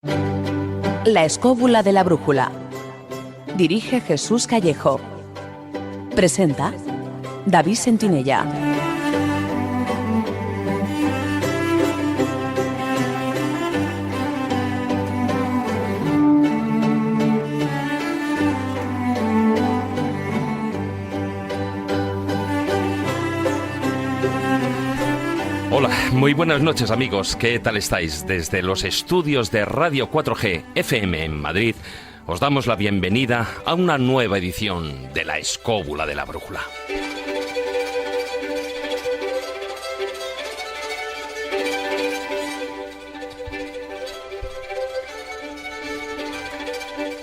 La escóbula de la brújula. Dirige Jesús Callejo. Presenta David Sentinella. Hola, muy buenas noches amigos, ¿qué tal estáis? Desde los estudios de Radio 4G FM en Madrid, os damos la bienvenida a una nueva edición de La Escóbula de la Brújula.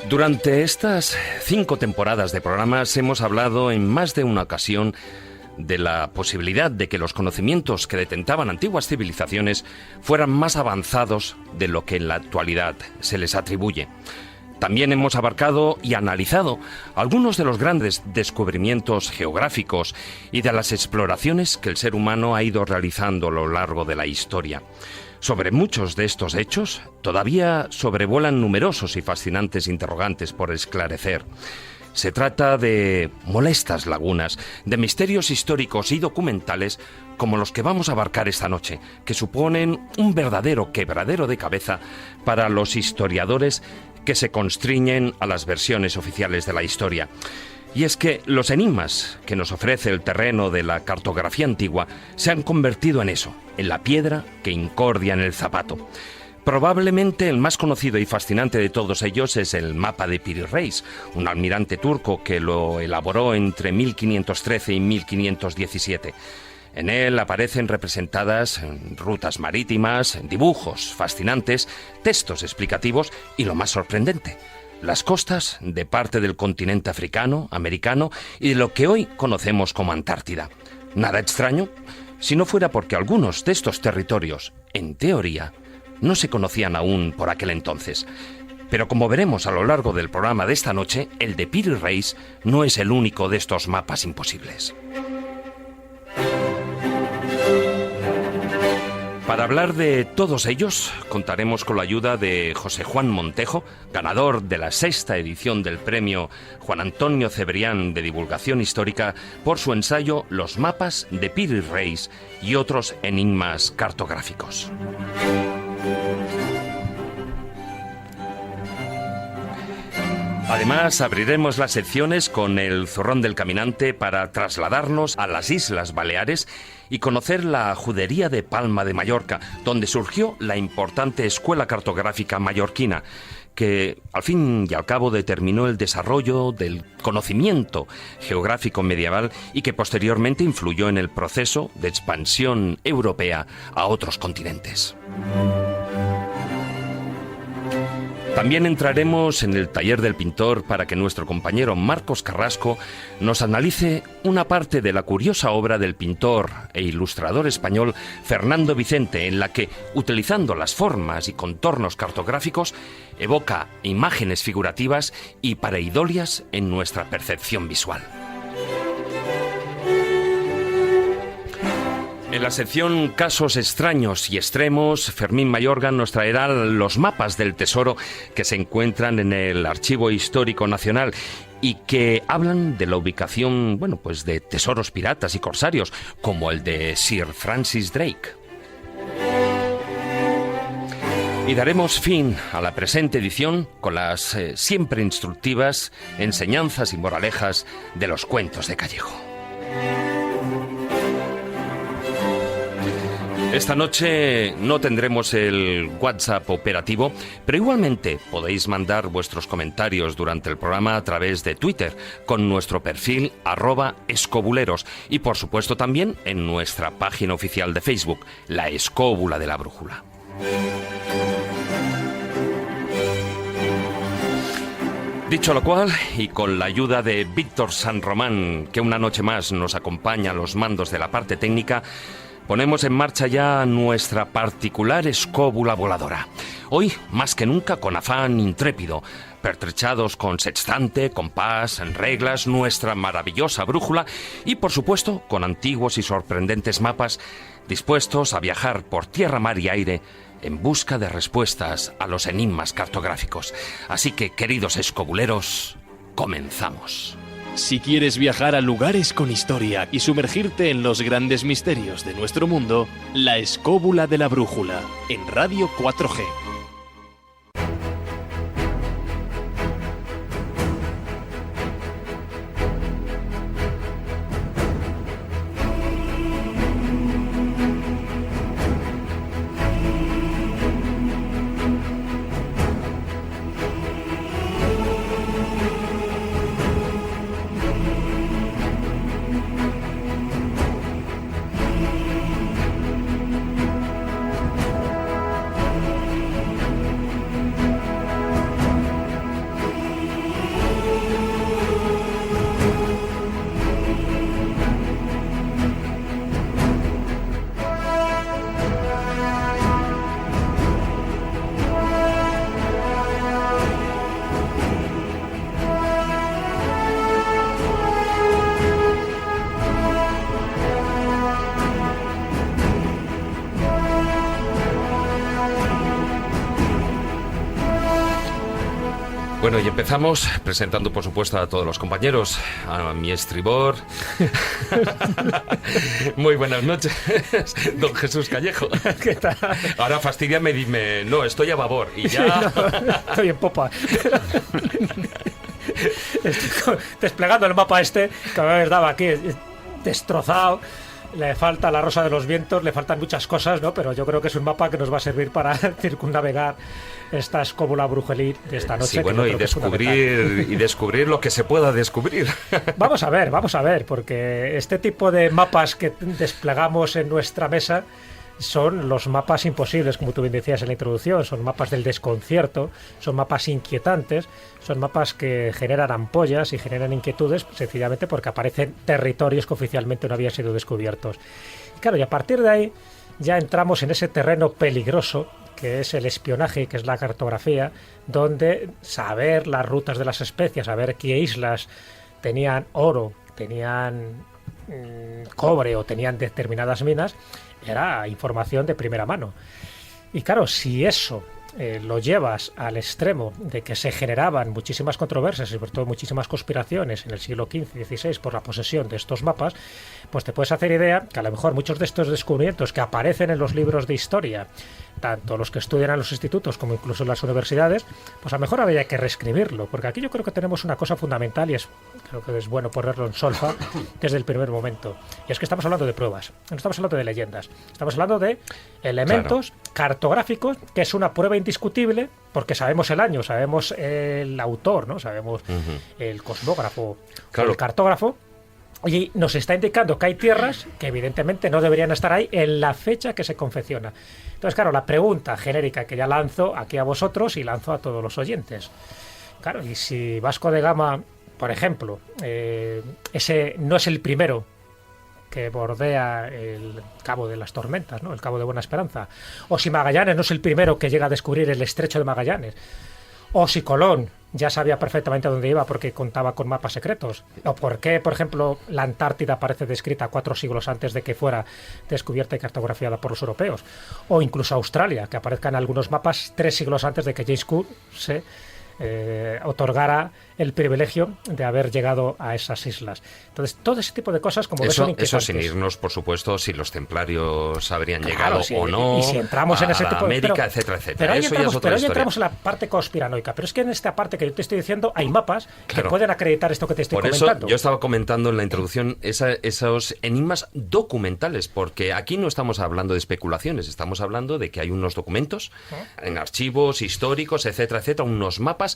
Durante estas 5 temporadas de programas hemos hablado en más de una ocasión de la posibilidad de que los conocimientos que detentaban antiguas civilizaciones fueran más avanzados de lo que en la actualidad se les atribuye. También hemos abarcado y analizado algunos de los grandes descubrimientos geográficos y de las exploraciones que el ser humano ha ido realizando a lo largo de la historia. Sobre muchos de estos hechos todavía sobrevuelan numerosos y fascinantes interrogantes por esclarecer. Se trata de molestas lagunas, de misterios históricos y documentales como los que vamos a abarcar esta noche, que suponen un verdadero quebradero de cabeza para los historiadores que se constriñen a las versiones oficiales de la historia. Y es que los enigmas que nos ofrece el terreno de la cartografía antigua se han convertido en eso, en la piedra que incordia en el zapato. Probablemente el más conocido y fascinante de todos ellos es el mapa de Piri Reis, un almirante turco que lo elaboró entre 1513 y 1517. En él aparecen representadas rutas marítimas, dibujos fascinantes, textos explicativos y lo más sorprendente, las costas de parte del continente africano, americano y de lo que hoy conocemos como Antártida. Nada extraño si no fuera porque algunos de estos territorios, en teoría, no se conocían aún por aquel entonces. Pero como veremos a lo largo del programa de esta noche, el de Piri Reis no es el único de estos mapas imposibles. Para hablar de todos ellos, contaremos con la ayuda de José Juan Montejo, ganador de la 6ª edición del premio Juan Antonio Cebrián de Divulgación Histórica, por su ensayo Los mapas de Piri Reis y otros enigmas cartográficos. Además, abriremos las secciones con el Zurrón del Caminante para trasladarnos a las Islas Baleares y conocer la judería de Palma de Mallorca, donde surgió la importante Escuela Cartográfica Mallorquina, que al fin y al cabo determinó el desarrollo del conocimiento geográfico medieval y que posteriormente influyó en el proceso de expansión europea a otros continentes. También entraremos en el taller del pintor para que nuestro compañero Marcos Carrasco nos analice una parte de la curiosa obra del pintor e ilustrador español Fernando Vicente, en la que, utilizando las formas y contornos cartográficos, evoca imágenes figurativas y pareidolias en nuestra percepción visual. En la sección Casos extraños y extremos, Fermín Mayorga nos traerá los mapas del tesoro que se encuentran en el Archivo Histórico Nacional y que hablan de la ubicación, de tesoros piratas y corsarios, como el de Sir Francis Drake. Y daremos fin a la presente edición con las siempre instructivas enseñanzas y moralejas de los cuentos de Callejo. Esta noche no tendremos el WhatsApp operativo, pero igualmente podéis mandar vuestros comentarios durante el programa a través de Twitter con nuestro perfil @escobuleros y por supuesto también en nuestra página oficial de Facebook, La Escóbula de la Brújula. Dicho lo cual, y con la ayuda de Víctor San Román, que una noche más nos acompaña a los mandos de la parte técnica, ponemos en marcha ya nuestra particular escóbula voladora. Hoy, más que nunca, con afán intrépido, pertrechados con sextante, compás, reglas, nuestra maravillosa brújula y, por supuesto, con antiguos y sorprendentes mapas, dispuestos a viajar por tierra, mar y aire en busca de respuestas a los enigmas cartográficos. Así que, queridos escobuleros, comenzamos. Si quieres viajar a lugares con historia y sumergirte en los grandes misterios de nuestro mundo, La Escóbula de la Brújula, en Radio 4G. Bueno, y empezamos presentando, por supuesto, a todos los compañeros, a mi estribor. Muy buenas noches, don Jesús Callejo. ¿Qué tal? Ahora fastidiame y dime, no, estoy a babor y ya... No, estoy en popa. Estoy desplegando el mapa que me daba aquí destrozado. Le falta la Rosa de los Vientos, le faltan muchas cosas, ¿no? Pero yo creo que es un mapa que nos va a servir para circunnavegar esta escóbula brujelí de esta noche. Sí, bueno, y descubrir lo que se pueda descubrir. Vamos a ver, porque este tipo de mapas que desplegamos en nuestra mesa son los mapas imposibles, como tú bien decías en la introducción, son mapas del desconcierto, son mapas inquietantes, son mapas que generan ampollas y generan inquietudes sencillamente porque aparecen territorios que oficialmente no habían sido descubiertos. Y claro, y a partir de ahí ya entramos en ese terreno peligroso que es el espionaje, que es la cartografía, donde saber las rutas de las especies, saber qué islas tenían oro, tenían cobre o tenían determinadas minas, era información de primera mano. Y claro, si eso lo llevas al extremo de que se generaban muchísimas controversias y sobre todo muchísimas conspiraciones en el siglo XV y XVI por la posesión de estos mapas, pues te puedes hacer idea que a lo mejor muchos de estos descubrimientos que aparecen en los libros de historia, tanto los que estudian en los institutos como incluso en las universidades, pues a lo mejor habría que reescribirlo, porque aquí yo creo que tenemos una cosa fundamental y creo que es bueno ponerlo en solfa desde el primer momento, y es que estamos hablando de pruebas, no estamos hablando de leyendas, estamos hablando de elementos cartográficos, que es una prueba indiscutible, porque sabemos el año, sabemos el autor, ¿no? Sabemos el cosmógrafo, el cartógrafo, y nos está indicando que hay tierras que evidentemente no deberían estar ahí en la fecha que se confecciona. Entonces, claro, la pregunta genérica que ya lanzo aquí a vosotros y lanzo a todos los oyentes. Claro, y si Vasco de Gama, por ejemplo, ese no es el primero que bordea el Cabo de las Tormentas, ¿no? El Cabo de Buena Esperanza, o si Magallanes no es el primero que llega a descubrir el Estrecho de Magallanes, o si Colón ya sabía perfectamente a dónde iba porque contaba con mapas secretos, o por qué, por ejemplo, la Antártida aparece descrita 4 siglos antes de que fuera descubierta y cartografiada por los europeos, o incluso Australia, que aparezca en algunos mapas 3 siglos antes de que James Cook se otorgara el privilegio de haber llegado a esas islas. Entonces, todo ese tipo de cosas, como ves, son inquietantes. Eso sin irnos, por supuesto, si los templarios habrían llegado o no, y si entramos en ese tipo de América, etcétera, etcétera. Pero ahí eso entramos, ya es otra historia. Entramos en la parte conspiranoica. Pero es que en esta parte que yo te estoy diciendo hay mapas que pueden acreditar esto que te estoy comentando. Por eso yo estaba comentando en la introducción esos enigmas documentales, porque aquí no estamos hablando de especulaciones, estamos hablando de que hay unos documentos en archivos históricos, etcétera, etcétera, unos mapas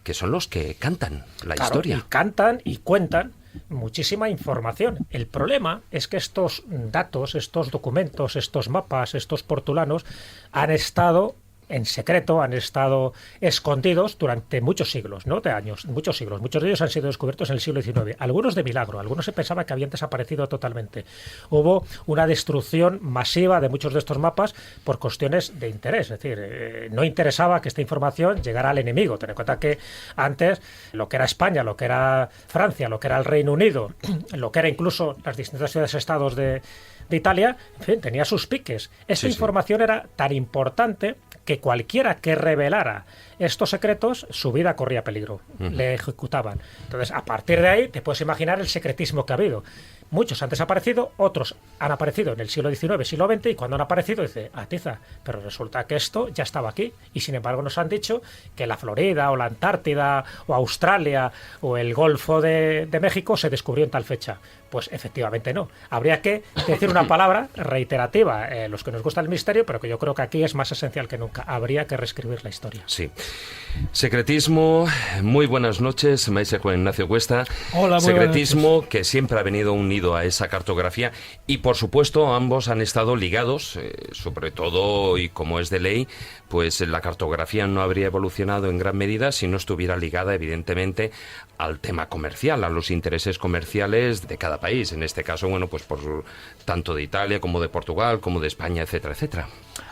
que son los que cantan la historia. Y cantan y cuentan muchísima información. El problema es que estos datos, estos documentos, estos mapas, estos portulanos han estado en secreto, han estado escondidos durante muchos siglos, no de años, muchos siglos. Muchos de ellos han sido descubiertos en el siglo XIX, algunos de milagro, algunos se pensaba que habían desaparecido totalmente. Hubo una destrucción masiva de muchos de estos mapas por cuestiones de interés, es decir, no interesaba que esta información llegara al enemigo. Ten en cuenta que antes lo que era España, lo que era Francia, lo que era el Reino Unido, lo que era incluso las distintas ciudades-estados de de Italia, en fin, tenía sus piques. Esta información era tan importante que cualquiera que revelara estos secretos, su vida corría peligro. Le ejecutaban. Entonces, a partir de ahí, te puedes imaginar el secretismo que ha habido. Muchos han desaparecido, otros han aparecido en el siglo XIX, siglo XX, y cuando han aparecido dice, atiza, pero resulta que esto ya estaba aquí. Y sin embargo nos han dicho que la Florida o la Antártida o Australia o el Golfo de México se descubrió en tal fecha. Pues efectivamente no. Habría que decir una palabra reiterativa, los que nos gusta el misterio, pero que yo creo que aquí es más esencial que nunca. Habría que reescribir la historia. Sí. Secretismo, muy buenas noches, maestro Juan Ignacio Cuesta. Hola, muy secretismo que siempre ha venido unido a esa cartografía y por supuesto ambos han estado ligados, sobre todo y como es de ley, pues la cartografía no habría evolucionado en gran medida si no estuviera ligada evidentemente al tema comercial, a los intereses comerciales de cada país, en este caso, bueno, pues por tanto de Italia como de Portugal, como de España, etcétera, etcétera.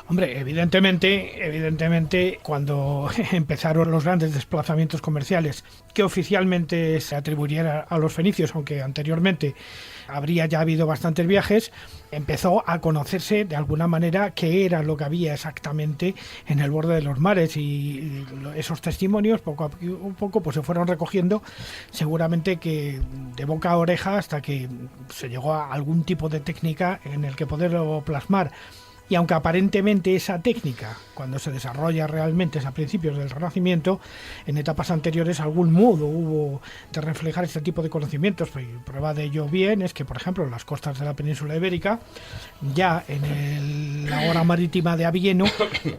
Hombre, evidentemente, cuando empezaron los grandes desplazamientos comerciales que oficialmente se atribuyeran a los fenicios, aunque anteriormente habría ya habido bastantes viajes, empezó a conocerse de alguna manera qué era lo que había exactamente en el borde de los mares, y esos testimonios poco a poco pues se fueron recogiendo, seguramente que de boca a oreja, hasta que se llegó a algún tipo de técnica en el que poderlo plasmar. Y aunque aparentemente esa técnica, cuando se desarrolla realmente es a principios del Renacimiento, en etapas anteriores algún modo hubo de reflejar este tipo de conocimientos. Y prueba de ello bien es que, por ejemplo, en las costas de la península ibérica, ya en la hora marítima de Avieno,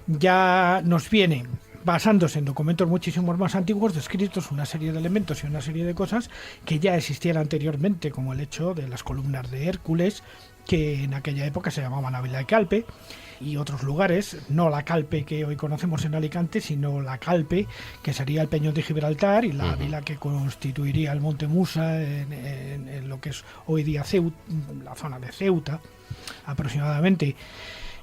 ya nos vienen, basándose en documentos muchísimos más antiguos, descritos una serie de elementos y una serie de cosas que ya existían anteriormente, como el hecho de las columnas de Hércules, que en aquella época se llamaban Ávila y Calpe, y otros lugares, no la Calpe que hoy conocemos en Alicante, sino la Calpe, que sería el Peñón de Gibraltar, y la Ávila, que constituiría el Monte Musa en lo que es hoy día Ceuta, la zona de Ceuta, aproximadamente.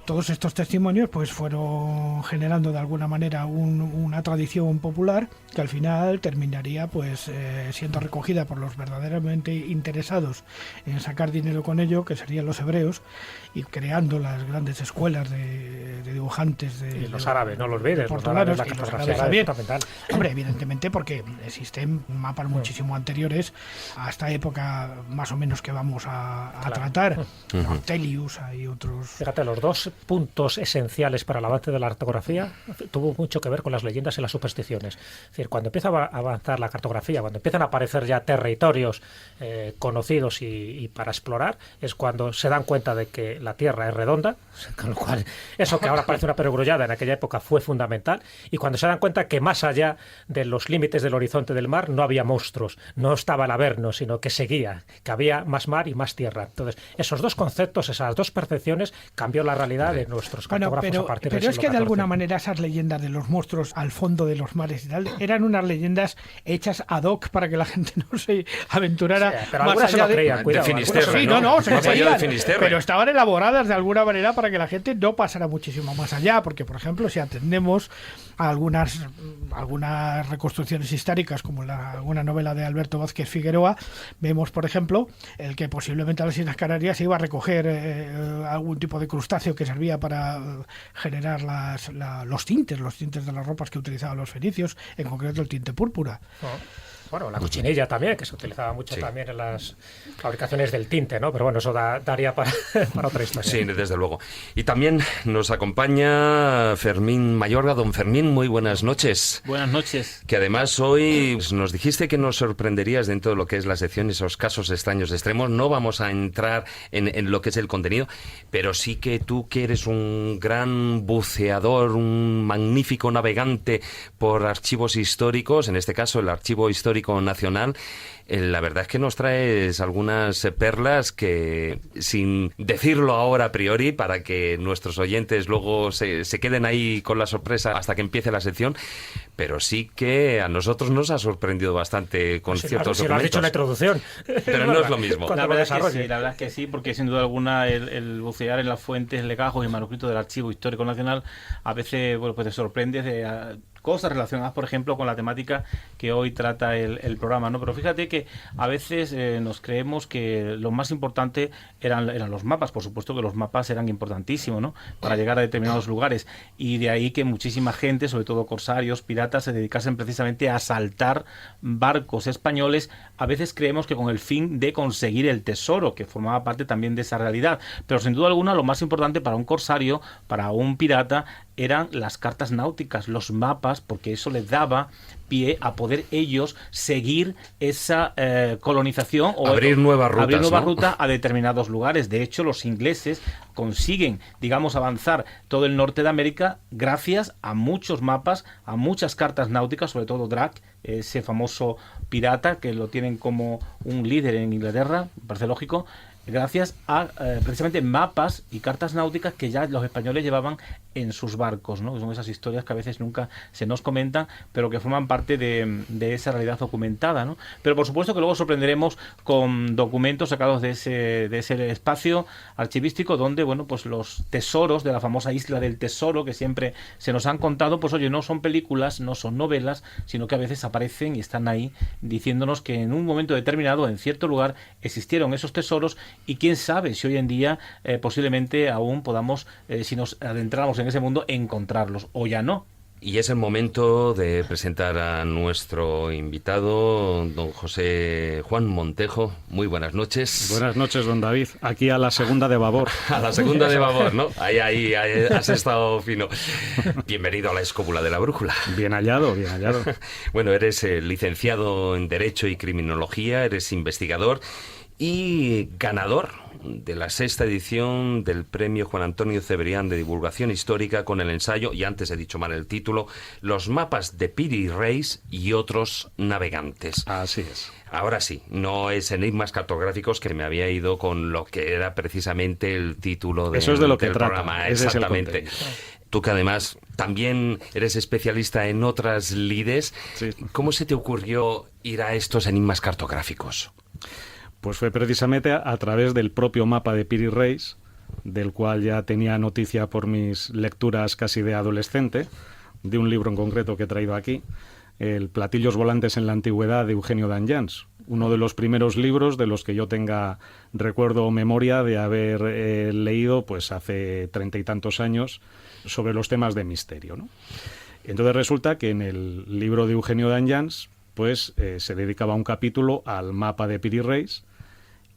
Todos estos testimonios pues fueron generando de alguna manera una tradición popular que al final terminaría pues siendo recogida por los verdaderamente interesados en sacar dinero con ello, que serían los hebreos, y creando las grandes escuelas de dibujantes y los árabes, no los olvides, los árabes, la cartografía también. Hombre, evidentemente, porque existen mapas muchísimo anteriores a esta época más o menos que vamos a tratar. Ortelius, hay otros. Fíjate, los dos puntos esenciales para el avance de la cartografía tuvo mucho que ver con las leyendas y las supersticiones. Es decir, cuando empieza a avanzar la cartografía, cuando empiezan a aparecer ya territorios conocidos y para explorar, es cuando se dan cuenta de que la Tierra es redonda, con lo cual eso que ahora parece una perogrullada en aquella época fue fundamental, y cuando se dan cuenta que más allá de los límites del horizonte del mar no había monstruos, no estaba el Averno, sino que seguía, que había más mar y más tierra. Entonces, esos dos conceptos, esas dos percepciones, cambió la realidad de nuestros cartógrafos a partir del siglo Pero es que de XIV. alguna manera esas leyendas de los monstruos al fondo de los mares y tal, eran unas leyendas hechas ad hoc para que la gente no se aventurara pero más allá cuidado, se creían, Finisterre. pero estaban elaboradas de alguna manera para que la gente no pasara muchísimo más allá, porque por ejemplo si atendemos a algunas reconstrucciones históricas como alguna novela de Alberto Vázquez Figueroa, vemos por ejemplo el que posiblemente a las Islas Canarias se iba a recoger algún tipo de crustáceo que servía para generar los tintes de las ropas que utilizaban los fenicios, en concreto el tinte púrpura. Bueno, la cochinilla también, que se utilizaba mucho también en las fabricaciones del tinte, ¿no? Pero bueno, eso daría para otra historia. Sí, desde luego. Y también nos acompaña Fermín Mayorga. Don Fermín, muy buenas noches. Buenas noches. Que además hoy nos dijiste que nos sorprenderías dentro de lo que es la sección, esos casos extraños extremos. No vamos a entrar en lo que es el contenido, pero sí que tú, que eres un gran buceador, un magnífico navegante por archivos históricos, en este caso el Archivo Histórico Nacional, la verdad es que nos traes algunas perlas que, sin decirlo ahora a priori, para que nuestros oyentes luego se queden ahí con la sorpresa hasta que empiece la sección, pero sí que a nosotros nos ha sorprendido bastante con ciertos documentos. Si lo has dicho en la introducción. Pero no es lo mismo. La verdad es que sí, porque sin duda alguna el bucear en las fuentes, legajos y manuscritos del Archivo Histórico Nacional a veces pues te sorprende cosas relacionadas, por ejemplo, con la temática que hoy trata el programa, ¿no? Pero fíjate que a veces nos creemos que lo más importante eran los mapas. Por supuesto que los mapas eran importantísimos, ¿no? Para llegar a determinados lugares, y de ahí que muchísima gente, sobre todo corsarios, piratas, se dedicasen precisamente a asaltar barcos españoles. A veces creemos que con el fin de conseguir el tesoro, que formaba parte también de esa realidad, pero sin duda alguna lo más importante para un corsario, para un pirata, eran las cartas náuticas, los mapas, porque eso les daba pie a poder ellos seguir esa colonización o abrir nuevas rutas, ¿no? ruta a determinados lugares. De hecho, los ingleses consiguen, digamos, avanzar todo el norte de América gracias a muchos mapas, a muchas cartas náuticas, sobre todo Drake, ese famoso pirata que lo tienen como un líder en Inglaterra, me parece lógico, gracias a precisamente mapas y cartas náuticas que ya los españoles llevaban en sus barcos, ¿no? Son esas historias que a veces nunca se nos comentan, pero que forman parte de esa realidad documentada, ¿no? Pero por supuesto que luego sorprenderemos con documentos sacados de ese espacio archivístico donde, bueno, pues los tesoros de la famosa Isla del Tesoro que siempre se nos han contado, pues oye, no son películas, no son novelas, sino que a veces aparecen y están ahí diciéndonos que en un momento determinado, en cierto lugar, existieron esos tesoros, y quién sabe si hoy en día posiblemente aún podamos, si nos adentramos en ese mundo, encontrarlos, o ya no. Y es el momento de presentar a nuestro invitado, don José Juan Montejo. Muy buenas noches. Buenas noches, don David. Aquí a la segunda de babor. A la segunda de babor, ¿no? Ahí has estado fino. Bienvenido a la Escóbula de la Brújula. Bien hallado, bien hallado. Bueno, eres licenciado en Derecho y Criminología, eres investigador y ganador de la 6ª edición del premio Juan Antonio Cebrián de Divulgación Histórica con el ensayo, y antes he dicho mal el título, Los mapas de Piri Reis y otros navegantes. Así es. Ahora sí, no es enigmas cartográficos, que me había ido con lo que era precisamente el título Eso es de lo que del trata. programa. Ese Exactamente. es el Tú que además también eres especialista en otras lides, sí. ¿Cómo se te ocurrió ir a estos enigmas cartográficos? Pues fue precisamente a través del propio mapa de Piri Reis, del cual ya tenía noticia por mis lecturas casi de adolescente, de un libro en concreto que he traído aquí, el Platillos volantes en la antigüedad de Eugenio d'Anjans, uno de los primeros libros de los que yo tenga recuerdo o memoria de haber leído pues hace 30 y tantos años sobre los temas de misterio, ¿no? Entonces resulta que en el libro de Eugenio d'Anjans pues se dedicaba un capítulo al mapa de Piri Reis,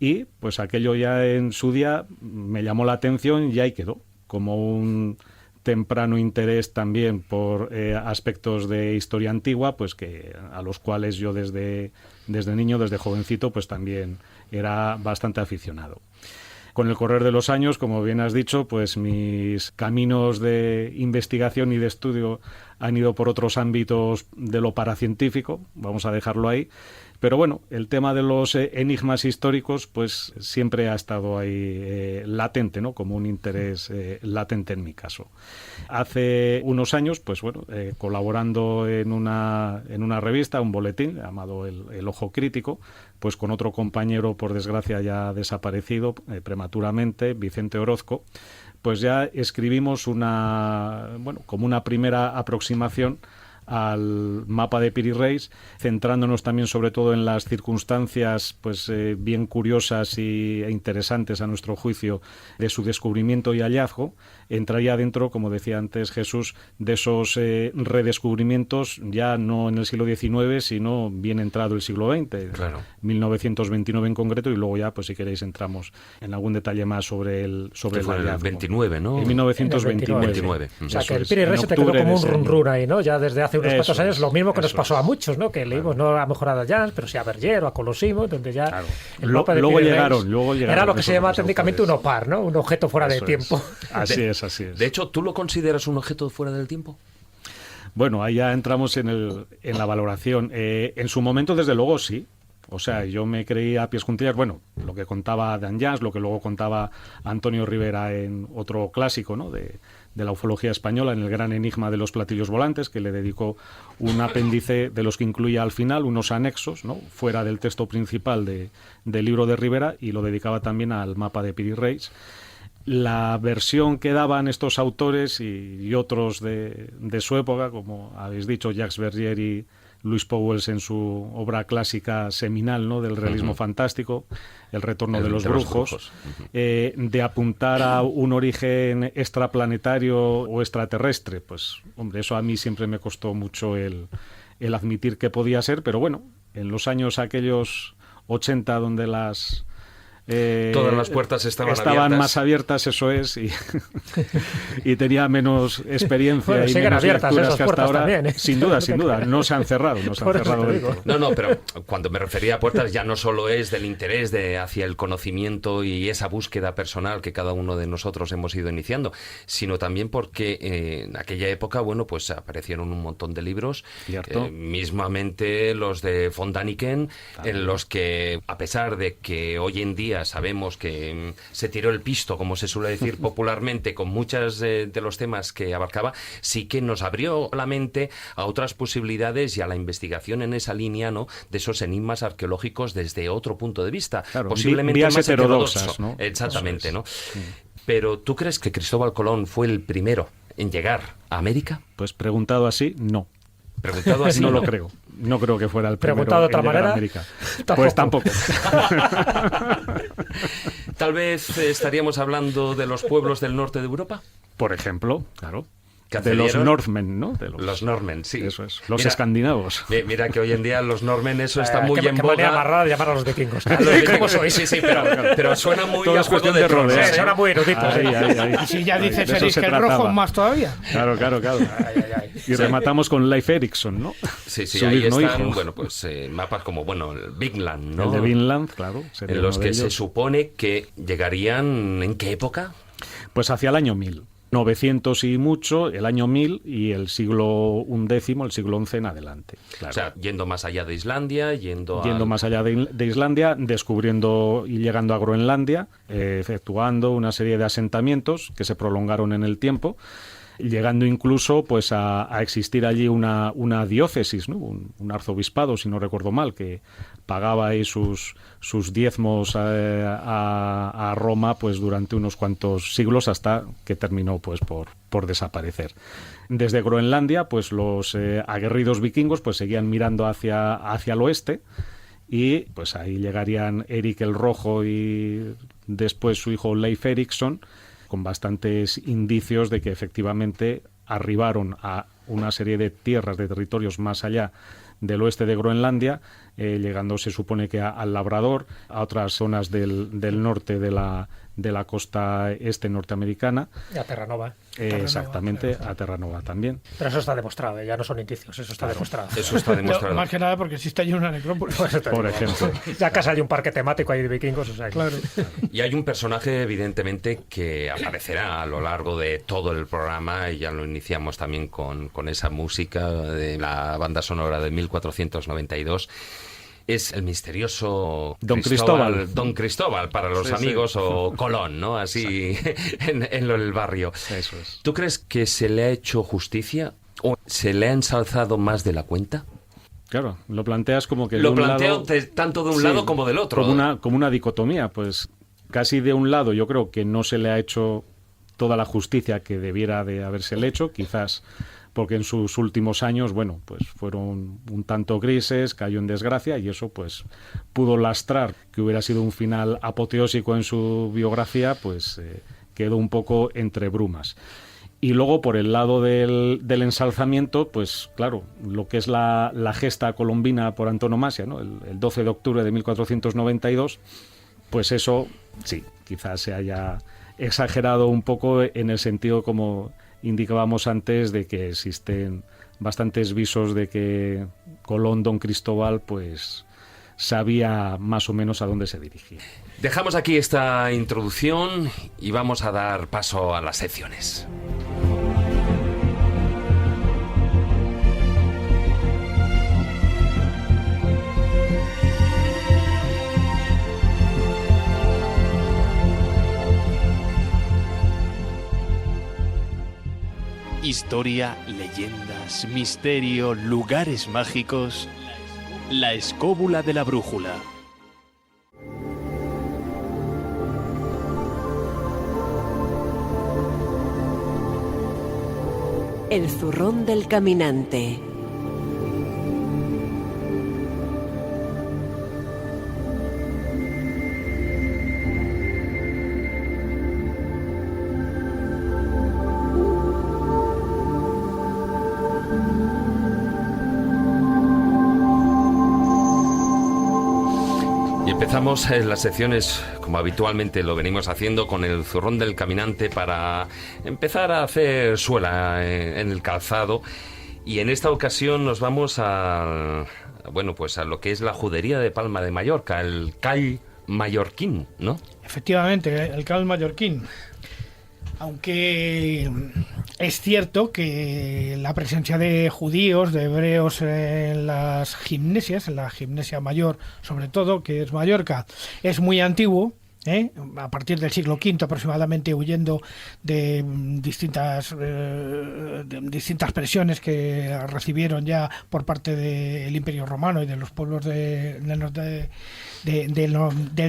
y pues aquello ya en su día me llamó la atención y ahí quedó, como un temprano interés también por aspectos de historia antigua, pues que a los cuales yo desde niño, desde jovencito, pues también era bastante aficionado. Con el correr de los años, como bien has dicho, pues mis caminos de investigación y de estudio han ido por otros ámbitos de lo paracientífico, vamos a dejarlo ahí. Pero bueno, el tema de los enigmas históricos pues siempre ha estado ahí latente, ¿no? Como un interés latente en mi caso. Hace unos años, pues bueno, colaborando en una revista, un boletín llamado El Ojo Crítico, pues con otro compañero, por desgracia ya desaparecido prematuramente, Vicente Orozco, pues ya escribimos como una primera aproximación al mapa de Piri Reis, centrándonos también sobre todo en las circunstancias pues bien curiosas e interesantes a nuestro juicio de su descubrimiento y hallazgo. Entraría dentro, como decía antes Jesús, de esos redescubrimientos ya no en el siglo XIX, sino bien entrado el siglo XX, claro. 1929 en concreto, y luego ya, pues si queréis, entramos en algún detalle más sobre el hallazgo. El 29, ¿no? En 1929. O sea, que el Piri Reis se te quedó como un run ahí, ¿no? Ya desde hace unos cuantos años, lo mismo que nos pasó a muchos, ¿no? Que leímos no a Mejorada Jans, pero sí a Berger o a Colosimo, donde ya claro. el mapa de luego Piri llegaron era lo que se llama técnicamente un opar, ¿no? Un objeto fuera de tiempo. Así es. De hecho, ¿tú lo consideras un objeto fuera del tiempo? Bueno, ahí ya entramos en la valoración. En su momento, desde luego, sí. O sea, yo me creí a pies juntillas, bueno, lo que contaba d'Anjans, lo que luego contaba Antonio Rivera en otro clásico, ¿no?, de la ufología española, en el gran enigma de los platillos volantes, que le dedicó un apéndice de los que incluía al final unos anexos, ¿no?, fuera del texto principal del libro de Rivera, y lo dedicaba también al mapa de Piri Reis. la versión que daban estos autores y otros de su época, como habéis dicho, Jacques Verrier y Louis Pauwels en su obra clásica seminal, ¿no?, del realismo fantástico, El retorno de los brujos, de apuntar a un origen extraplanetario o extraterrestre, pues hombre, eso a mí siempre me costó mucho el admitir que podía ser, pero bueno, en los años aquellos 80 donde todas las puertas estaban abiertas. Más abiertas, eso es, y tenía menos experiencia, bueno, y siguen menos abiertas lecturas esas que hasta puertas ahora. también, ¿eh? Sin duda, no se han cerrado, del todo. No, pero cuando me refería a puertas ya no solo es del interés hacia el conocimiento y esa búsqueda personal que cada uno de nosotros hemos ido iniciando, sino también porque en aquella época, bueno, pues aparecieron un montón de libros, mismamente los de von Däniken, en los que, a pesar de que hoy en día sabemos que se tiró el pisto, como se suele decir popularmente, con muchos de los temas que abarcaba, sí que nos abrió la mente a otras posibilidades y a la investigación en esa línea, ¿no?, de esos enigmas arqueológicos desde otro punto de vista, claro, posiblemente vías más heterodoxas, ¿no? Exactamente, ¿no? Pero ¿tú crees que Cristóbal Colón fue el primero en llegar a América? Pues preguntado así, no. Preguntado así, no lo creo. No creo que fuera el primero preguntado de otra en llegar manera, a América. tampoco. Pues tampoco. Tal vez estaríamos hablando de los pueblos del norte de Europa. Por ejemplo, claro. ¿Qué De los accedieron? Northmen, ¿no? Los Normen, sí. Eso es. Los escandinavos. Mira que hoy en día los Normen eso está muy qué en manera boga. más rara de llamar a los vikingos. A los vikingos, sí, pero suena muy Todo a es Juego cuestión de de Tronos, rodear. ¿eh? Suena muy erudito. Ahí. Y si ya Ahí, dices de eso Eric se el rojo, trataba. más todavía. Claro. Y rematamos con Leif Erikson, ¿no? Sí, Su ahí digno están, hijo. bueno, pues mapas como, bueno, el Vinland, ¿no? El de Vinland, claro. sería En los uno de que se ellos. supone que llegarían, ¿en qué época? Pues hacia el año 1000. 900 y mucho, el año 1000 y el siglo XI, el siglo XI en adelante. Claro. O sea, yendo más allá de Islandia, yendo Más allá de Islandia, descubriendo y llegando a Groenlandia, efectuando una serie de asentamientos que se prolongaron en el tiempo, llegando incluso pues a existir allí una diócesis, ¿no? un arzobispado, si no recuerdo mal, que pagaba ahí sus diezmos a Roma pues durante unos cuantos siglos hasta que terminó pues por desaparecer. Desde Groenlandia pues los aguerridos vikingos pues seguían mirando hacia el oeste y pues ahí llegarían Eric el Rojo y después su hijo Leif Erikson, con bastantes indicios de que efectivamente arribaron a una serie de tierras, de territorios más allá del oeste de Groenlandia, llegando se supone que al Labrador, a otras zonas del norte de la costa este norteamericana. Y a Terranova. Exactamente, a Terranova también. Pero eso está demostrado, ya no son indicios, eso está demostrado. Eso está demostrado. Más que nada porque existe allí una necrópolis. Por ejemplo. Ya casi hay un parque temático ahí de vikingos, o sea que... Claro. Y hay un personaje, evidentemente, que aparecerá a lo largo de todo el programa, y ya lo iniciamos también con esa música de la banda sonora de 1492. Es el misterioso Don Cristóbal. Don Cristóbal para los Sí, amigos, sí. o Colón, ¿no? Así en el barrio. Eso es. ¿Tú crees que se le ha hecho justicia o se le ha ensalzado más de la cuenta? Claro, lo planteas como que Lo de un planteo lado, tanto de un sí, lado como del otro. Como una dicotomía, pues casi de un lado yo creo que no se le ha hecho toda la justicia que debiera de habérsele hecho, quizás porque en sus últimos años, bueno, pues fueron un tanto grises, cayó en desgracia y eso pues pudo lastrar que hubiera sido un final apoteósico en su biografía, pues quedó un poco entre brumas. Y luego, por el lado del ensalzamiento, pues claro, lo que es la gesta colombina por antonomasia, ¿no? El 12 de octubre de 1492, pues eso, sí, quizás se haya exagerado un poco en el sentido, como indicábamos antes, de que existen bastantes visos de que Colón, Don Cristóbal, pues sabía más o menos a dónde se dirigía. Dejamos aquí esta introducción y vamos a dar paso a las secciones. Historia, leyendas, misterio, lugares mágicos. La escóbula de la brújula. El zurrón del caminante. Empezamos las secciones, como habitualmente lo venimos haciendo, con el zurrón del caminante para empezar a hacer suela en el calzado. Y en esta ocasión nos vamos a lo que es la judería de Palma de Mallorca, el call mallorquín, ¿no? Efectivamente, el call mallorquín. Aunque es cierto que la presencia de judíos, de hebreos en las gimnesias, en la gimnesia mayor sobre todo, que es Mallorca, es muy antiguo, a partir del siglo V aproximadamente, huyendo de distintas presiones que recibieron ya por parte del Imperio Romano y de los pueblos del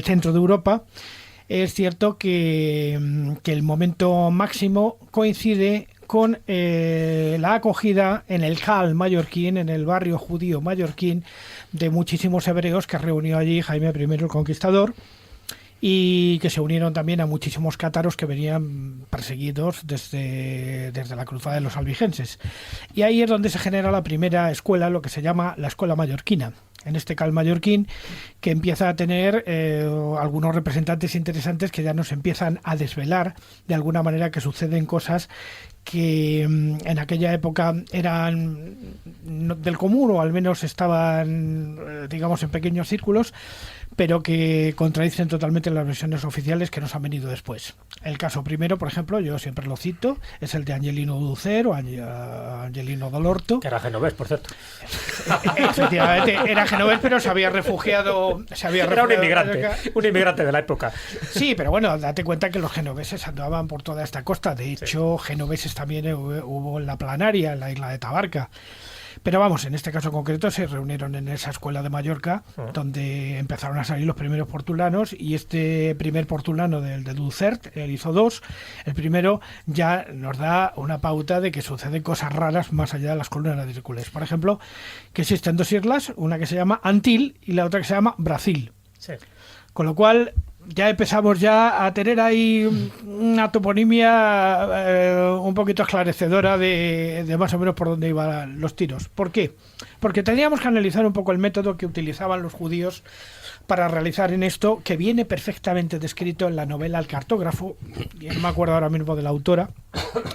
centro de Europa. Es cierto que el momento máximo coincide con la acogida en el Call mallorquín, en el barrio judío mallorquín, de muchísimos hebreos que reunió allí Jaime I el Conquistador, y que se unieron también a muchísimos cátaros que venían perseguidos desde la cruzada de los albigenses. Y ahí es donde se genera la primera escuela, lo que se llama la escuela mallorquina. En este Call mallorquín, que empieza a tener algunos representantes interesantes que ya nos empiezan a desvelar de alguna manera que suceden cosas que en aquella época eran del común, o al menos estaban, digamos, en pequeños círculos, pero que contradicen totalmente las versiones oficiales que nos han venido después. El caso primero, por ejemplo, yo siempre lo cito, es el de Angelino Ducer o Angelino Dolorto. Que era genovés, por cierto. Efectivamente, era genovés, pero se había refugiado... Era un inmigrante de la época. Sí, pero bueno, date cuenta que los genoveses andaban por toda esta costa. De hecho, genoveses también hubo en la Planaria, en la isla de Tabarca. Pero vamos, en este caso concreto se reunieron en esa escuela de Mallorca, donde empezaron a salir los primeros portulanos, y este primer portulano del de Ducert, él hizo dos. El primero ya nos da una pauta de que suceden cosas raras más allá de las columnas de Hércules. Por ejemplo, que existen dos islas, una que se llama Antil y la otra que se llama Brasil. Sí. Con lo cual ya empezamos ya a tener ahí una toponimia un poquito esclarecedora de más o menos por dónde iban los tiros. ¿Por qué? Porque teníamos que analizar un poco el método que utilizaban los judíos para realizar en esto, que viene perfectamente descrito en la novela El cartógrafo, y no me acuerdo ahora mismo de la autora,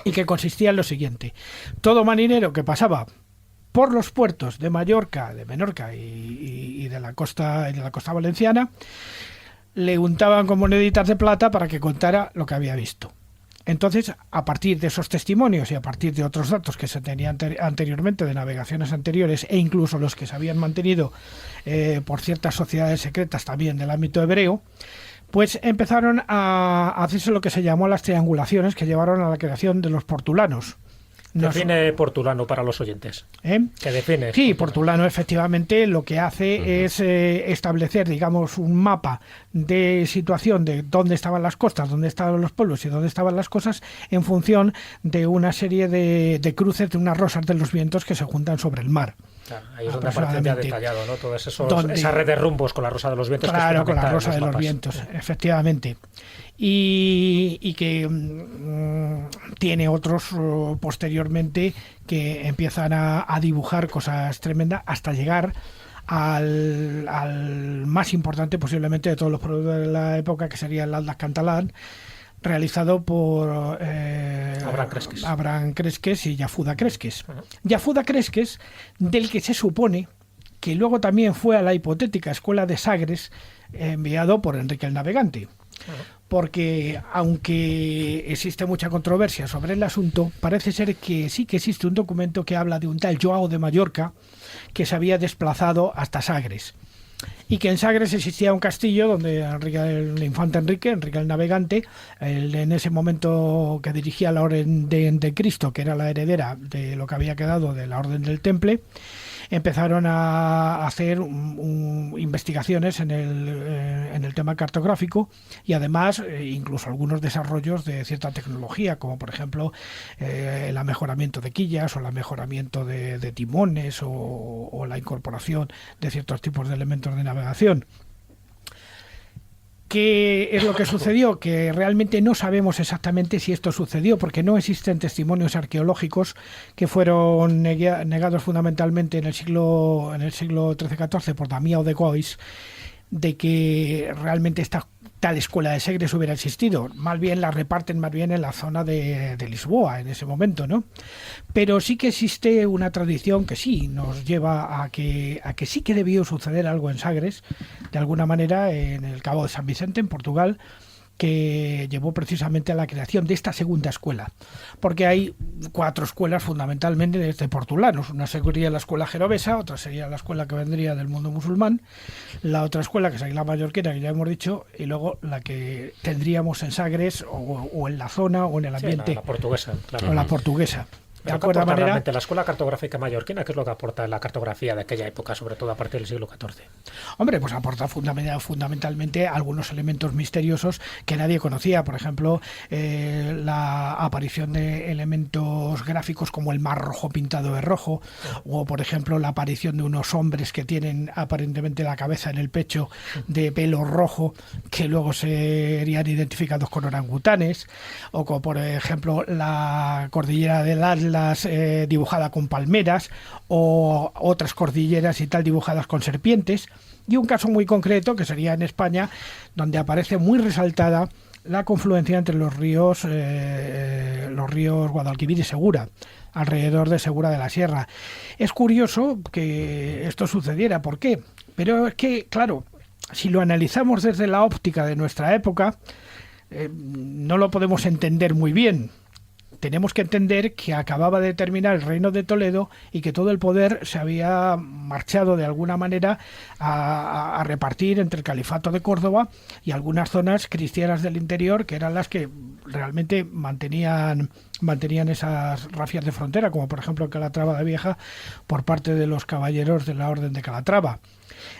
y que consistía en lo siguiente: todo marinero que pasaba por los puertos de Mallorca, de Menorca y de la costa valenciana, le untaban con moneditas de plata para que contara lo que había visto. Entonces, a partir de esos testimonios y a partir de otros datos que se tenían anteriormente de navegaciones anteriores, e incluso los que se habían mantenido por ciertas sociedades secretas también del ámbito hebreo, pues empezaron a hacerse lo que se llamó las triangulaciones, que llevaron a la creación de los portulanos. Define portulano para los oyentes. ¿Qué define? Sí, portulano efectivamente lo que hace es establecer, digamos, un mapa de situación de dónde estaban las costas, dónde estaban los pueblos y dónde estaban las cosas, en función de una serie de cruces, de unas rosas de los vientos que se juntan sobre el mar. Claro, ahí es donde aparece ya detallado, ¿no? Todo esa red de rumbos con la rosa de los vientos. Claro, con la rosa de los vientos, efectivamente. Y que tiene otros posteriormente que empiezan a dibujar cosas tremendas hasta llegar al más importante posiblemente de todos los productos de la época, que sería el Atlas Catalán, realizado por Abraham Cresques y Yafuda Cresques. Yafuda Cresques, del que se supone que luego también fue a la hipotética escuela de Sagres, enviado por Enrique el Navegante. Porque aunque existe mucha controversia sobre el asunto, parece ser que sí que existe un documento que habla de un tal Joao de Mallorca que se había desplazado hasta Sagres, y que en Sagres existía un castillo donde el infante Enrique el Navegante, en ese momento que dirigía la Orden de Cristo, que era la heredera de lo que había quedado de la Orden del Temple, empezaron a hacer investigaciones en el tema cartográfico y además incluso algunos desarrollos de cierta tecnología, como por ejemplo el mejoramiento de quillas o el mejoramiento de timones o la incorporación de ciertos tipos de elementos de navegación. ¿Qué es lo que sucedió? Que realmente no sabemos exactamente si esto sucedió, porque no existen testimonios arqueológicos que fueron negados fundamentalmente en el siglo XIII-XIV por Damião de Góis, de que realmente esta tal escuela de Segres hubiera existido. Más bien la reparten en la zona de Lisboa en ese momento, ¿no? Pero sí que existe una tradición que sí nos lleva a que sí que debió suceder algo en Sagres, de alguna manera en el Cabo de San Vicente, en Portugal, que llevó precisamente a la creación de esta segunda escuela, porque hay 4 escuelas fundamentalmente de portulanos. Una sería la escuela genovesa, otra sería la escuela que vendría del mundo musulmán, la otra escuela que sería la mallorquina, que ya hemos dicho, y luego la que tendríamos en Sagres o en la zona o en el ambiente, la portuguesa, claro. O la portuguesa. De ¿Qué acuerdo, aporta manera, realmente la escuela cartográfica mallorquina? ¿Qué es lo que aporta en la cartografía de aquella época, sobre todo a partir del siglo XIV? Hombre, pues aporta fundamentalmente algunos elementos misteriosos que nadie conocía. Por ejemplo, la aparición de elementos gráficos como el mar rojo pintado de rojo, o por ejemplo la aparición de unos hombres que tienen aparentemente la cabeza en el pecho de pelo rojo, que luego serían identificados con orangutanes, o como por ejemplo la cordillera del Atlas dibujada con palmeras, o otras cordilleras y tal dibujadas con serpientes, y un caso muy concreto que sería en España, donde aparece muy resaltada la confluencia entre los ríos Guadalquivir y Segura, alrededor de Segura de la Sierra. Es curioso que esto sucediera. ¿Por qué? Pero es que, claro, si lo analizamos desde la óptica de nuestra época, no lo podemos entender muy bien. Tenemos que entender que acababa de terminar el Reino de Toledo y que todo el poder se había marchado de alguna manera a repartir entre el Califato de Córdoba y algunas zonas cristianas del interior, que eran las que realmente mantenían esas rafias de frontera, como por ejemplo Calatrava de Vieja, por parte de los caballeros de la Orden de Calatrava.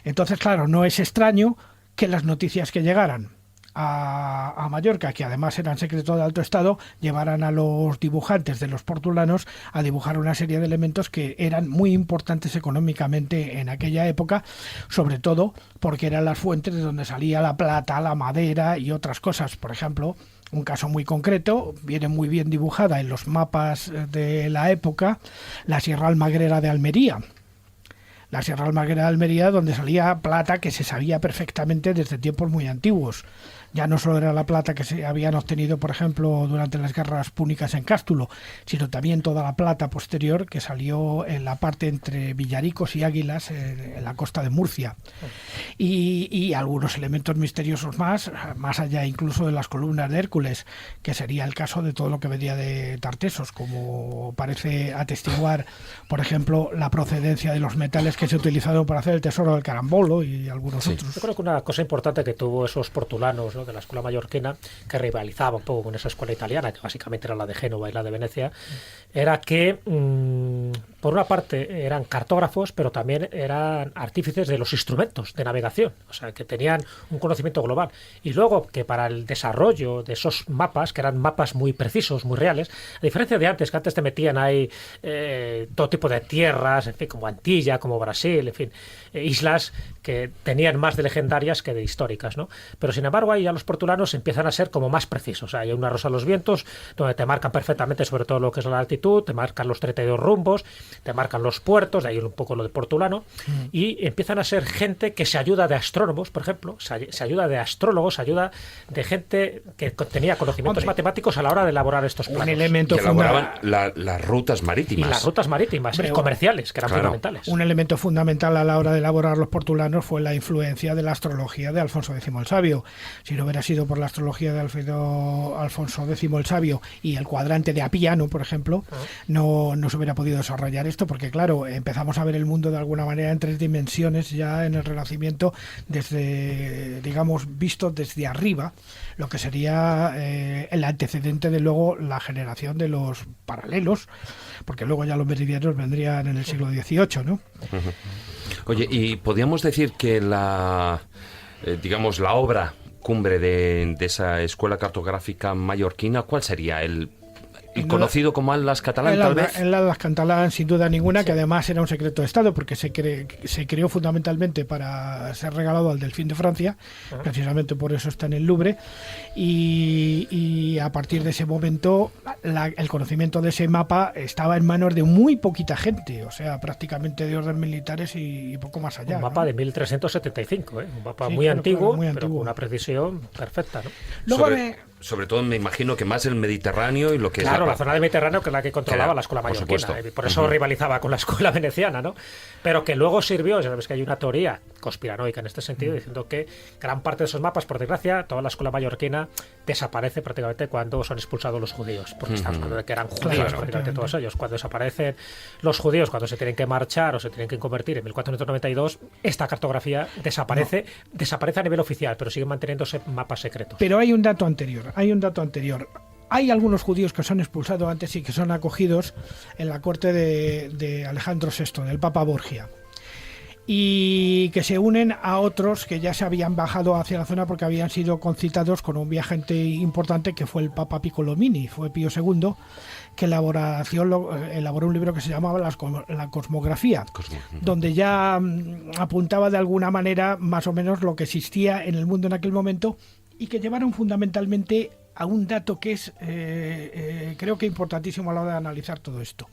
Entonces, claro, no es extraño que las noticias que llegaran a Mallorca, que además eran secreto de alto estado, llevaran a los dibujantes de los portulanos a dibujar una serie de elementos que eran muy importantes económicamente en aquella época, sobre todo porque eran las fuentes de donde salía la plata, la madera y otras cosas. Por ejemplo, un caso muy concreto, viene muy bien dibujada en los mapas de la época, la Sierra Almagrera de Almería. La Sierra Almagrera de Almería, donde salía plata que se sabía perfectamente desde tiempos muy antiguos. Ya no solo era la plata que se habían obtenido, por ejemplo, durante las guerras púnicas en Cástulo, sino también toda la plata posterior que salió en la parte entre Villaricos y Águilas, en la costa de Murcia. Y algunos elementos misteriosos más allá incluso de las columnas de Hércules, que sería el caso de todo lo que venía de Tartesos, como parece atestiguar, por ejemplo, la procedencia de los metales que se utilizaron para hacer el tesoro del carambolo y algunos otros. Yo creo que una cosa importante que tuvo esos portulanos, ¿no?, de la escuela mallorquina, que rivalizaba un poco con esa escuela italiana, que básicamente era la de Génova y la de Venecia, era que por una parte eran cartógrafos, pero también eran artífices de los instrumentos de navegación, o sea, que tenían un conocimiento global. Y luego que para el desarrollo de esos mapas, que eran mapas muy precisos, muy reales, a diferencia de antes, que antes te metían ahí todo tipo de tierras, en fin, como Antilla, como Brasil, en fin, islas que tenían más de legendarias que de históricas, ¿no? Pero sin embargo ahí ya los portulanos empiezan a ser como más precisos. Hay una rosa a los vientos donde te marcan perfectamente sobre todo lo que es la altitud, te marcan los 32 rumbos, te marcan los puertos, de ahí un poco lo de portulano, y empiezan a ser gente que se ayuda de astrónomos, por ejemplo, se ayuda de astrólogos, se ayuda de gente que tenía conocimientos matemáticos a la hora de elaborar estos planos. Un elemento y elaboraban las rutas marítimas. Y las rutas marítimas, comerciales, que eran fundamentales. Un elemento fundamental a la hora de elaborar los portulanos fue la influencia de la astrología de Alfonso X el Sabio. Si no hubiera sido por la astrología de Alfonso X el Sabio y el cuadrante de Apiano, por ejemplo, no se hubiera podido desarrollar esto, porque claro, empezamos a ver el mundo de alguna manera en 3 dimensiones ya en el Renacimiento, desde, digamos, visto desde arriba, lo que sería el antecedente de luego la generación de los paralelos, porque luego ya los meridianos vendrían en el siglo XVIII, ¿no? Oye, y podríamos decir que digamos, la obra cumbre de esa escuela cartográfica mallorquina, ¿cuál sería? ¿El conocido como Atlas Catalán, tal vez? El Atlas Catalán, sin duda ninguna, que además era un secreto de Estado, porque se creó fundamentalmente para ser regalado al Delfín de Francia, precisamente por eso está en el Louvre, y a partir de ese momento el conocimiento de ese mapa estaba en manos de muy poquita gente, o sea, prácticamente de orden militares y poco más allá. Un mapa de 1375, un mapa muy antiguo, pero con una precisión perfecta, ¿no? Luego sobre todo me imagino que más el Mediterráneo y lo que claro, es la zona del Mediterráneo, que es la que controlaba la escuela mallorquina, por eso rivalizaba con la escuela veneciana, ¿no? Pero que luego sirvió, ya sabes que hay una teoría conspiranoica en este sentido, diciendo que gran parte de esos mapas, por desgracia, toda la escuela mallorquina desaparece prácticamente cuando son expulsados los judíos, porque estamos hablando de que eran judíos prácticamente todos ellos. Cuando desaparecen los judíos, cuando se tienen que marchar o se tienen que convertir en 1492, esta cartografía desaparece a nivel oficial, pero siguen manteniéndose mapas secretos. Pero hay un dato anterior. Hay algunos judíos que son expulsados antes y que son acogidos en la corte de Alejandro VI, del Papa Borgia, y que se unen a otros que ya se habían bajado hacia la zona porque habían sido concitados con un viajante importante que fue el Papa Piccolomini, fue Pío II, que elaboró un libro que se llamaba La Cosmografía, donde ya apuntaba de alguna manera más o menos lo que existía en el mundo en aquel momento, y que llevaron fundamentalmente a un dato que es creo que importantísimo a la hora de analizar todo esto.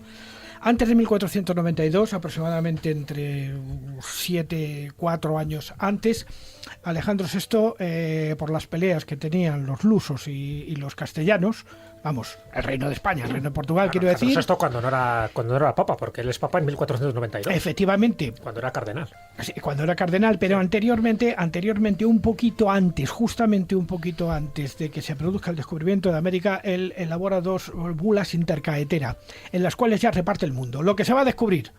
Antes de 1492, aproximadamente entre 4 años antes, Alejandro VI, por las peleas que tenían los lusos y los castellanos, vamos, el reino de España, el reino de Portugal, quiero decir. Esto cuando no era papa, porque él es papa en 1492. Efectivamente. Cuando era cardenal. Sí, cuando era cardenal, pero anteriormente un poquito antes, justamente un poquito antes de que se produzca el descubrimiento de América, él elabora 2 bulas intercaetera, en las cuales ya reparte el mundo. Lo que se va a descubrir.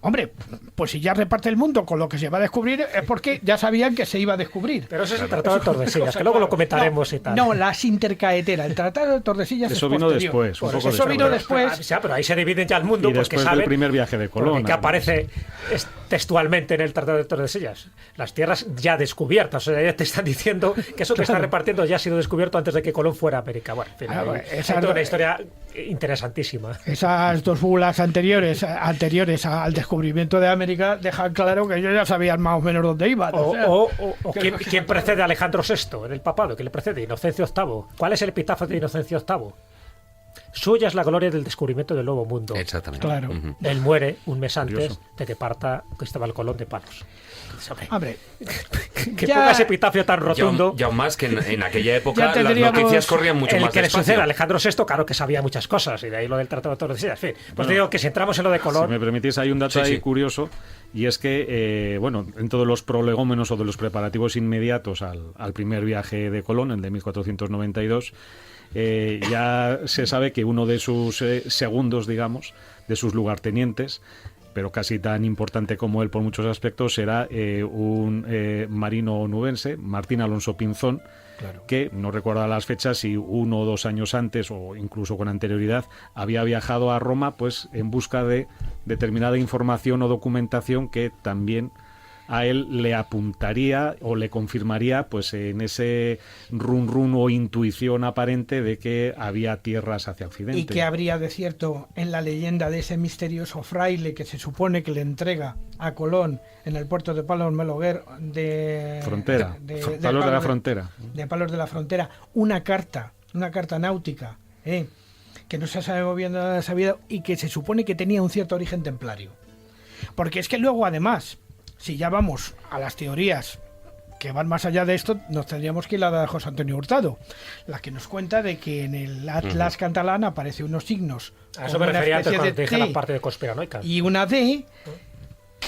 Hombre, pues si ya reparte el mundo con lo que se va a descubrir es porque ya sabían que se iba a descubrir. Pero eso es el Tratado de Tordesillas, que luego lo comentaremos y tal. No, las intercaetera. El Tratado de Tordesillas eso es vino posterior. después, un poco eso vino después. Pero ahí se dividen ya el mundo, y porque después saben del primer viaje de Colón, que aparece textualmente en el Tratado de Tordesillas. Las tierras ya descubiertas, o sea, ya te están diciendo que eso que está repartiendo ya ha sido descubierto antes de que Colón fuera a América. Bueno, en fin, es una historia interesantísima. Esas 2 bulas anteriores al descubrimiento de América dejan claro que ellos ya sabían más o menos dónde iban. ¿Quién precede a Alejandro VI en el papado? ¿Quién le precede? Inocencio VIII. ¿Cuál es el epitafio de Inocencio VIII? Suya es la gloria del descubrimiento del Nuevo Mundo. Exactamente. Claro. Él muere un mes antes de que parta Cristóbal Colón de Palos. Hombre, que ponga ese epitafio tan rotundo. Ya más que en aquella época las noticias corrían mucho más que le despacio. sucede a Alejandro VI, claro que sabía muchas cosas, y de ahí lo del Tratado de Tordesillas. En fin, pues digo que si entramos en lo de Colón. Si me permitís, hay un dato ahí curioso, y es que, en todos los prolegómenos o de los preparativos inmediatos al primer viaje de Colón, el de 1492, ya se sabe que uno de sus segundos, digamos, de sus lugartenientes, pero casi tan importante como él por muchos aspectos, era un marino onubense, Martín Alonso Pinzón, que no recuerdo las fechas, si 1 o 2 años antes o incluso con anterioridad había viajado a Roma pues en busca de determinada información o documentación que también a él le apuntaría o le confirmaría pues en ese run o intuición aparente de que había tierras hacia Occidente. Y que habría de cierto en la leyenda de ese misterioso fraile que se supone que le entrega a Colón en el puerto de Palos Meloguer de Frontera, Palos de la Frontera. De Palos de la Frontera, una carta náutica, que no se sabe bien sabido y que se supone que tenía un cierto origen templario. Porque es que luego además, si ya vamos a las teorías que van más allá de esto, nos tendríamos que ir a la de José Antonio Hurtado, la que nos cuenta de que en el Atlas Catalán aparecen unos signos. A eso me refería antes cuando te dije la parte de conspiranoica. Y una D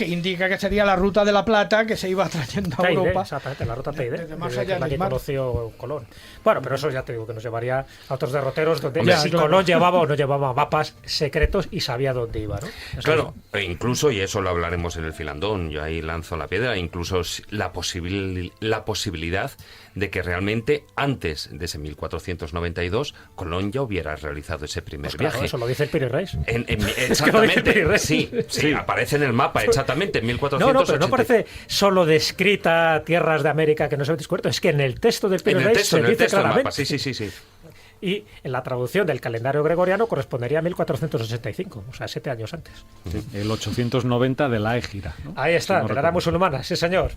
que indica que sería la ruta de la plata que se iba trayendo a Europa. Exactamente, la ruta Teide, desde más que allá es la del que mar. conoció Colón. Bueno, pero eso ya te digo que nos llevaría a otros derroteros donde Ya, si claro. Colón llevaba o no llevaba mapas secretos y sabía dónde iba, ¿no? Eso Claro, e incluso, y eso lo hablaremos en el filandón, yo ahí lanzo la piedra, incluso la posibilidad de que realmente antes de ese 1492 Colón ya hubiera realizado ese primer pues claro, viaje. eso lo dice el Piri Reis. Exactamente, sí, aparece en el mapa, exactamente, en 1480. No, pero no parece solo descrita tierras de América que no se han descubierto, es que en el texto del Piri Reis se dice del claramente. mapa, sí. Y en la traducción del calendario gregoriano correspondería a 1485, o sea, 7 años antes. Sí, el 890 de la Égira, ¿no? Ahí está, Si no de la era recuerdo. musulmana, sí señor.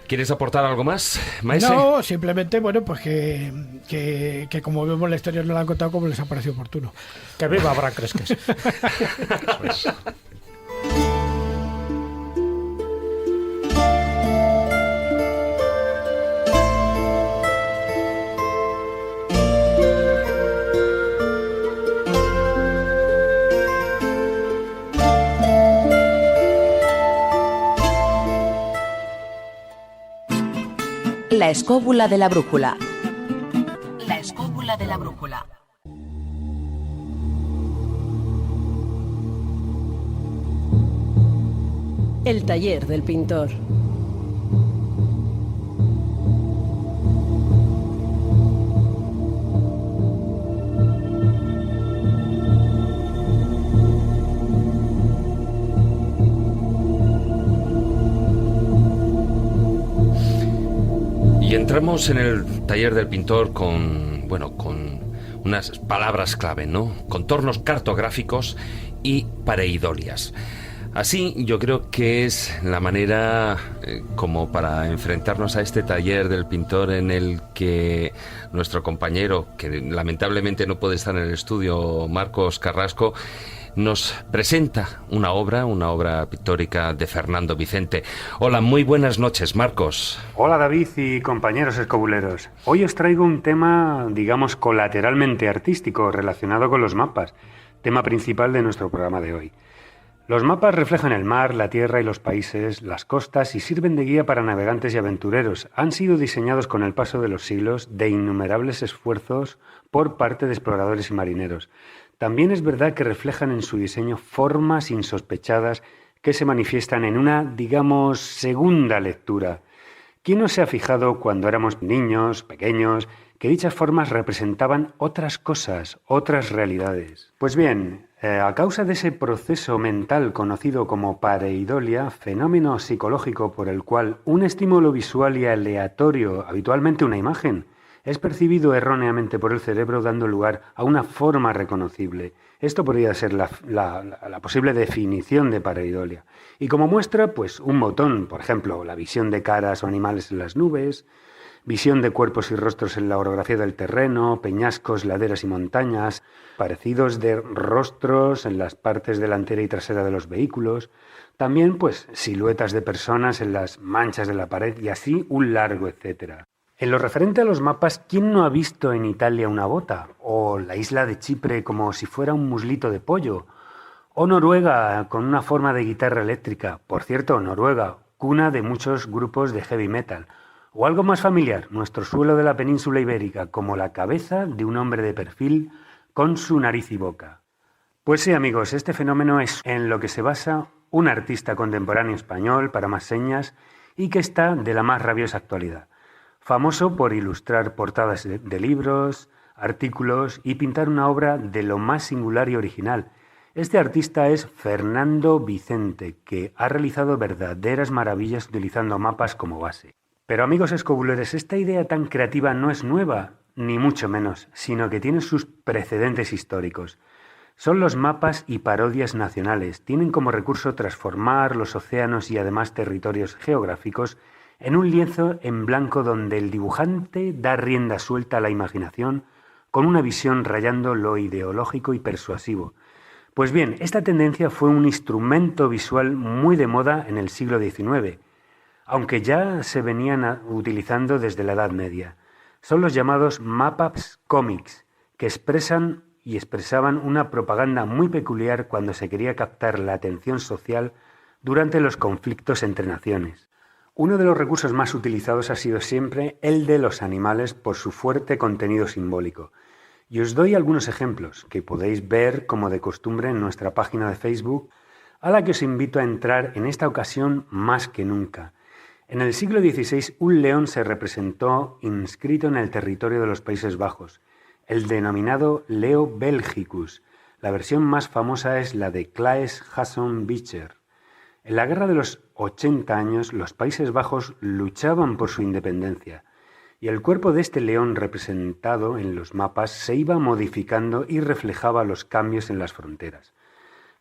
¿Quieres aportar algo más, maese? No, simplemente, bueno, pues que como vemos la historia no la han contado como les ha parecido oportuno. Que viva Abraham Cresques. La escóbula de la brújula. La escóbula de la brújula. El taller del pintor. Y entramos en el taller del pintor con unas palabras clave, ¿no? Contornos cartográficos y pareidolias. Así, yo creo que es la manera como para enfrentarnos a este taller del pintor en el que nuestro compañero, que lamentablemente no puede estar en el estudio, Marcos Carrasco, nos presenta una obra pictórica de Fernando Vicente. Hola, muy buenas noches, Marcos. Hola David y compañeros escobuleros. Hoy os traigo un tema, digamos, colateralmente artístico relacionado con los mapas, tema principal de nuestro programa de hoy. Los mapas reflejan el mar, la tierra y los países, las costas y sirven de guía para navegantes y aventureros. Han sido diseñados con el paso de los siglos de innumerables esfuerzos por parte de exploradores y marineros. También es verdad que reflejan en su diseño formas insospechadas que se manifiestan en una, digamos, segunda lectura. ¿Quién no se ha fijado cuando éramos niños, pequeños, que dichas formas representaban otras cosas, otras realidades? Pues bien, a causa de ese proceso mental conocido como pareidolia, fenómeno psicológico por el cual un estímulo visual y aleatorio, habitualmente una imagen, es percibido erróneamente por el cerebro dando lugar a una forma reconocible. Esto podría ser la posible definición de pareidolia. Y como muestra, pues un botón, por ejemplo, la visión de caras o animales en las nubes, visión de cuerpos y rostros en la orografía del terreno, peñascos, laderas y montañas, parecidos de rostros en las partes delantera y trasera de los vehículos, también pues siluetas de personas en las manchas de la pared y así un largo etcétera. En lo referente a los mapas, ¿quién no ha visto en Italia una bota? ¿O la isla de Chipre como si fuera un muslito de pollo? ¿O Noruega con una forma de guitarra eléctrica? Por cierto, Noruega, cuna de muchos grupos de heavy metal. O algo más familiar, nuestro suelo de la península ibérica, como la cabeza de un hombre de perfil con su nariz y boca. Pues sí, amigos, este fenómeno es en lo que se basa un artista contemporáneo español, para más señas, y que está de la más rabiosa actualidad. Famoso por ilustrar portadas de libros, artículos y pintar una obra de lo más singular y original. Este artista es Fernando Vicente, que ha realizado verdaderas maravillas utilizando mapas como base. Pero amigos escobuleros, esta idea tan creativa no es nueva, ni mucho menos, sino que tiene sus precedentes históricos. Son los mapas y parodias nacionales. Tienen como recurso transformar los océanos y además territorios geográficos en un lienzo en blanco donde el dibujante da rienda suelta a la imaginación con una visión rayando lo ideológico y persuasivo. Pues bien, esta tendencia fue un instrumento visual muy de moda en el siglo XIX, aunque ya se venían utilizando desde la Edad Media. Son los llamados mapas cómics, que expresan y expresaban una propaganda muy peculiar cuando se quería captar la atención social durante los conflictos entre naciones. Uno de los recursos más utilizados ha sido siempre el de los animales por su fuerte contenido simbólico. Y os doy algunos ejemplos que podéis ver como de costumbre en nuestra página de Facebook, a la que os invito a entrar en esta ocasión más que nunca. En el siglo XVI un león se representó inscrito en el territorio de los Países Bajos, el denominado Leo Belgicus. La versión más famosa es la de Claes Hasson Beecher. En la Guerra de los 80 años, los Países Bajos luchaban por su independencia, y el cuerpo de este león representado en los mapas se iba modificando y reflejaba los cambios en las fronteras.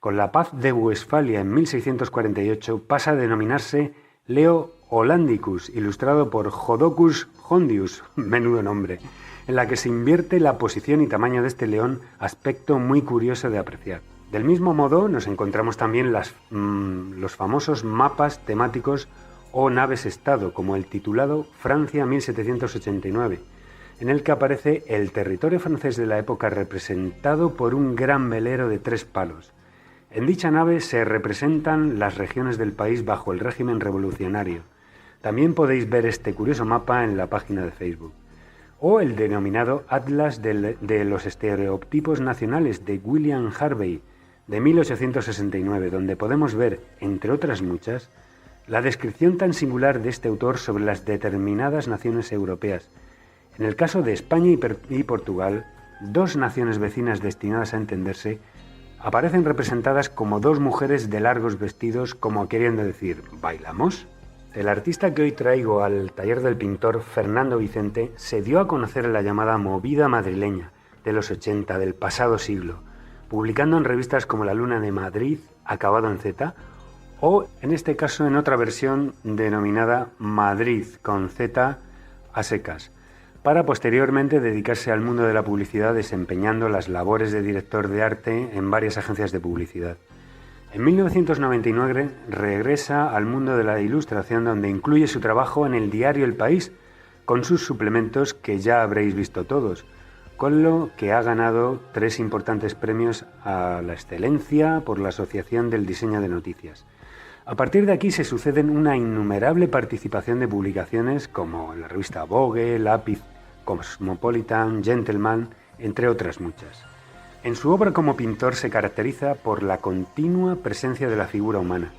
Con la paz de Westfalia en 1648 pasa a denominarse Leo Hollandicus, ilustrado por Jodocus Hondius, menudo nombre, en la que se invierte la posición y tamaño de este león, aspecto muy curioso de apreciar. Del mismo modo nos encontramos también los famosos mapas temáticos o naves-estado, como el titulado Francia 1789, en el que aparece el territorio francés de la época representado por un gran velero de 3 palos. En dicha nave se representan las regiones del país bajo el régimen revolucionario. También podéis ver este curioso mapa en la página de Facebook. O el denominado Atlas de los estereotipos nacionales de William Harvey, de 1869, donde podemos ver, entre otras muchas, la descripción tan singular de este autor sobre las determinadas naciones europeas. En el caso de España y Portugal, 2 naciones vecinas destinadas a entenderse, aparecen representadas como 2 mujeres de largos vestidos, como queriendo decir, ¿bailamos? El artista que hoy traigo al taller del pintor, Fernando Vicente, se dio a conocer en la llamada movida madrileña de los 80 del pasado siglo, publicando en revistas como La Luna de Madrid, acabado en Z, o en este caso en otra versión denominada Madrid con Z a secas, para posteriormente dedicarse al mundo de la publicidad desempeñando las labores de director de arte en varias agencias de publicidad. En 1999 regresa al mundo de la ilustración, donde incluye su trabajo en el diario El País, con sus suplementos que ya habréis visto todos, con lo que ha ganado 3 importantes premios a la excelencia por la Asociación del Diseño de Noticias. A partir de aquí se suceden una innumerable participación de publicaciones como la revista Vogue, Lápiz, Cosmopolitan, Gentleman, entre otras muchas. En su obra como pintor se caracteriza por la continua presencia de la figura humana,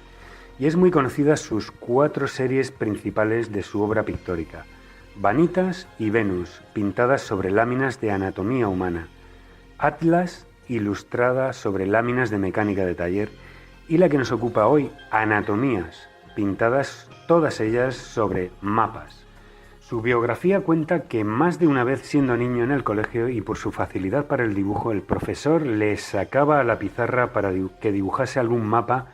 y es muy conocida sus 4 series principales de su obra pictórica: Vanitas y Venus, pintadas sobre láminas de anatomía humana; Atlas, ilustrada sobre láminas de mecánica de taller; y la que nos ocupa hoy, Anatomías, pintadas todas ellas sobre mapas. Su biografía cuenta que más de una vez, siendo niño en el colegio y por su facilidad para el dibujo, el profesor le sacaba a la pizarra para que dibujase algún mapa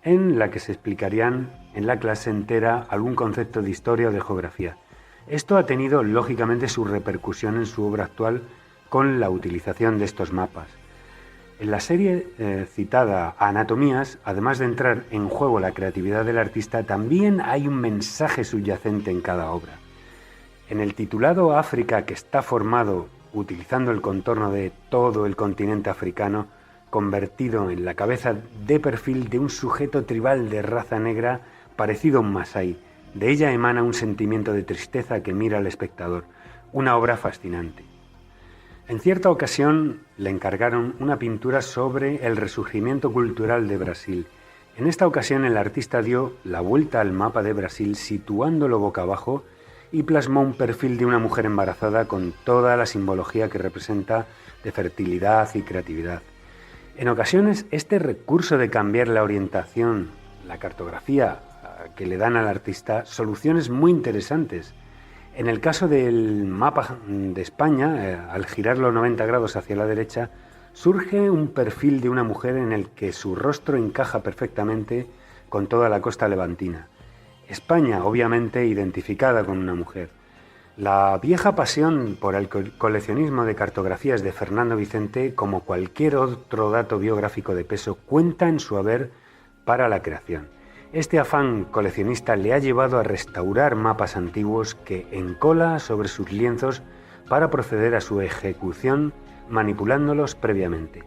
en la que se explicarían en la clase entera algún concepto de historia o de geografía. Esto ha tenido lógicamente su repercusión en su obra actual con la utilización de estos mapas. En la serie citada Anatomías, además de entrar en juego la creatividad del artista, también hay un mensaje subyacente en cada obra. En el titulado África, que está formado utilizando el contorno de todo el continente africano, convertido en la cabeza de perfil de un sujeto tribal de raza negra parecido a un masái. De ella emana un sentimiento de tristeza que mira al espectador, una obra fascinante. En cierta ocasión le encargaron una pintura sobre el resurgimiento cultural de Brasil. En esta ocasión el artista dio la vuelta al mapa de Brasil situándolo boca abajo y plasmó un perfil de una mujer embarazada con toda la simbología que representa de fertilidad y creatividad. En ocasiones este recurso de cambiar la orientación, la cartografía que le dan al artista, soluciones muy interesantes. En el caso del mapa de España, al girarlo 90 grados hacia la derecha, surge un perfil de una mujer en el que su rostro encaja perfectamente con toda la costa levantina. España, obviamente, identificada con una mujer. La vieja pasión por el coleccionismo de cartografías de Fernando Vicente, como cualquier otro dato biográfico de peso, cuenta en su haber para la creación. Este afán coleccionista le ha llevado a restaurar mapas antiguos que encola sobre sus lienzos para proceder a su ejecución manipulándolos previamente.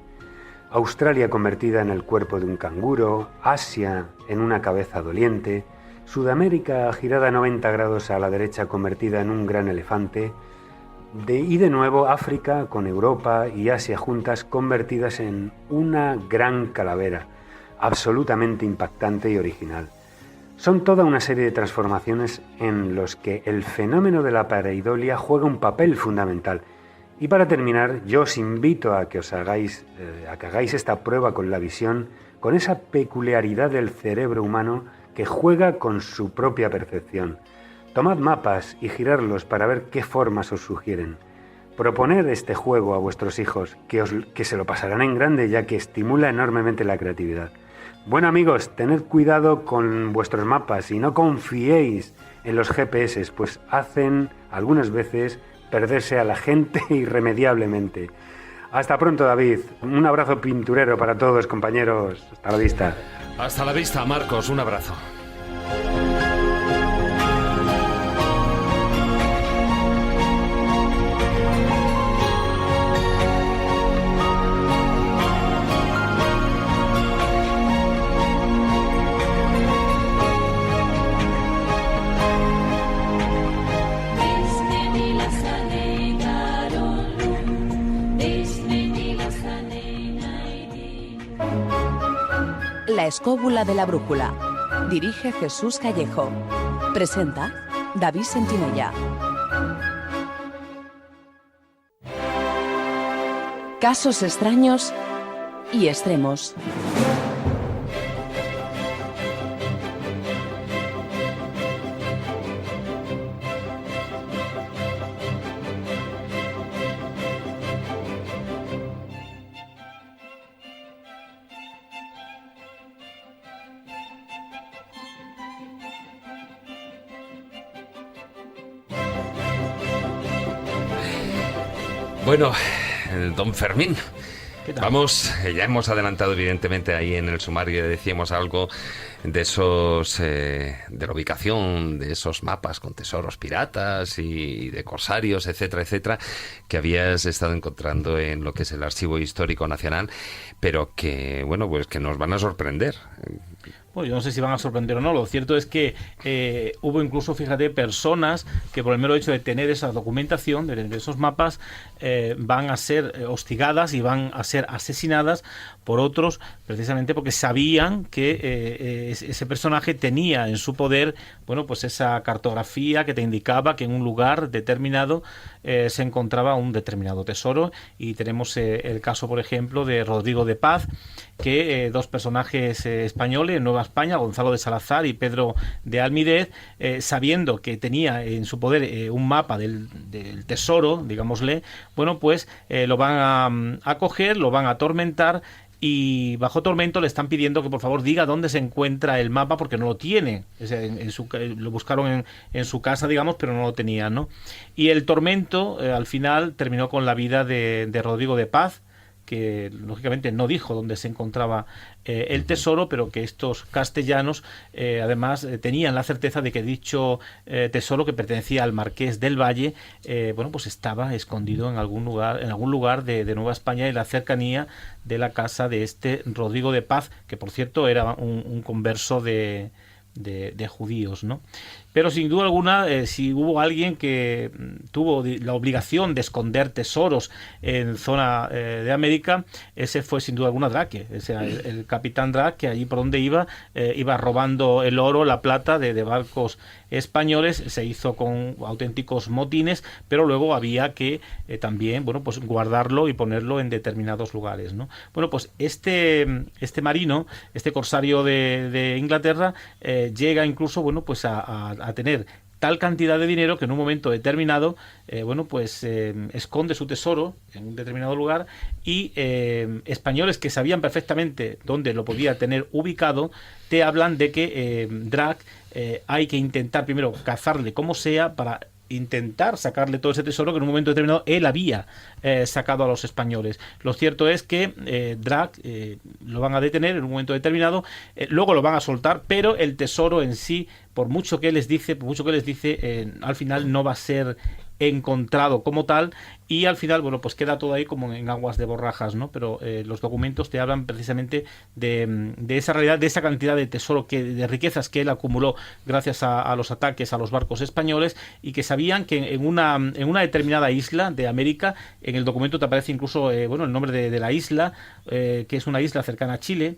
Australia convertida en el cuerpo de un canguro, Asia en una cabeza doliente, Sudamérica girada 90 grados a la derecha convertida en un gran elefante, y de nuevo África con Europa y Asia juntas convertidas en una gran calavera, absolutamente impactante y original. Son toda una serie de transformaciones en los que el fenómeno de la pareidolia juega un papel fundamental. Y para terminar, yo os invito a que hagáis esta prueba con la visión, con esa peculiaridad del cerebro humano que juega con su propia percepción. Tomad mapas y girarlos para ver qué formas os sugieren. Proponed este juego a vuestros hijos, que se lo pasarán en grande, ya que estimula enormemente la creatividad. Bueno, amigos, tened cuidado con vuestros mapas y no confiéis en los GPS, pues hacen algunas veces perderse a la gente irremediablemente. Hasta pronto, David. Un abrazo pinturero para todos, compañeros. Hasta la vista. Hasta la vista, Marcos. Un abrazo. La escóbula de la brújula. Dirige Jesús Callejo. Presenta David Sentinella. Casos extraños y extremos. Bueno, don Fermín, vamos, ya hemos adelantado evidentemente ahí en el sumario, decíamos algo de esos, de la ubicación de esos mapas con tesoros piratas y de corsarios, etcétera, etcétera, que habías estado encontrando en lo que es el Archivo Histórico Nacional, pero que, bueno, pues que nos van a sorprender. Bueno, yo no sé si van a sorprender o no. Lo cierto es que hubo incluso, fíjate, personas que por el mero hecho de tener esa documentación de esos mapas van a ser hostigadas y van a ser asesinadas por otros, precisamente porque sabían que ese personaje tenía en su poder, bueno, pues esa cartografía que te indicaba que en un lugar determinado se encontraba un determinado tesoro. Y tenemos el caso, por ejemplo, de Rodrigo de Paz, que dos personajes españoles en Nueva España, Gonzalo de Salazar y Pedro de Almídez, sabiendo que tenía en su poder un mapa del tesoro, digámosle, bueno, pues lo van a coger, lo van a atormentar, y bajo tormento le están pidiendo que por favor diga dónde se encuentra el mapa, porque no lo tiene. O sea, lo buscaron en su casa, digamos, pero no lo tenían, ¿no? Y el tormento al final terminó con la vida de Rodrigo de Paz, que lógicamente no dijo dónde se encontraba el tesoro, pero que estos castellanos además tenían la certeza de que dicho tesoro, que pertenecía al Marqués del Valle, bueno, pues estaba escondido en algún lugar de Nueva España, en la cercanía de la casa de este Rodrigo de Paz, que por cierto era un converso de judíos, ¿no? Pero sin duda alguna, si hubo alguien que tuvo la obligación de esconder tesoros en zona de América, ese fue sin duda alguna Drake, o sea, el capitán Drake, que allí por donde iba robando el oro, la plata de barcos españoles. Se hizo con auténticos motines, pero luego había que también, bueno, pues guardarlo y ponerlo en determinados lugares, ¿no? Bueno, pues este marino, este corsario de Inglaterra, llega incluso, bueno, pues a tener tal cantidad de dinero que en un momento determinado, bueno, pues esconde su tesoro en un determinado lugar, y españoles que sabían perfectamente dónde lo podía tener ubicado te hablan de que Drake hay que intentar primero cazarle como sea para intentar sacarle todo ese tesoro que en un momento determinado él había sacado a los españoles. Lo cierto es que Drake lo van a detener en un momento determinado, luego lo van a soltar, pero el tesoro en sí, por mucho que les dice, al final no va a ser encontrado como tal, y al final, bueno, pues queda todo ahí como en aguas de borrajas, ¿no? Pero los documentos te hablan precisamente de esa realidad, de esa cantidad de tesoro, de riquezas que él acumuló gracias a los ataques a los barcos españoles, y que sabían que en una determinada isla de América, en el documento te aparece incluso el nombre de la isla, que es una isla cercana a Chile,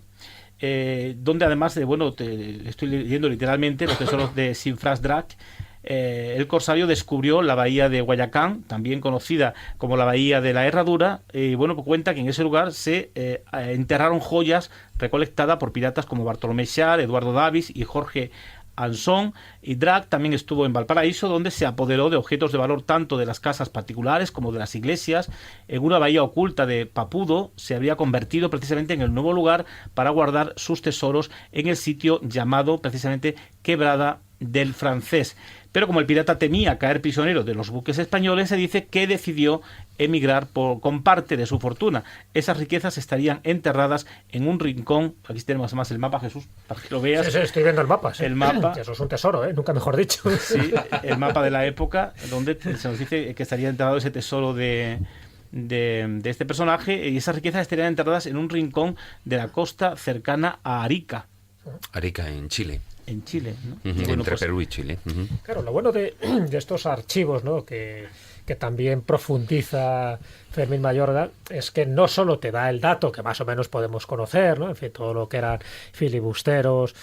donde además estoy leyendo literalmente los tesoros de Sinfras Drac. El corsario descubrió la bahía de Guayacán, también conocida como la bahía de la Herradura, y pues cuenta que en ese lugar se enterraron joyas recolectadas por piratas como Bartolomé Char, Eduardo Davis y Jorge Anson. Y Drac también estuvo en Valparaíso, donde se apoderó de objetos de valor tanto de las casas particulares como de las iglesias. En una bahía oculta de Papudo se había convertido precisamente en el nuevo lugar para guardar sus tesoros, en el sitio llamado precisamente Quebrada del Francés. Pero como el pirata temía caer prisionero de los buques españoles, se dice que decidió emigrar con parte de su fortuna. Esas riquezas estarían enterradas en un rincón. Aquí tenemos más el mapa, Jesús, para que lo veas. Sí, estoy viendo el mapa. Sí. El mapa. Eso es un tesoro, nunca mejor dicho. Sí, el mapa de la época, donde se nos dice que estaría enterrado ese tesoro de este personaje, y esas riquezas estarían enterradas en un rincón de la costa cercana a Arica. Arica, en Chile. En Chile, ¿no? Entre Perú y Chile. Claro, lo bueno de estos archivos, ¿no?, que también profundiza Fermín Mayorga, es que no solo te da el dato que más o menos podemos conocer, ¿no?, en fin, todo lo que eran filibusteros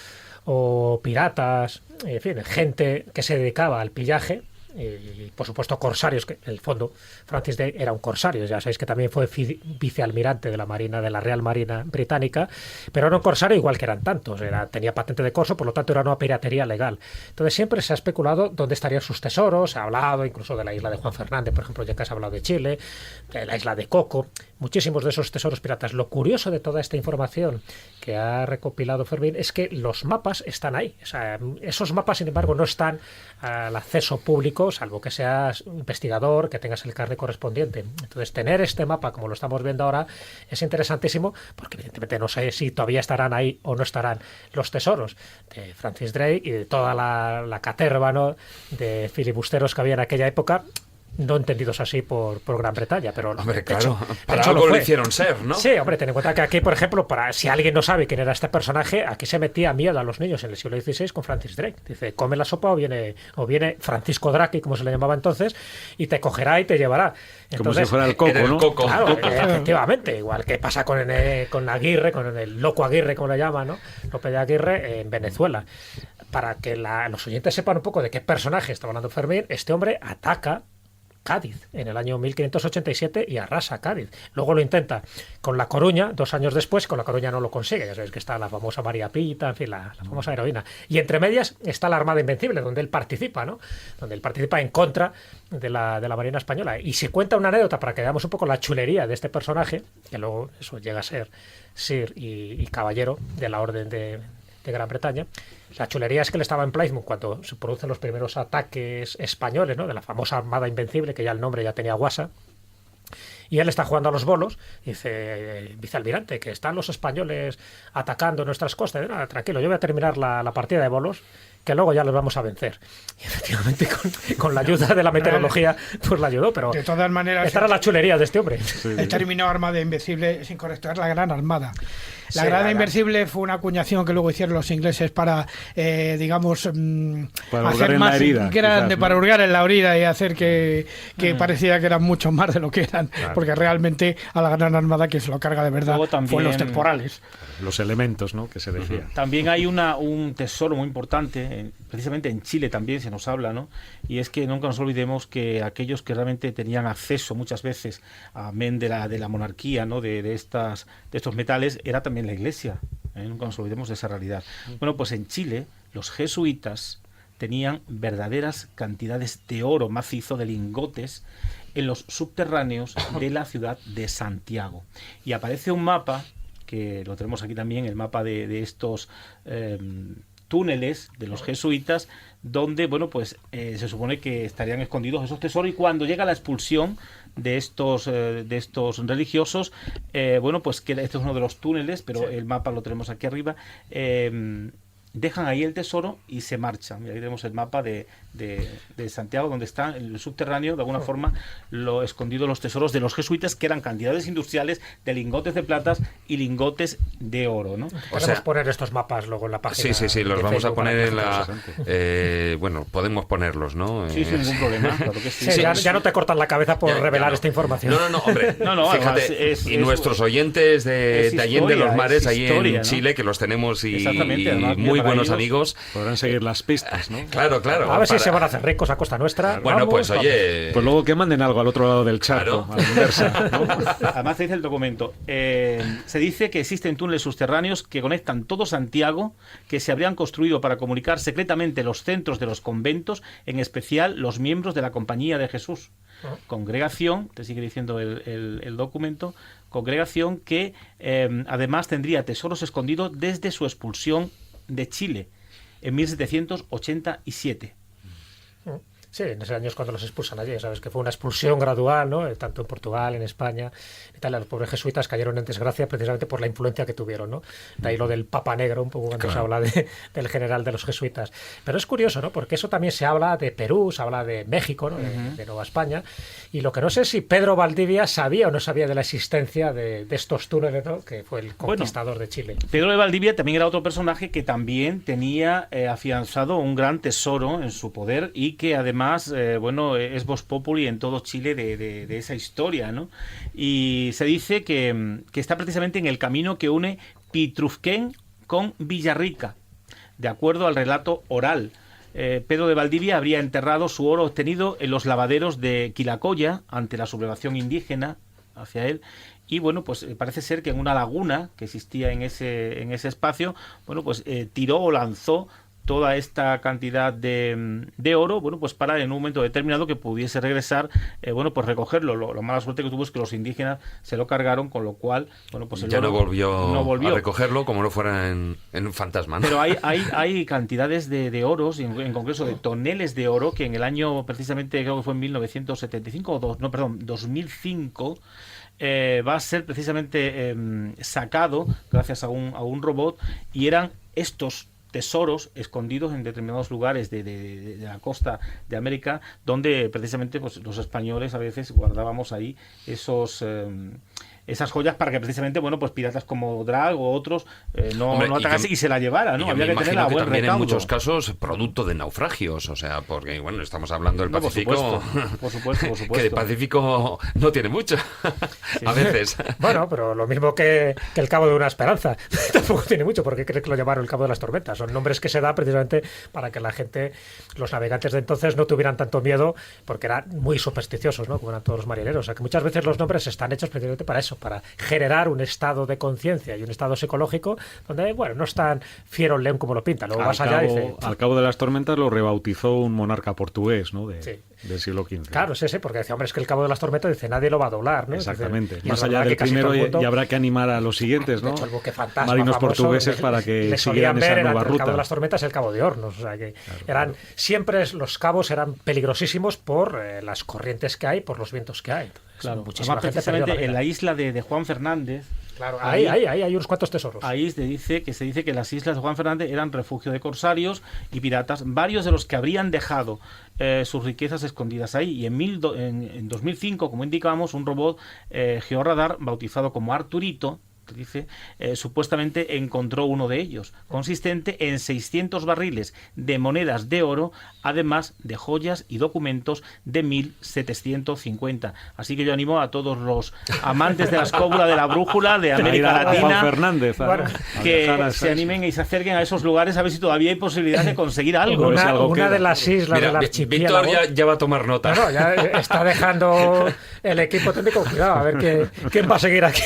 o piratas, en fin, gente que se dedicaba al pillaje, y por supuesto corsarios, que en el fondo Francis Drake era un corsario, ya sabéis que también fue vicealmirante de la Marina, de la Real Marina Británica, pero era un corsario igual que eran tantos, tenía patente de corso, por lo tanto era una piratería legal. Entonces siempre se ha especulado dónde estarían sus tesoros, se ha hablado incluso de la isla de Juan Fernández, por ejemplo, ya que has hablado de Chile, de la isla de Coco, muchísimos de esos tesoros piratas. Lo curioso de toda esta información que ha recopilado Fermín es que los mapas están ahí, o sea, esos mapas sin embargo no están al acceso público, salvo que seas investigador, que tengas el carnet correspondiente. Entonces, tener este mapa, como lo estamos viendo ahora, es interesantísimo, porque evidentemente no sé si todavía estarán ahí o no estarán los tesoros de Francis Drake y de toda la caterva, ¿no?, de filibusteros que había en aquella época, no entendidos así por Gran Bretaña, pero hombre, claro, para algo lo hicieron ser, ¿no? Sí, hombre, ten en cuenta que aquí, por ejemplo, si alguien no sabe quién era este personaje, aquí se metía miedo a los niños en el siglo XVI con Francis Drake. Dice, come la sopa o viene Francisco Drake, como se le llamaba entonces, y te cogerá y te llevará. Entonces, como si fuera el Coco, ¿no? Coco. Claro, efectivamente, igual que pasa con Aguirre, con el loco Aguirre, como le llaman, ¿no?, Lope de Aguirre, en Venezuela. Para que los oyentes sepan un poco de qué personaje está hablando Fermín, este hombre ataca Cádiz en el año 1587 y arrasa Cádiz. Luego lo intenta con La Coruña, 2 años después, con La Coruña no lo consigue. Ya sabéis que está la famosa María Pita, en fin, la famosa heroína. Y entre medias está la Armada Invencible, donde él participa, ¿no?, donde él participa en contra de la Marina Española. Y se cuenta una anécdota para que veamos un poco la chulería de este personaje, que luego eso llega a ser Sir y caballero de la Orden de Gran Bretaña. La chulería es que él estaba en Plymouth cuando se producen los primeros ataques españoles, ¿no?, de la famosa Armada Invencible, que ya el nombre ya tenía guasa, y él está jugando a los bolos y dice, vicealmirante, que están los españoles atacando nuestras costas. Y, no, tranquilo, yo voy a terminar la partida de bolos, que luego ya los vamos a vencer. Y efectivamente con la ayuda de la meteorología pues la ayudó, pero de todas maneras esta era la chulería de este hombre. El término Armada Invencible es incorrecto, es la Gran Armada. La Gran Invencible fue una acuñación que luego hicieron los ingleses para, digamos, para hacer más herida, grande, quizás, ¿no?, para hurgar en la herida y hacer que pareciera que eran mucho más de lo que eran, claro, porque realmente a la Gran Armada quien se lo carga de verdad fue los temporales. Los elementos, ¿no?, que se decía. También hay un tesoro muy importante, precisamente en Chile también se nos habla, ¿no?, y es que nunca nos olvidemos que aquellos que realmente tenían acceso muchas veces a men de la monarquía, ¿no?, de estos metales, era también la Iglesia. Nunca nos olvidemos de esa realidad. Bueno, pues en Chile los jesuitas tenían verdaderas cantidades de oro macizo, de lingotes, en los subterráneos de la ciudad de Santiago. Y aparece un mapa, que lo tenemos aquí también, el mapa de estos túneles de los jesuitas, donde, bueno, pues se supone que estarían escondidos esos tesoros, y cuando llega la expulsión de estos religiosos, bueno, pues que este es uno de los túneles, pero sí, el mapa lo tenemos aquí arriba, dejan ahí el tesoro y se marchan. Y ahí tenemos el mapa de Santiago, donde está en el subterráneo, de alguna forma, lo escondido los tesoros de los jesuitas, que eran cantidades industriales de lingotes de plata y lingotes de oro, ¿no? Podemos poner estos mapas luego en la página. Sí, los vamos a poner en la... bueno, podemos ponerlos, ¿no? Sí, sin ningún problema, claro que sí. Ya no te cortan la cabeza por revelar esta información. No, hombre. Fíjate, y nuestros oyentes de Allende los Mares, ahí en Chile, que los tenemos y muy buenos amigos. Podrán seguir las pistas, ¿no? Claro. A ver si se van a hacer ricos a costa nuestra. Bueno, vamos, pues oye... Pues luego que manden algo al otro lado del charco, a la inversa, ¿no? Además se dice el documento, se dice que existen túneles subterráneos que conectan todo Santiago, que se habrían construido para comunicar secretamente los centros de los conventos, en especial los miembros de la Compañía de Jesús. Congregación, te sigue diciendo el documento, congregación que además tendría tesoros escondidos desde su expulsión de Chile en 1787. Sí, en esos años cuando los expulsan allí, sabes que fue una expulsión gradual, ¿no? Tanto en Portugal, en España, Italia. Los pobres jesuitas cayeron en desgracia precisamente por la influencia que tuvieron, ¿no? De ahí lo del Papa Negro, un poco cuando se habla del general de los jesuitas. Pero es curioso, ¿no? Porque eso también se habla de Perú, se habla de México, ¿no? De Nueva España. Y lo que no sé es si Pedro Valdivia sabía o no sabía de la existencia de estos túneles, ¿no? Que fue el conquistador de Chile. Pedro de Valdivia también era otro personaje que también tenía afianzado un gran tesoro en su poder y que además es vox populi en todo Chile de esa historia, ¿no? Y se dice que está precisamente en el camino que une Pitrufquén con Villarrica, de acuerdo al relato oral. Pedro de Valdivia habría enterrado su oro obtenido en los lavaderos de Quilacoya ante la sublevación indígena hacia él. Y bueno, pues parece ser que en una laguna que existía en ese espacio, tiró o lanzó toda esta cantidad de oro, pues para en un momento determinado que pudiese regresar, recogerlo. Lo mala suerte que tuvo es que los indígenas se lo cargaron, con lo cual, pues el ya oro no volvió a recogerlo como no fuera en un fantasma, ¿no? Pero hay cantidades de oros, en concreto de toneles de oro, que en el año, precisamente, creo que fue en 1975, 2005, va a ser precisamente sacado gracias a un robot, y eran estos tesoros escondidos en determinados lugares de la costa de América, donde precisamente los españoles a veces guardábamos ahí esas joyas para que precisamente piratas como Drag o otros no atacasen y se la llevaran, ¿no? Había que tenerla a buen también recaudo. En muchos casos producto de naufragios, o sea, porque estamos hablando del Pacífico, por supuesto. que de Pacífico no tiene mucho, a veces. Bueno, pero lo mismo que el Cabo de una Esperanza, tampoco tiene mucho, porque crees que lo llamaron el Cabo de las Tormentas. Son nombres que se dan precisamente para que la gente, los navegantes de entonces, no tuvieran tanto miedo, porque eran muy supersticiosos, ¿no? Como eran todos los marineros. O sea, que muchas veces los nombres están hechos precisamente para eso, para generar un estado de conciencia y un estado psicológico donde, no es tan fiero el león como lo pinta. Luego vas allá y dice... Al Cabo de las Tormentas lo rebautizó un monarca portugués, ¿no? Del siglo XV. Claro, sí, porque decía, hombre, es que el Cabo de las Tormentas, dice, nadie lo va a doblar, ¿no? Exactamente. Entonces, más allá del primero, y habrá que animar a los siguientes, ¿no? De hecho, el buque fantasma marinos famoso, portugueses para que siguieran esa nueva ruta. El Cabo de las Tormentas y el Cabo de Hornos. O sea, que siempre los cabos eran peligrosísimos por las corrientes que hay, por los vientos que hay. Entonces, además, precisamente en la isla de Juan Fernández, claro, ahí hay unos cuantos tesoros. Ahí se dice que las islas de Juan Fernández eran refugio de corsarios y piratas, varios de los que habrían dejado sus riquezas escondidas ahí. Y en 2005, como indicábamos, un robot georradar bautizado como Arturito, dice, supuestamente encontró uno de ellos, consistente en 600 barriles de monedas de oro, además de joyas y documentos de 1750. Así que yo animo a todos los amantes de la escóbula de la brújula de América Latina, Fernández, que se animen y se acerquen a esos lugares a ver si todavía hay posibilidad de conseguir algo. Una de las islas del archipiélago. Víctor ya va a tomar nota. No, ya está dejando el equipo técnico. Cuidado, a ver quién va a seguir aquí.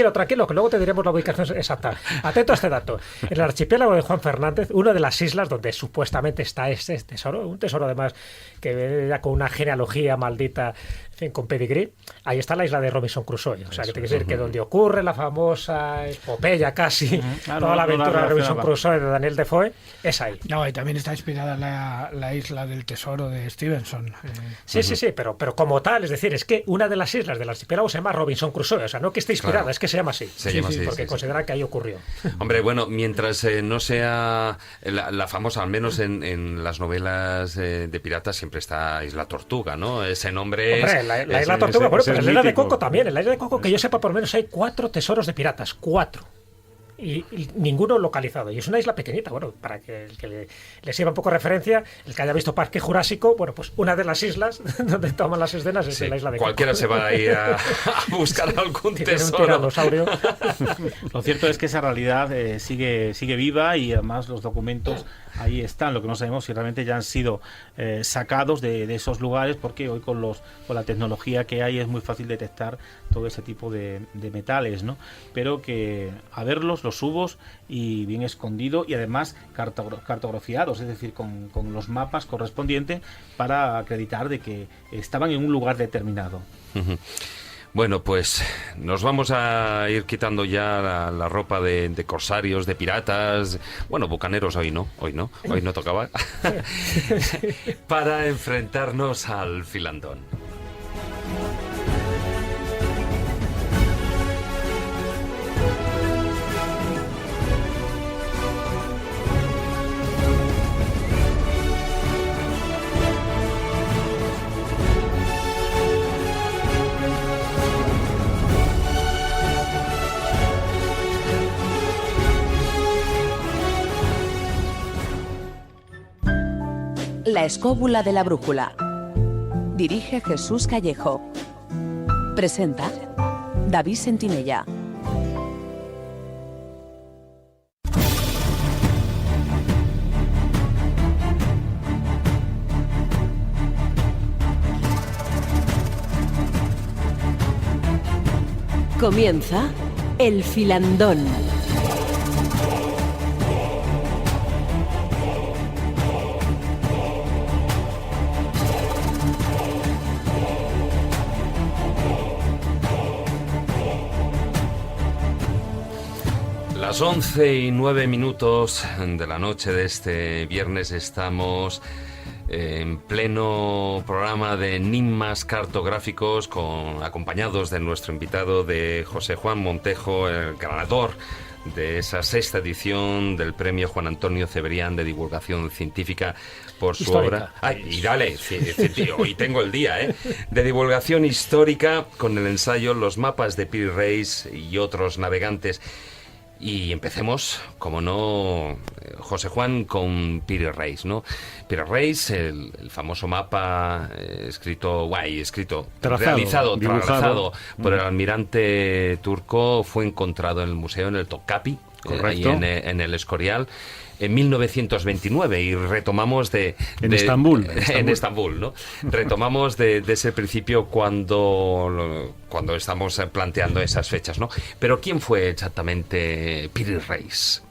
Tranquilo, que luego te diremos la ubicación exacta. Atento a este dato. En el archipiélago de Juan Fernández, una de las islas donde supuestamente está este tesoro, un tesoro además que ya con una genealogía maldita, en fin, con pedigrí, ahí está la isla de Robinson Crusoe. O sea, que te quiere decir que donde ocurre la famosa epopeya casi, toda la aventura de Robinson Crusoe de Daniel Defoe, es ahí. No, y también está inspirada la isla del tesoro de Stevenson. Sí, pero como tal, es decir, es que una de las islas del archipiélago se llama Robinson Crusoe. O sea, no que esté inspirada, es que se llama así. Se llama así, porque sí, consideran que ahí ocurrió. Hombre, bueno, mientras no sea la famosa, al menos en las novelas de piratas siempre está Isla Tortuga, ¿no? Ese nombre Hombre, es... la Isla Tortuga, bueno, pero en la Isla de mítico. Coco también. En la Isla de Coco, que yo sepa, por lo menos hay 4 tesoros de piratas. 4. Y ninguno localizado. Y es una isla pequeñita, bueno, para que el que le sirva un poco de referencia, el que haya visto Parque Jurásico, bueno, pues una de las islas donde toman las escenas es Sí, en la Isla de cualquiera Coco. se va a ir a buscar algún Tiene un tesoro. tiranosaurio. Lo cierto es que esa realidad sigue viva y además los documentos ahí están. Lo que no sabemos si realmente ya han sido sacados de esos lugares, porque hoy con la tecnología que hay es muy fácil detectar todo ese tipo de metales, ¿no? Pero que a verlos, los hubos, y bien escondido y además cartografiados, es decir, con los mapas correspondientes para acreditar de que estaban en un lugar determinado. Ujú. Bueno, pues nos vamos a ir quitando ya la ropa de corsarios, de piratas, bueno, bucaneros hoy no tocaba, para enfrentarnos al filandón. La escóbula de la brújula. Dirige Jesús Callejo. Presenta David Sentinella. Comienza El Filandón. Las 11:09 de la noche de este viernes estamos en pleno programa de enigmas cartográficos acompañados de nuestro invitado de José Juan Montejo, el ganador de esa 6ª edición del premio Juan Antonio Cebrián de divulgación científica por su Histórica. obra. Ay, y dale, hoy tengo el día, de divulgación histórica con el ensayo Los mapas de Piri Reis y otros navegantes. Y empecemos, como no, José Juan, con Piri Reis, ¿no? Piri Reis, el famoso mapa Trazado, realizado por el almirante turco, fue encontrado en el museo, en el Topkapi, ahí en el Escorial, en 1929, y retomamos En Estambul. En Estambul, ¿no? Retomamos de ese principio cuando estamos planteando esas fechas, ¿no? Pero ¿quién fue exactamente Piri Reis?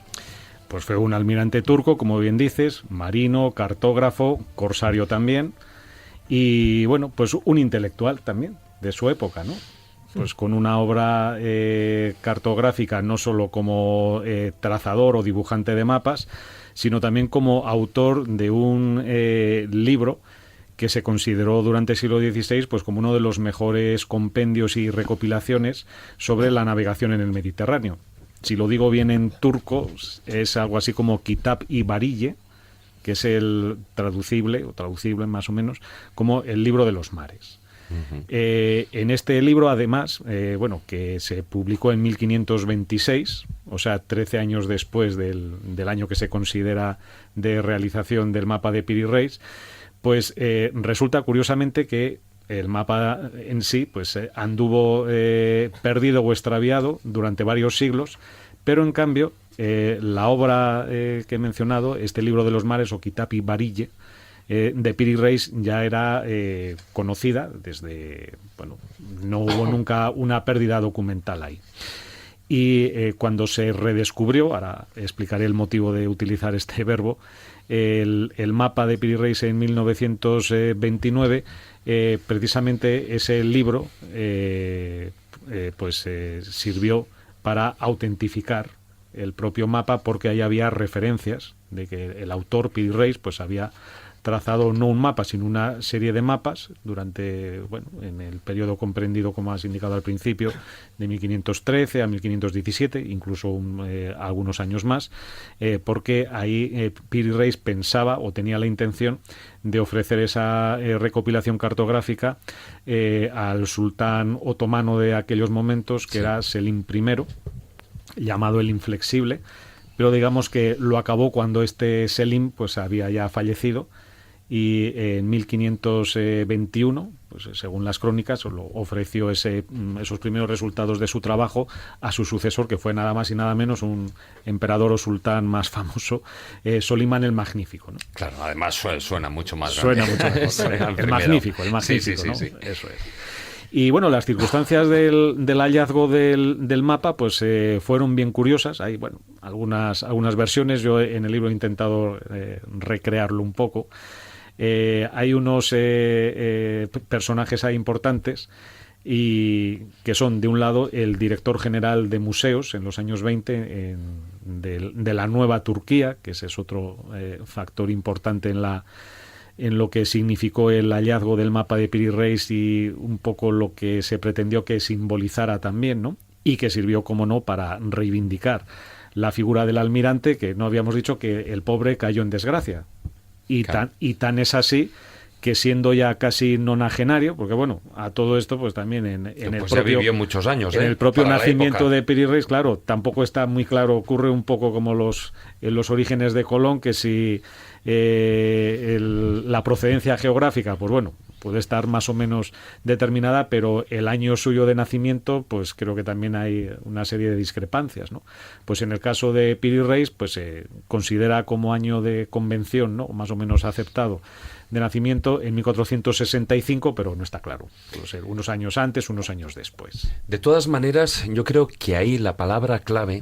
Pues fue un almirante turco, como bien dices, marino, cartógrafo, corsario también, y bueno, pues un intelectual también de su época, ¿no? Pues con una obra cartográfica no solo como trazador o dibujante de mapas, sino también como autor de un libro que se consideró durante el siglo XVI pues como uno de los mejores compendios y recopilaciones sobre la navegación en el Mediterráneo. Si lo digo bien en turco, es algo así como Kitab-i Barille, que es el traducible más o menos, como el libro de los mares. Uh-huh. En este libro, además, que se publicó en 1526, o sea, 13 años después del año que se considera de realización del mapa de Piri Reis, pues resulta curiosamente que el mapa en sí pues anduvo perdido o extraviado durante varios siglos, pero en cambio la obra que he mencionado, este libro de los mares o Kitab-i Barille, de Piri Reis, ya era conocida no hubo nunca una pérdida documental ahí. Y cuando se redescubrió, ahora explicaré el motivo de utilizar este verbo, el mapa de Piri Reis en 1929, precisamente ese libro sirvió para autentificar el propio mapa, porque ahí había referencias de que el autor Piri Reis pues había trazado no un mapa, sino una serie de mapas durante, bueno, en el periodo comprendido, como has indicado al principio, de 1513 a 1517, incluso algunos años más, porque ahí Piri Reis pensaba o tenía la intención de ofrecer esa recopilación cartográfica al sultán otomano de aquellos momentos, que era Selim I, llamado el Inflexible, pero digamos que lo acabó cuando este Selim pues había ya fallecido, y en 1521, pues según las crónicas, lo ofreció esos primeros resultados de su trabajo a su sucesor, que fue nada más y nada menos un emperador o sultán más famoso, Solimán el Magnífico, ¿no? Claro, además suena mucho más grande. Suena mucho mejor. El Magnífico, ¿no? Sí. Eso es. Y bueno, las circunstancias del hallazgo del mapa pues fueron bien curiosas. Hay, bueno, algunas versiones. Yo en el libro he intentado recrearlo un poco. Hay unos personajes ahí importantes, y que son, de un lado, el director general de museos en los años 20 de la nueva Turquía, que ese es otro factor importante en lo que significó el hallazgo del mapa de Piri Reis y un poco lo que se pretendió que simbolizara también, ¿no? Y que sirvió, como no, para reivindicar la figura del almirante, que no habíamos dicho que el pobre cayó en desgracia. Y tan es así que, siendo ya casi nonagenario, porque bueno, a todo esto pues también en el propio, vivió muchos años, en el propio nacimiento de Piri Reis, claro, tampoco está muy claro. Ocurre un poco como en los orígenes de Colón, que si la procedencia geográfica, pues bueno, puede estar más o menos determinada, pero el año suyo de nacimiento, pues creo que también hay una serie de discrepancias, ¿no? Pues en el caso de Piri Reis, pues se considera como año de convención, ¿no? Más o menos aceptado, de nacimiento en 1465, pero no está claro. Puede ser unos años antes, unos años después. De todas maneras, yo creo que ahí la palabra clave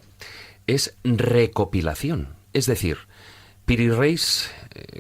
es recopilación. Es decir, Piri Reis,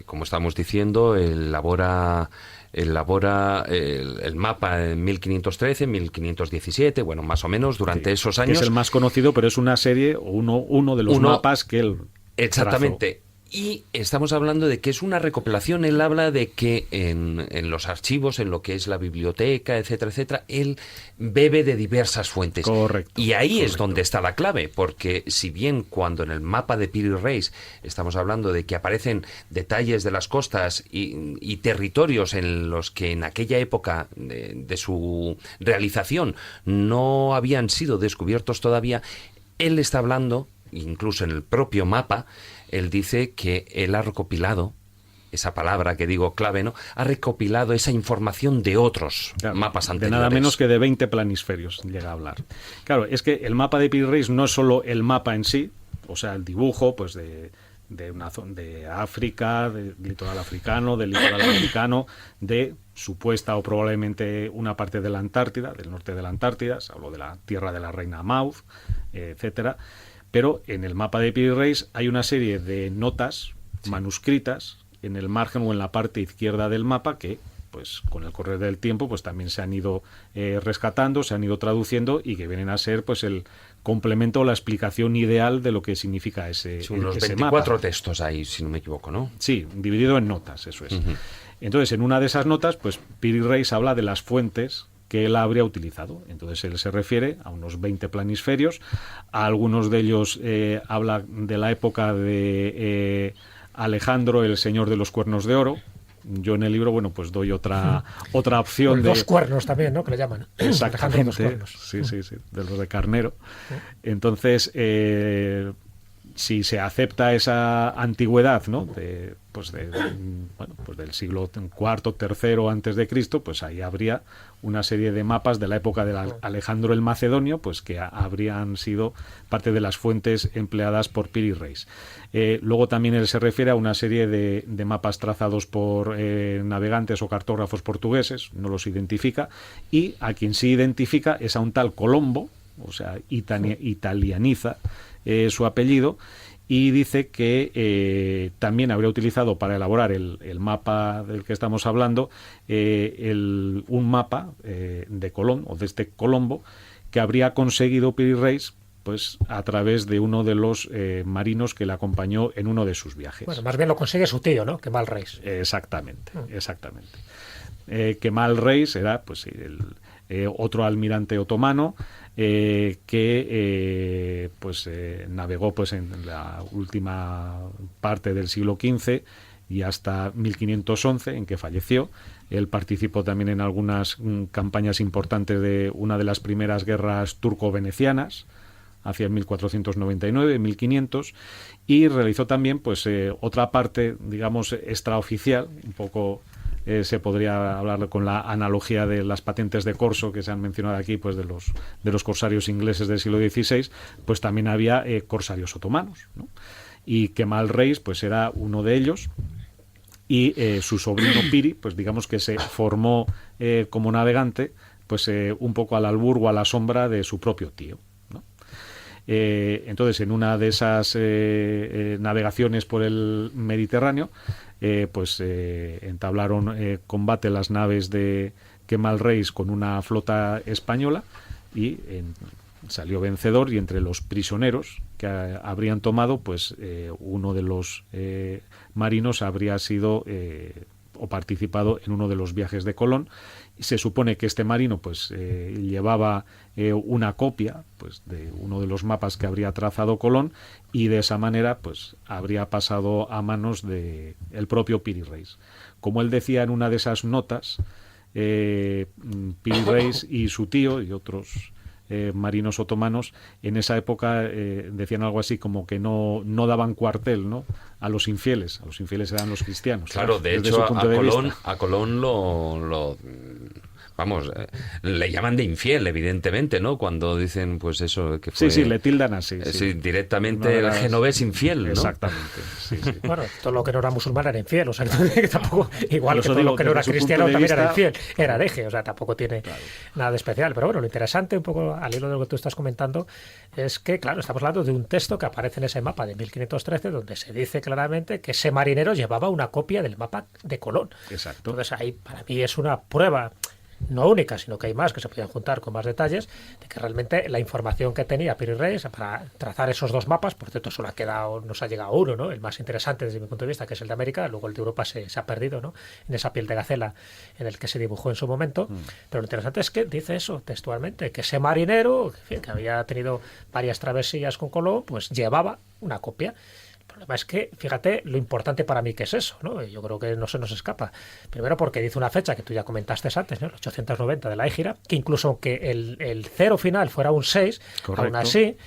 como estamos diciendo, elabora el mapa en 1513, 1517, bueno, más o menos durante esos años. Es el más conocido, pero es una serie, uno de los mapas que él exactamente trazó. Y estamos hablando de que es una recopilación. Él habla de que en los archivos, en lo que es la biblioteca, etcétera, etcétera, él bebe de diversas fuentes. Correcto. Y ahí es donde está la clave, porque si bien cuando en el mapa de Piri Reis estamos hablando de que aparecen detalles de las costas y territorios en los que en aquella época de su realización no habían sido descubiertos todavía, él está hablando, incluso en el propio mapa, él dice que él ha recopilado esa palabra que digo clave, ¿no? Ha recopilado esa información de otros mapas anteriores. De nada menos que de 20 planisferios llega a hablar. Claro, es que el mapa de Piri Reis no es solo el mapa en sí, o sea, el dibujo pues de una zona de África, del litoral africano, del litoral americano, de supuesta o probablemente una parte de la Antártida, del norte de la Antártida, se habló de la tierra de la reina Maud, etcétera. Pero en el mapa de Piri Reis hay una serie de notas manuscritas en el margen o en la parte izquierda del mapa que, pues con el correr del tiempo, pues también se han ido rescatando, se han ido traduciendo, y que vienen a ser pues el complemento o la explicación ideal de lo que significa ese mapa. Unos 24 textos ahí, si no me equivoco, ¿no? Sí, dividido en notas, eso es. Uh-huh. Entonces, en una de esas notas, pues Piri Reis habla de las fuentes que él habría utilizado. Entonces él se refiere a unos 20 planisferios. A algunos de ellos habla de la época de Alejandro, el señor de los cuernos de oro. Yo en el libro, bueno, pues doy otra opción. Pues dos cuernos también, ¿no? Que le llaman. Exactamente. Sí, de los de carnero. Entonces, si se acepta esa antigüedad, ¿no? Del siglo IV, III antes de Cristo, pues ahí habría una serie de mapas de la época de Alejandro el Macedonio, pues que habrían sido parte de las fuentes empleadas por Piri Reis. Luego también él se refiere a una serie de mapas trazados por navegantes o cartógrafos portugueses, no los identifica, y a quien sí identifica es a un tal Colombo, o sea, italianiza su apellido, y dice que también habría utilizado para elaborar el mapa del que estamos hablando un mapa de Colón, o de este Colombo, que habría conseguido Piri Reis pues a través de uno de los marinos que le acompañó en uno de sus viajes. Bueno, más bien lo consigue su tío, ¿no? Kemal Reis. Exactamente. Kemal Reis era pues otro almirante otomano que navegó pues en la última parte del siglo XV y hasta 1511, en que falleció. Él participó también en algunas campañas importantes de una de las primeras guerras turco-venecianas, hacia 1499, 1500, y realizó también pues otra parte, digamos, extraoficial, un poco se podría hablar con la analogía de las patentes de corso que se han mencionado aquí, pues de los corsarios ingleses del siglo XVI, pues también había corsarios otomanos, ¿no? Y Kemal Reis pues era uno de ellos, y su sobrino Piri, pues digamos que se formó como navegante, pues un poco al albur o a la sombra de su propio tío, ¿no? Entonces, en una de esas navegaciones por el Mediterráneo, entablaron combate las naves de Kemal Reis con una flota española y salió vencedor, y entre los prisioneros que habrían tomado, pues uno de los marinos habría sido o participado en uno de los viajes de Colón. Se supone que este marino pues llevaba una copia pues de uno de los mapas que habría trazado Colón, y de esa manera pues habría pasado a manos de el propio Piri Reis. Como él decía en una de esas notas, Piri Reis y su tío y otros marinos otomanos en esa época decían algo así como que no daban cuartel, ¿no?, a los infieles eran los cristianos. Claro, de hecho a Colón lo vamos, le llaman de infiel, evidentemente, ¿no? Cuando dicen, pues eso, que fue... Sí, le tildan así. Sí, directamente el genovés infiel, ¿no? Exactamente, sí. Bueno, todo lo que no era musulmán era infiel, o sea, que tampoco, igual que todo digo, lo que no era cristiano también era infiel, era era hereje, o sea, tampoco tiene nada de especial. Pero bueno, lo interesante, un poco al hilo de lo que tú estás comentando, es que, claro, estamos hablando de un texto que aparece en ese mapa de 1513, donde se dice claramente que ese marinero llevaba una copia del mapa de Colón. Exacto. Entonces ahí, para mí, es una prueba no única, sino que hay más que se podían juntar con más detalles, de que realmente la información que tenía Piri Reis para trazar esos dos mapas, por cierto, solo nos ha llegado uno, ¿no?, el más interesante desde mi punto de vista, que es el de América. Luego el de Europa se ha perdido, ¿no?, en esa piel de gacela en el que se dibujó en su momento. Pero lo interesante es que dice eso textualmente, que ese marinero, que había tenido varias travesías con Colón, pues llevaba una copia. El problema es que, fíjate lo importante para mí que es eso, ¿no? Yo creo que no se nos escapa. Primero porque dice una fecha que tú ya comentaste antes, ¿no?, el 890 de la Égira, que incluso aunque el cero final fuera un 6, correcto, aún así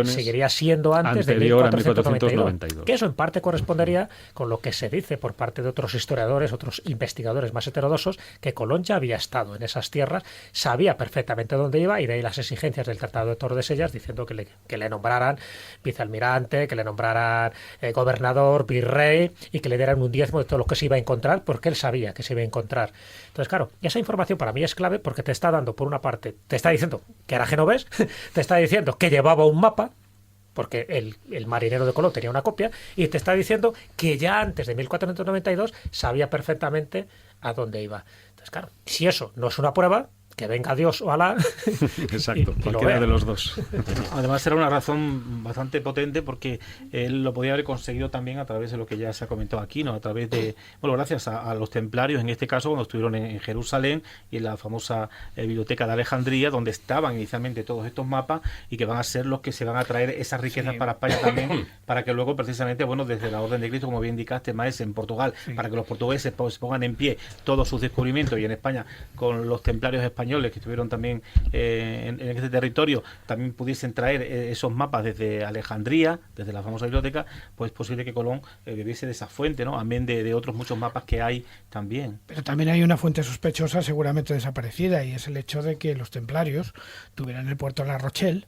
seguiría siendo antes de 1492, que eso en parte correspondería con lo que se dice por parte de otros historiadores, otros investigadores más heterodoxos, que Colón ya había estado en esas tierras, sabía perfectamente dónde iba, y de ahí las exigencias del Tratado de Tordesillas diciendo que le nombraran vicealmirante, que le nombraran gobernador, virrey, y que le dieran un diezmo de todo lo que se iba a encontrar, porque él sabía que se iba a encontrar. Entonces, claro, esa información para mí es clave, porque te está dando, por una parte, te está diciendo que era genovés, te está diciendo que llevaba un mapa, porque el marinero de Colón tenía una copia, y te está diciendo que ya antes de 1492 sabía perfectamente a dónde iba. Entonces, claro, si eso no es una prueba, que venga Dios o Alá. Exacto, cualquiera de los dos. Además era una razón bastante potente, porque él lo podía haber conseguido también a través de lo que ya se ha comentado aquí, ¿no? A través de, bueno, gracias a los templarios, en este caso, cuando estuvieron en Jerusalén y en la famosa biblioteca de Alejandría, donde estaban inicialmente todos estos mapas, y que van a ser los que se van a traer esas riquezas para España también, para que luego precisamente, bueno, desde la Orden de Cristo, como bien indicaste, Maese, en Portugal, para que los portugueses pues pongan en pie todos sus descubrimientos, y en España con los templarios españoles que estuvieron también en este territorio, también pudiesen traer esos mapas desde Alejandría, desde la famosa biblioteca, pues es posible que Colón bebiese de esa fuente, ¿no?, amén de otros muchos mapas que hay también. Pero también hay una fuente sospechosa, seguramente desaparecida, y es el hecho de que los templarios tuvieran el puerto de La Rochelle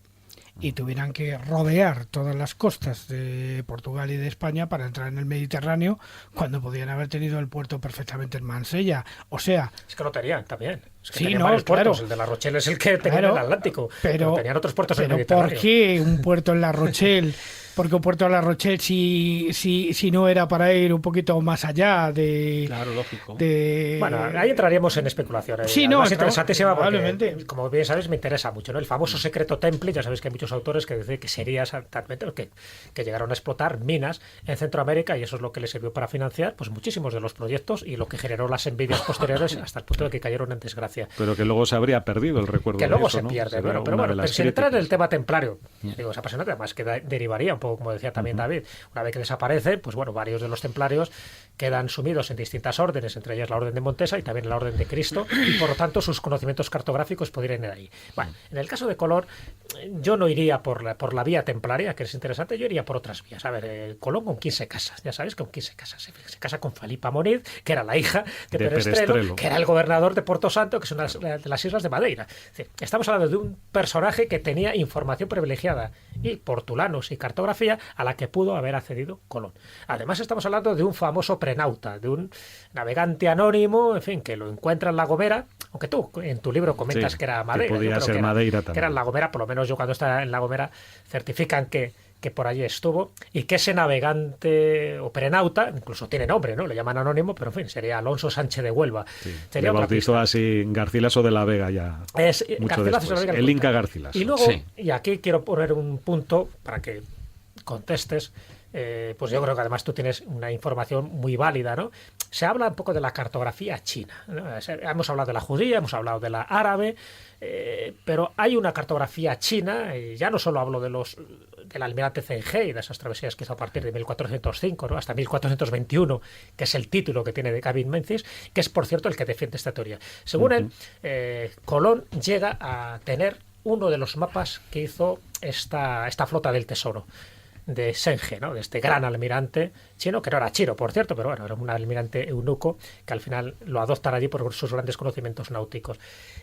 y tuvieran que rodear todas las costas de Portugal y de España para entrar en el Mediterráneo, cuando podían haber tenido el puerto perfectamente en Mansella. O sea... Es que lo tenían también. Es que Sí, tenían no, varios claro. puertos. El de La Rochelle es el que tenía en el Atlántico. Pero tenían otros puertos en el pero Mediterráneo. ¿por qué un puerto en La Rochelle? Porque un puerto en La Rochelle si no era para ir un poquito más allá de... Claro, lógico. Bueno, ahí entraríamos en interesantes. Sí, no, interesantísima porque, probablemente. como bien sabes, me interesa mucho, ¿no? El famoso secreto Temple, ya sabéis que hay muchos autores que dicen que sería exactamente que llegaron a explotar minas en Centroamérica y eso es lo que les sirvió para financiar pues muchísimos de los proyectos y lo que generó las envidias posteriores hasta el punto de que cayeron en desgracia. Pero que luego se habría perdido el recuerdo Que de luego eso, se ¿no? pierde, Sería pero una de las sin entrar en el críticas. tema templario, digo, es apasionante, además que derivaría un poco, como decía también David, una vez que desaparecen, pues bueno, varios de los templarios quedan sumidos en distintas órdenes, entre ellas la Orden de Montesa y también la Orden de Cristo, y por lo tanto sus conocimientos cartográficos podrían ir ahí. Bueno, en el caso de Colón, yo no iría por la vía templaria, que es interesante, yo iría por otras vías. A ver, Colón, ¿con quién se casa? Ya sabes con quién se casa. Se casa con Felipa Moniz, que era la hija de Perestrelo, que era el gobernador de Porto Santo, que es una de las islas de Madeira. Es decir, estamos hablando de un personaje que tenía información privilegiada y portulanos y cartografía a la que pudo haber accedido Colón. Además, estamos hablando de un famoso prenauta, de un navegante anónimo, en fin, que lo encuentra en La Gomera, aunque tú en tu libro comentas Sí, que era Madeira. que podía ser Madeira también. Que era en La Gomera, por lo menos yo cuando estaba en La Gomera certifican que por allí estuvo, y que ese navegante o prenauta, incluso tiene nombre, ¿no? Le llaman anónimo, pero en fin, sería Alonso Sánchez de Huelva. Sí, Sería le otra bautizó pista. así Garcilaso de la Vega ya. Es mucho Garcilaso después. de la Vega, El Inca Garcilaso. Y luego, Sí. y aquí quiero poner un punto para que contestes, pues yo creo que además tú tienes una información muy válida, ¿no? Se habla un poco de la cartografía china, ¿no? Hemos hablado de la judía, hemos hablado de la árabe, pero hay una cartografía china, y ya no solo hablo del almirante Zheng He y de esas travesías que hizo a partir de 1405, ¿no? Hasta 1421, que es el título que tiene de Gavin Menzies, que es, por cierto, el que defiende esta teoría. Según él, Colón llega a tener uno de los mapas que hizo esta flota del tesoro de Senge, ¿no? De este gran almirante chino, que no era chino, por cierto, pero bueno, era un almirante eunuco que al final lo adoptan allí por sus grandes conocimientos náuticos.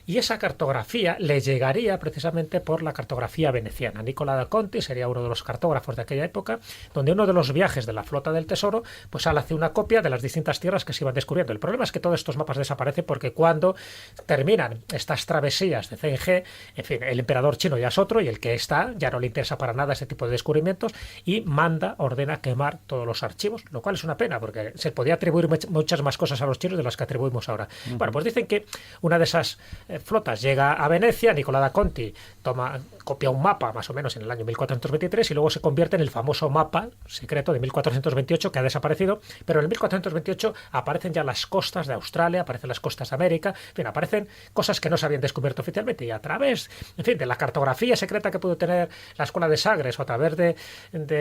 Y esa cartografía le llegaría precisamente por la cartografía veneciana. Nicola da Conti sería uno de los cartógrafos de aquella época, donde uno de los viajes de la flota del tesoro, pues hace una copia de las distintas tierras que se iban descubriendo. El problema es que todos estos mapas desaparecen porque cuando terminan estas travesías de Zheng He, en fin, el emperador chino ya es otro y el que está ya no le interesa para nada ese tipo de descubrimientos y ordena quemar todos los archivos, lo cual es una pena porque se podía atribuir muchas más cosas a los chinos de las que atribuimos ahora. Bueno, pues dicen que una de esas flotas llega a Venecia, Nicola da Conti copia un mapa más o menos en el año 1423 y luego se convierte en el famoso mapa secreto de 1428 que ha desaparecido, pero en el 1428 aparecen ya las costas de Australia, aparecen las costas de América, en fin, aparecen cosas que no se habían descubierto oficialmente y a través, en fin, de la cartografía secreta que pudo tener la Escuela de Sagres o a través de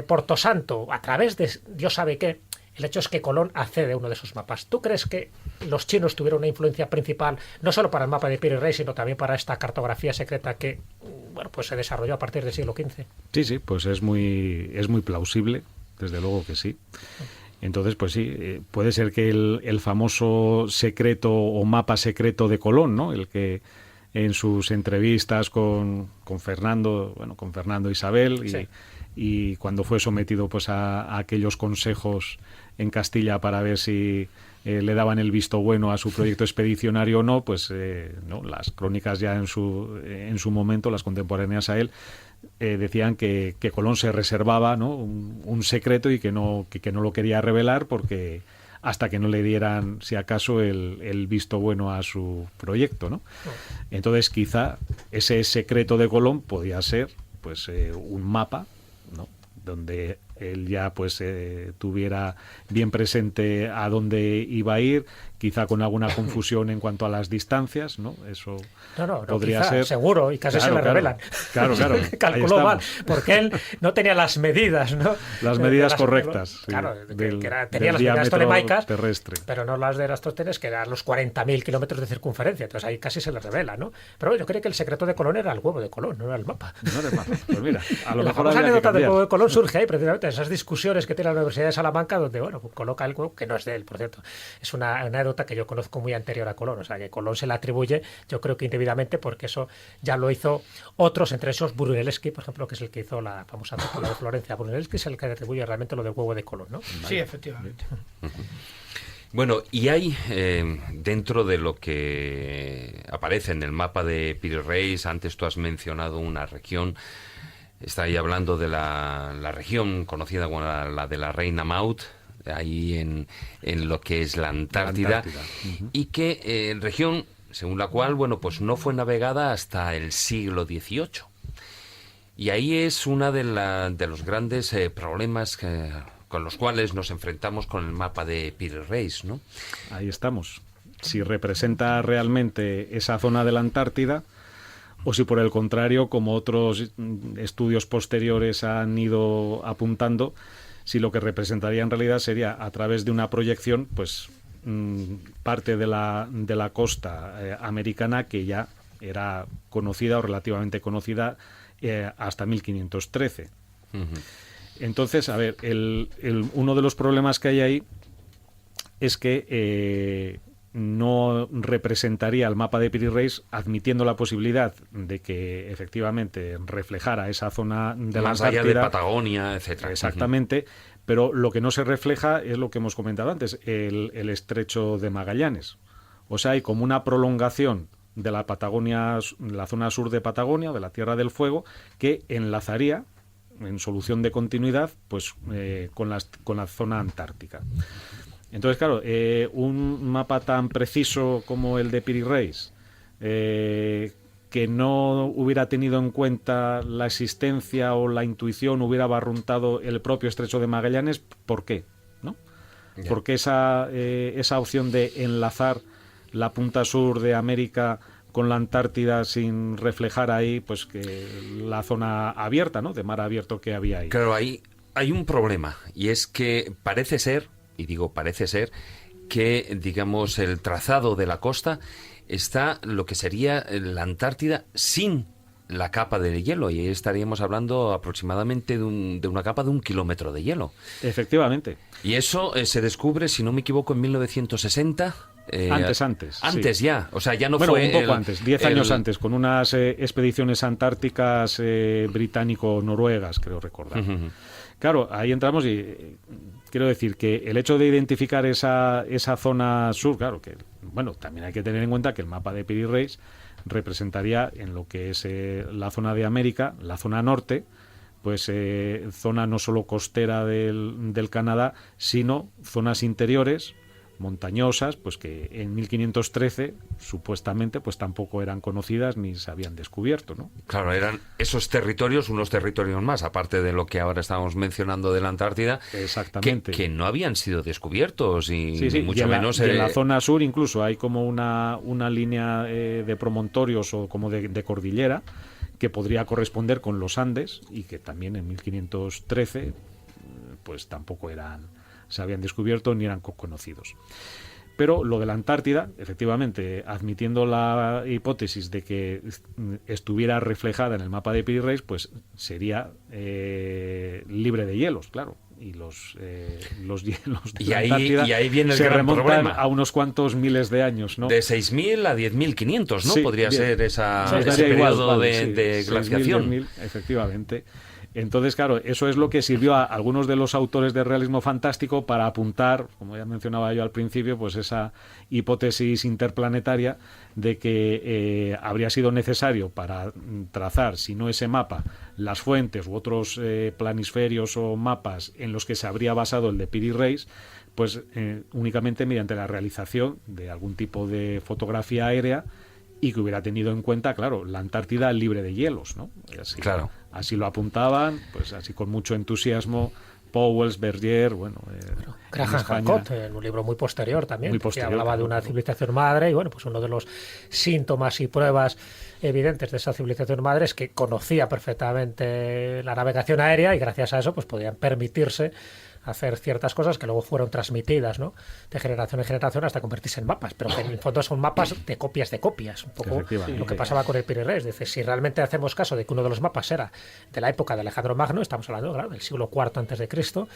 Porto Santo, a través de Dios sabe qué, el hecho es que Colón accede a uno de esos mapas. ¿Tú crees que los chinos tuvieron una influencia principal no solo para el mapa de Piri Reis, sino también para esta cartografía secreta que bueno, pues se desarrolló a partir del siglo XV? Sí, pues es muy plausible, desde luego que sí. Entonces, pues sí, puede ser que el famoso secreto o mapa secreto de Colón, ¿no? El que en sus entrevistas con Fernando e Isabel Sí. y cuando fue sometido pues a aquellos consejos en Castilla para ver si le daban el visto bueno a su proyecto expedicionario o no, pues no, las crónicas ya en su momento, las contemporáneas a él, decían que Colón se reservaba, ¿no? un secreto y que no lo quería revelar porque hasta que no le dieran, si acaso, el visto bueno a su proyecto, ¿no? Entonces, quizá ese secreto de Colón podía ser pues un mapa, ¿no? Donde él ya pues tuviera bien presente a dónde iba a ir, quizá con alguna confusión en cuanto a las distancias, ¿no? Eso no, podría quizá, ser seguro, y casi se le revelan. Claro. Calculó mal, porque él no tenía las medidas, ¿no? Las medidas correctas. Claro, sí, tenía las medidas tolemaicas, terrestre. pero no las de Eratosthenes, que eran los 40.000 kilómetros de circunferencia. Entonces ahí casi se le revela, ¿no? Pero yo creo que el secreto de Colón era el huevo de Colón, no era el mapa. No era el mapa. Pues mira, a lo La mejor famosa habría que anécdota del cambiar. huevo de Colón surge ahí, precisamente, esas discusiones que tiene la Universidad de Salamanca, donde, bueno, coloca el huevo, que no es de él, por cierto. Es una anécdota que yo conozco muy anterior a Colón, o sea, que Colón se le atribuye, yo creo que indebidamente, porque eso ya lo hizo otros, entre esos Brunelleschi, por ejemplo, que es el que hizo la famosa película de Florencia. Brunelleschi es el que atribuye realmente lo del huevo de Colón, ¿no? Sí, efectivamente. Bueno, y hay dentro de lo que aparece en el mapa de Piri Reis, antes tú has mencionado una región, está ahí hablando de la región conocida como la de la Reina Maud, ahí en lo que es la Antártida. Y que región según la cual, bueno, pues no fue navegada hasta el siglo XVIII. Y ahí es una de los grandes problemas con los cuales nos enfrentamos con el mapa de Piri Reis, ¿no? Ahí estamos. Si representa realmente esa zona de la Antártida, o si por el contrario, como otros estudios posteriores han ido apuntando, si lo que representaría en realidad sería, a través de una proyección, pues parte de la costa americana, que ya era conocida o relativamente conocida hasta 1513. Uh-huh. Entonces, a ver, uno de los problemas que hay ahí es que no representaría el mapa de Piri Reis, admitiendo la posibilidad de que efectivamente reflejara esa zona de la Antártida, más allá de Patagonia, etcétera. Exactamente. Uh-huh. Pero lo que no se refleja es lo que hemos comentado antes, el estrecho de Magallanes. O sea, hay como una prolongación de la Patagonia, la zona sur de Patagonia, de la Tierra del Fuego, que enlazaría en solución de continuidad, pues con la zona antártica. Entonces, claro, un mapa tan preciso como el de Piri Reis, que no hubiera tenido en cuenta la existencia o la intuición, hubiera barruntado el propio estrecho de Magallanes, ¿por qué? ¿No? Yeah. Porque esa opción de enlazar la punta sur de América con la Antártida sin reflejar ahí, pues, que la zona abierta, ¿no?, de mar abierto que había ahí. Claro, ahí hay un problema, y es que parece ser, y digo parece ser, que, digamos, el trazado de la costa está lo que sería la Antártida sin la capa de hielo, y ahí estaríamos hablando aproximadamente de una capa de 1 kilómetro de hielo. Efectivamente. Y eso se descubre, si no me equivoco, en 1960. Antes sí. Ya, o sea, ya no bueno, fue... un poco antes, 10 años antes, con unas expediciones antárticas británico-noruegas, creo recordar. Uh-huh. Claro, ahí entramos y quiero decir que el hecho de identificar esa zona sur, claro, que bueno, también hay que tener en cuenta que el mapa de Piri Reis representaría en lo que es la zona de América, la zona norte, pues zona no solo costera del Canadá, sino zonas interiores, montañosas, pues que en 1513 supuestamente pues tampoco eran conocidas ni se habían descubierto, ¿no? Claro, eran esos territorios, unos territorios más, aparte de lo que ahora estábamos mencionando de la Antártida. Exactamente. Que no habían sido descubiertos y sí, mucho menos... Y en la zona sur incluso hay como una línea de promontorios o como de cordillera que podría corresponder con los Andes y que también en 1513 pues tampoco se habían descubierto ni eran conocidos. Pero lo de la Antártida, efectivamente, admitiendo la hipótesis de que estuviera reflejada en el mapa de Piri Reis, pues sería libre de hielos, claro. Y los hielos de la Antártida y ahí viene el se gran remontan problema. A unos cuantos miles de años, ¿no? De 6.000 a 10.500, ¿no? Sí, podría bien. ser ese periodo de glaciación. 10.000, efectivamente. Entonces, claro, eso es lo que sirvió a algunos de los autores de realismo fantástico para apuntar, como ya mencionaba yo al principio, pues esa hipótesis interplanetaria de que habría sido necesario para trazar, si no ese mapa, las fuentes u otros planisferios o mapas en los que se habría basado el de Piri Reis, pues únicamente mediante la realización de algún tipo de fotografía aérea y que hubiera tenido en cuenta, claro, la Antártida libre de hielos, ¿no? Así, claro. Así lo apuntaban, pues así con mucho entusiasmo, Pauwels, Bergier, bueno... Graham Hancock, en un libro muy posterior también, que hablaba de una civilización madre, y bueno, pues uno de los síntomas y pruebas evidentes de esa civilización madre es que conocía perfectamente la navegación aérea y gracias a eso pues podían permitirse hacer ciertas cosas que luego fueron transmitidas, ¿no?, de generación en generación hasta convertirse en mapas, pero que en el fondo son mapas de copias, un poco lo que pasaba con el Piri Reis. Dice, si realmente hacemos caso de que uno de los mapas era de la época de Alejandro Magno, estamos hablando, claro, del siglo IV antes de Cristo,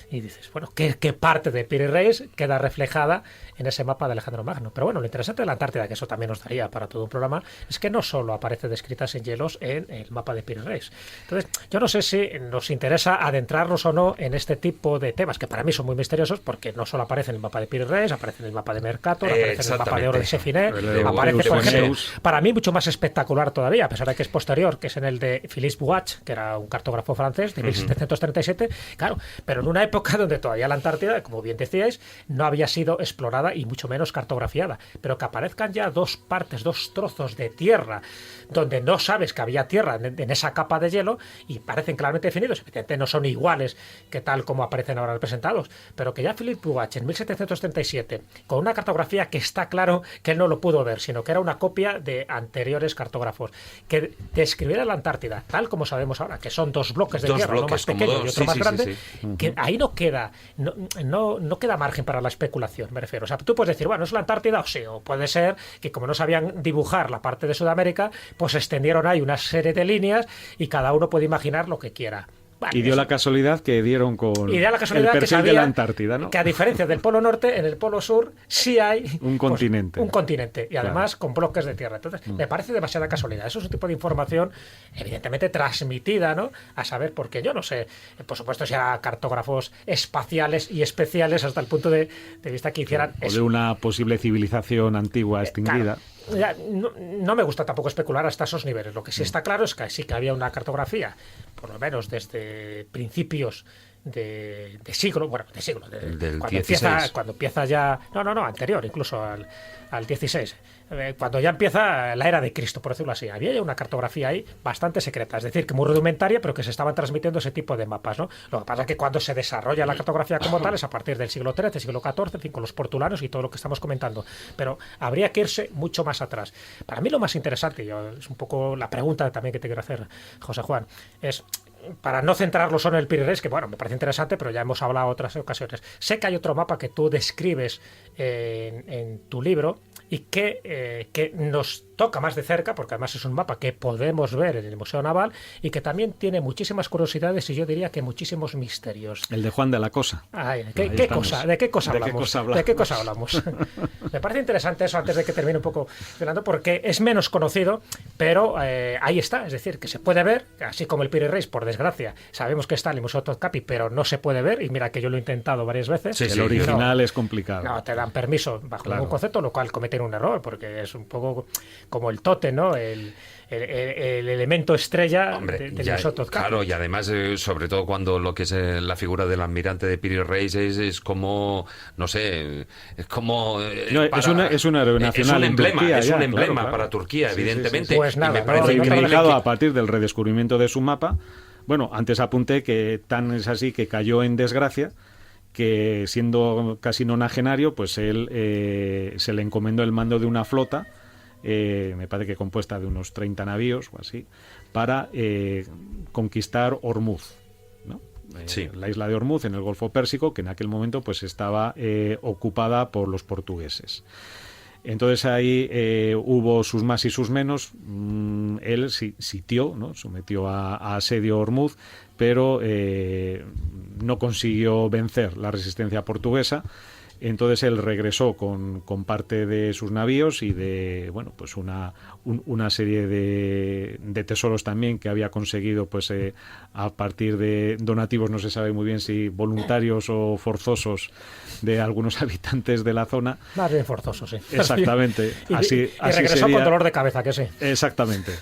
y dices, bueno, ¿qué parte de Piri Reis queda reflejada en ese mapa de Alejandro Magno? Pero bueno, lo interesante de la Antártida, que eso también nos daría para todo un programa, es que no solo aparece descrita sin hielos en el mapa de Piri Reis. Entonces, yo no sé si nos interesa adentrarnos o no en este tipo tipo de temas que para mí son muy misteriosos, porque no solo aparece en el mapa de Piri Reis, aparece en el mapa de Mercator, aparece en el mapa de Oro de Sefine, aparece, por ejemplo, para mí mucho más espectacular todavía, a pesar de que es posterior, que es en el de Philippe Bouach, que era un cartógrafo francés de 1737, claro, pero en una época donde todavía la Antártida, como bien decíais, no había sido explorada y mucho menos cartografiada, pero que aparezcan ya dos trozos de tierra donde no sabes que había tierra en esa capa de hielo y parecen claramente definidos, evidentemente no son iguales que tal como aparecen ahora representados, pero que ya Philippe Bouach en 1737, con una cartografía que está claro que él no lo pudo ver, sino que era una copia de anteriores cartógrafos, que describiera la Antártida tal como sabemos ahora, que son dos bloques de tierra, uno más pequeño y otro más grande, que ahí no queda no queda margen para la especulación, me refiero. O sea, tú puedes decir, bueno, es la Antártida o sí, o puede ser que como no sabían dibujar la parte de Sudamérica, pues extendieron ahí una serie de líneas y cada uno puede imaginar lo que quiera. Vale, y dio la casualidad que dieron con el perfil de la Antártida, ¿no? Que a diferencia del Polo Norte, en el Polo Sur sí hay un continente. Un continente, y además con bloques de tierra. Entonces, me parece demasiada casualidad. Eso es un tipo de información evidentemente transmitida, ¿no? A saber, porque yo no sé, por supuesto, si hay cartógrafos espaciales y especiales hasta el punto de vista que hicieran o de una posible civilización antigua extinguida. Claro. Ya, no me gusta tampoco especular hasta esos niveles. Lo que sí está claro es que sí que había una cartografía, por lo menos desde principios de siglo, del cuando empieza ya, anterior, incluso al 16, cuando ya empieza la era de Cristo, por decirlo así. Había ya una cartografía ahí bastante secreta, es decir, que muy rudimentaria, pero que se estaban transmitiendo ese tipo de mapas, ¿no? Lo que pasa es que cuando se desarrolla la cartografía como tal es a partir del siglo XIII, siglo XIV, en fin, con los portulanos y todo lo que estamos comentando, pero habría que irse mucho más atrás. Para mí lo más interesante, es un poco la pregunta también que te quiero hacer, José Juan, es, para no centrarlo solo en el Piri Reis, que bueno, me parece interesante, pero ya hemos hablado otras ocasiones. Sé que hay otro mapa que tú describes en tu libro y que nos toca más de cerca, porque además es un mapa que podemos ver en el Museo Naval y que también tiene muchísimas curiosidades y yo diría que muchísimos misterios. El de Juan de la Cosa. Ay, ¿De qué cosa hablamos? Me parece interesante eso antes de que termine un poco, Fernando, porque es menos conocido, pero ahí está, es decir, que se puede ver, así como el Piri Reis, por desgracia, sabemos que está en el Museo Topkapi, pero no se puede ver, y mira que yo lo he intentado varias veces. Sí, el original es complicado. No, te dan permiso bajo ningún concepto, lo cual cometen un error, porque es un poco como el tótem, ¿no? El elemento estrella del Museo Topkapi. Claro, y además, sobre todo cuando lo que es la figura del almirante de Piri Reis es como, no sé, es como... es un héroe nacional. Es un emblema para Turquía, evidentemente. Pues nada, y me parece reivindicado a partir del redescubrimiento de su mapa. Bueno, antes apunté que tan es así que cayó en desgracia, que siendo casi nonagenario, pues él se le encomendó el mando de una flota, me parece que compuesta de unos 30 navíos o así, para conquistar Ormuz, ¿no? La isla de Ormuz en el Golfo Pérsico, que en aquel momento pues estaba ocupada por los portugueses. Entonces ahí hubo sus más y sus menos. Él sitió, ¿no? Sometió a asedio Ormuz, pero no consiguió vencer la resistencia portuguesa. Entonces él regresó con parte de sus navíos y de pues una serie de tesoros también que había conseguido pues a partir de donativos, no se sabe muy bien si voluntarios o forzosos, de algunos habitantes de la zona. Más bien forzosos, sí. Exactamente. Y regresó con dolor de cabeza, que sí. Exactamente.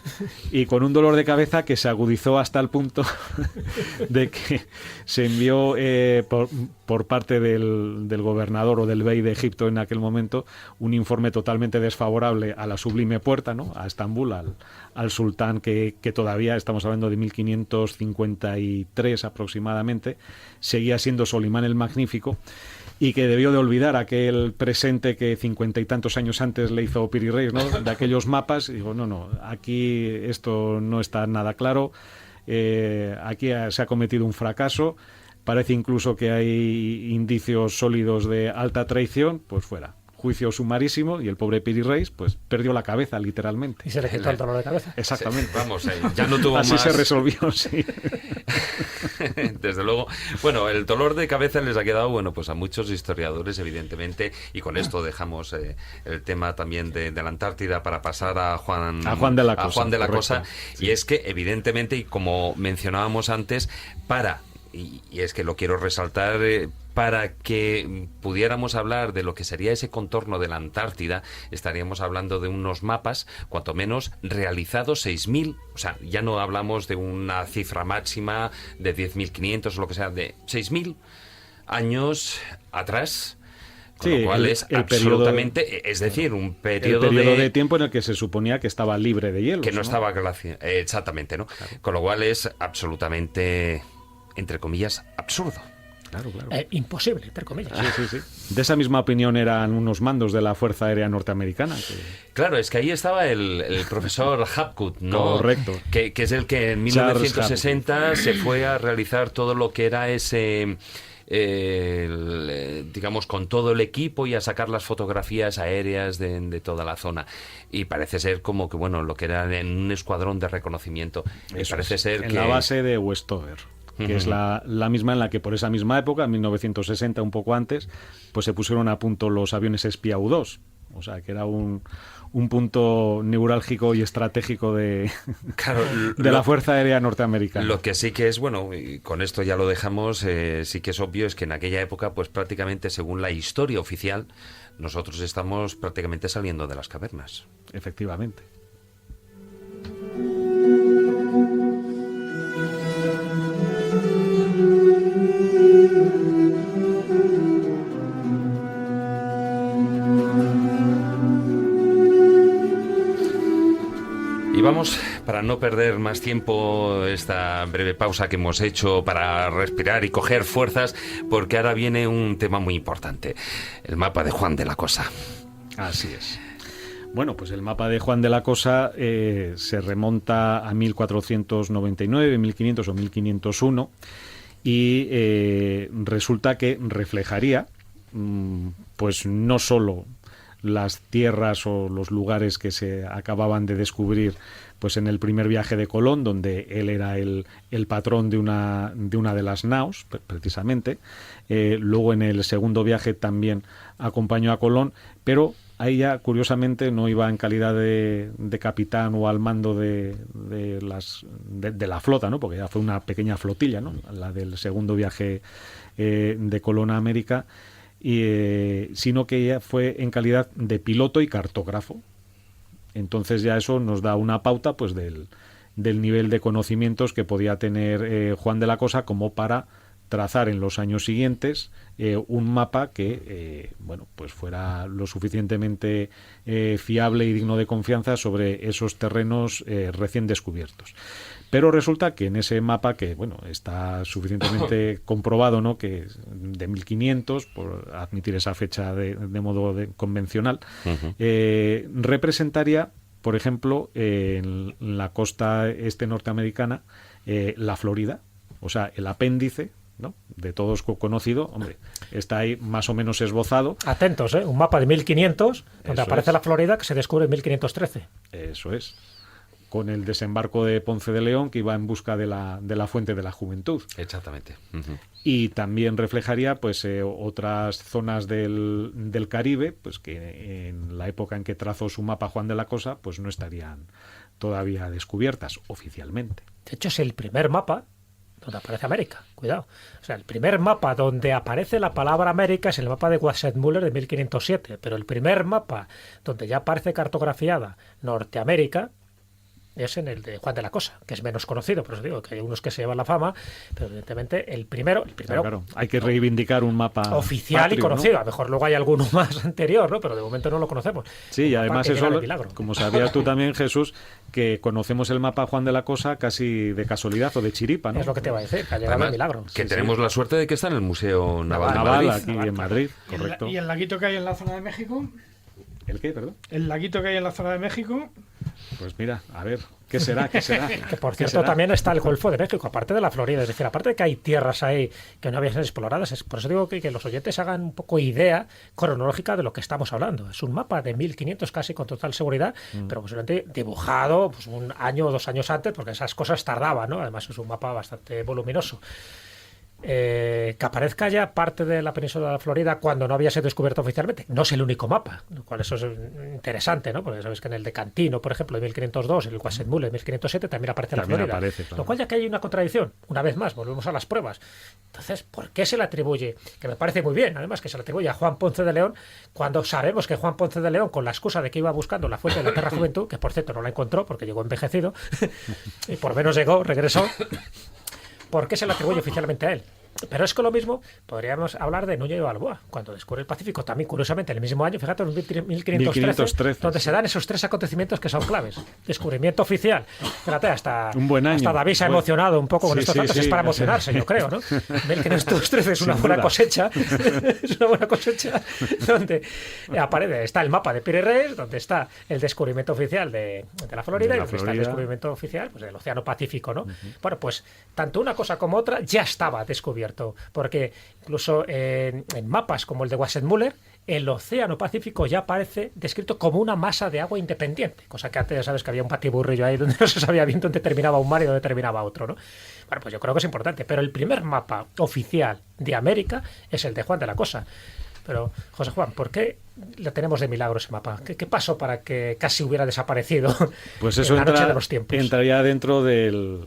Y con un dolor de cabeza que se agudizó hasta el punto de que se envió por parte del gobernador o del bey de Egipto en aquel momento un informe totalmente desfavorable a la Sublime Puerta, ¿no? A Estambul, al sultán que todavía, estamos hablando de 1553 aproximadamente, seguía siendo Solimán el Magnífico, y que debió de olvidar aquel presente que 50 y tantos años antes le hizo Piri Reis, ¿no? De aquellos mapas, y digo, no, aquí esto no está nada claro, aquí se ha cometido un fracaso. Parece incluso que hay indicios sólidos de alta traición, pues fuera. Juicio sumarísimo, y el pobre Piri Reis pues perdió la cabeza literalmente. Y se le quitó el dolor de cabeza. Exactamente. Sí, vamos, ya no tuvo así más. Se resolvió, sí. Desde luego. Bueno, el dolor de cabeza les ha quedado, pues a muchos historiadores, evidentemente, y con esto dejamos el tema también de la Antártida para pasar a Juan de la Cosa. Cosa. Sí. Y es que, evidentemente, y como mencionábamos antes, para y es que lo quiero resaltar, para que pudiéramos hablar de lo que sería ese contorno de la Antártida, estaríamos hablando de unos mapas, cuanto menos, realizados 6.000, o sea, ya no hablamos de una cifra máxima de 10.500 o lo que sea, de 6.000 años atrás. Con lo cual es absolutamente, es decir, un periodo de tiempo en el que se suponía que estaba libre de hielo. Que no estaba exactamente, ¿no? Claro. Con lo cual es absolutamente, entre comillas, absurdo. Claro. Imposible, entre comillas. Sí. De esa misma opinión eran unos mandos de la Fuerza Aérea Norteamericana. Claro, es que ahí estaba el profesor Hapgood, ¿no? Correcto. Que es el que en 1960 se fue a realizar todo lo que era ese... digamos, con todo el equipo y a sacar las fotografías aéreas de toda la zona. Y parece ser como que, bueno, lo que era en un escuadrón de reconocimiento. Parece ser en la base de Westover, que es la misma en la que por esa misma época, en 1960, un poco antes, pues se pusieron a punto los aviones espía U-2. O sea, que era un punto neurálgico y estratégico de la Fuerza Aérea Norteamericana. Lo que sí que es, bueno, y con esto ya lo dejamos, sí que es obvio, es que en aquella época, pues prácticamente según la historia oficial, nosotros estamos prácticamente saliendo de las cavernas. Efectivamente. Y vamos, para no perder más tiempo, esta breve pausa que hemos hecho para respirar y coger fuerzas, porque ahora viene un tema muy importante, el mapa de Juan de la Cosa. Así es. Bueno, pues el mapa de Juan de la Cosa se remonta a 1499, 1500 o 1501 y resulta que reflejaría pues no solo las tierras o los lugares que se acababan de descubrir pues en el primer viaje de Colón, donde él era el patrón de una de las naos, precisamente. Luego en el segundo viaje también acompañó a Colón, pero ahí ya curiosamente no iba en calidad de capitán o al mando de la flota, ¿no? Porque ya fue una pequeña flotilla, ¿no? La del segundo viaje de Colón a América. Sino que ella fue en calidad de piloto y cartógrafo. Entonces ya eso nos da una pauta pues del nivel de conocimientos que podía tener Juan de la Cosa como para trazar en los años siguientes un mapa que bueno, pues fuera lo suficientemente fiable y digno de confianza sobre esos terrenos recién descubiertos. Pero resulta que en ese mapa, que bueno, está suficientemente comprobado, ¿no?, que es de 1500, por admitir esa fecha de modo convencional, representaría, por ejemplo, en la costa este norteamericana, la Florida, o sea, el apéndice, ¿no?, de todos conocido, hombre, está ahí más o menos esbozado. Atentos, un mapa de 1500, donde aparece la Florida, que se descubre en 1513. Eso es. Con el desembarco de Ponce de León, que iba en busca de la fuente de la juventud. Exactamente. Y también reflejaría pues otras zonas del Caribe, pues que en la época en que trazó su mapa Juan de la Cosa, pues no estarían todavía descubiertas oficialmente. De hecho, es el primer mapa donde aparece América, cuidado. O sea, el primer mapa donde aparece la palabra América es el mapa de Wassermüller de 1507, pero el primer mapa donde ya aparece cartografiada Norteamérica es en el de Juan de la Cosa, que es menos conocido, por eso digo que hay unos que se llevan la fama, pero evidentemente el primero claro, hay que reivindicar un mapa oficial patrio, y conocido, ¿no? A lo mejor luego hay alguno más anterior, ¿no?, pero de momento no lo conocemos. Sí, y además eso, como sabías tú también, Jesús, que conocemos el mapa Juan de la Cosa casi de casualidad o de chiripa, ¿no? Es lo que te iba a decir, que ha llegado el milagro. Que tenemos la suerte de que está en el Museo Naval de Madrid. Madrid. Aquí en Madrid, correcto. ¿Y el laguito que hay en la zona de México? ¿El qué, perdón? El laguito que hay en la zona de México. Pues mira, a ver, ¿qué será? ¿Qué será? Que por cierto también está el Golfo de México, aparte de la Florida, es decir, aparte de que hay tierras ahí que no habían sido exploradas, por eso digo que los oyentes hagan un poco idea cronológica de lo que estamos hablando. Es un mapa de 1500 casi con total seguridad, pero posiblemente dibujado pues un año o 2 años antes, porque esas cosas tardaban, ¿no? Además es un mapa bastante voluminoso. que aparezca ya parte de la península de la Florida cuando no había sido descubierto oficialmente. No es el único mapa, lo cual eso es interesante, ¿no? Porque sabes que en el de Cantino, por ejemplo, de 1502, en el Wassermühle de 1507, también aparece la Florida. Aparece, claro. Lo cual ya que hay una contradicción. Una vez más, volvemos a las pruebas. Entonces, ¿por qué se le atribuye? Que me parece muy bien, además, que se le atribuye a Juan Ponce de León, cuando sabemos que Juan Ponce de León, con la excusa de que iba buscando la fuente de la Terra Juventud, que por cierto no la encontró porque llegó envejecido, y por menos llegó, regresó, ¿por qué se le atribuye oficialmente a él? Pero es que lo mismo podríamos hablar de Núñez de Balboa, cuando descubre el Pacífico, también curiosamente en el mismo año, fíjate, en 1513, donde se dan esos 3 acontecimientos que son claves. Descubrimiento oficial. Fíjate, hasta David se ha emocionado un poco con estos datos, es para emocionarse, yo creo, ¿no? 1513 es una buena cosecha, es una buena cosecha, donde aparece, está el mapa de Piri Reis, donde está el descubrimiento oficial de la Florida, y donde está el descubrimiento oficial pues, del Océano Pacífico, ¿no? Bueno, pues tanto una cosa como otra ya estaba descubierto. Porque incluso en mapas como el de Wassermüller, el Océano Pacífico ya aparece descrito como una masa de agua independiente, cosa que antes ya sabes que había un patiburrillo ahí donde no se sabía bien dónde terminaba un mar y dónde terminaba otro, ¿no? Bueno, pues yo creo que es importante, pero el primer mapa oficial de América es el de Juan de la Cosa. Pero, José Juan, ¿por qué le tenemos de milagro ese mapa? ¿Qué pasó para que casi hubiera desaparecido pues eso en la noche de los tiempos? Entraría dentro de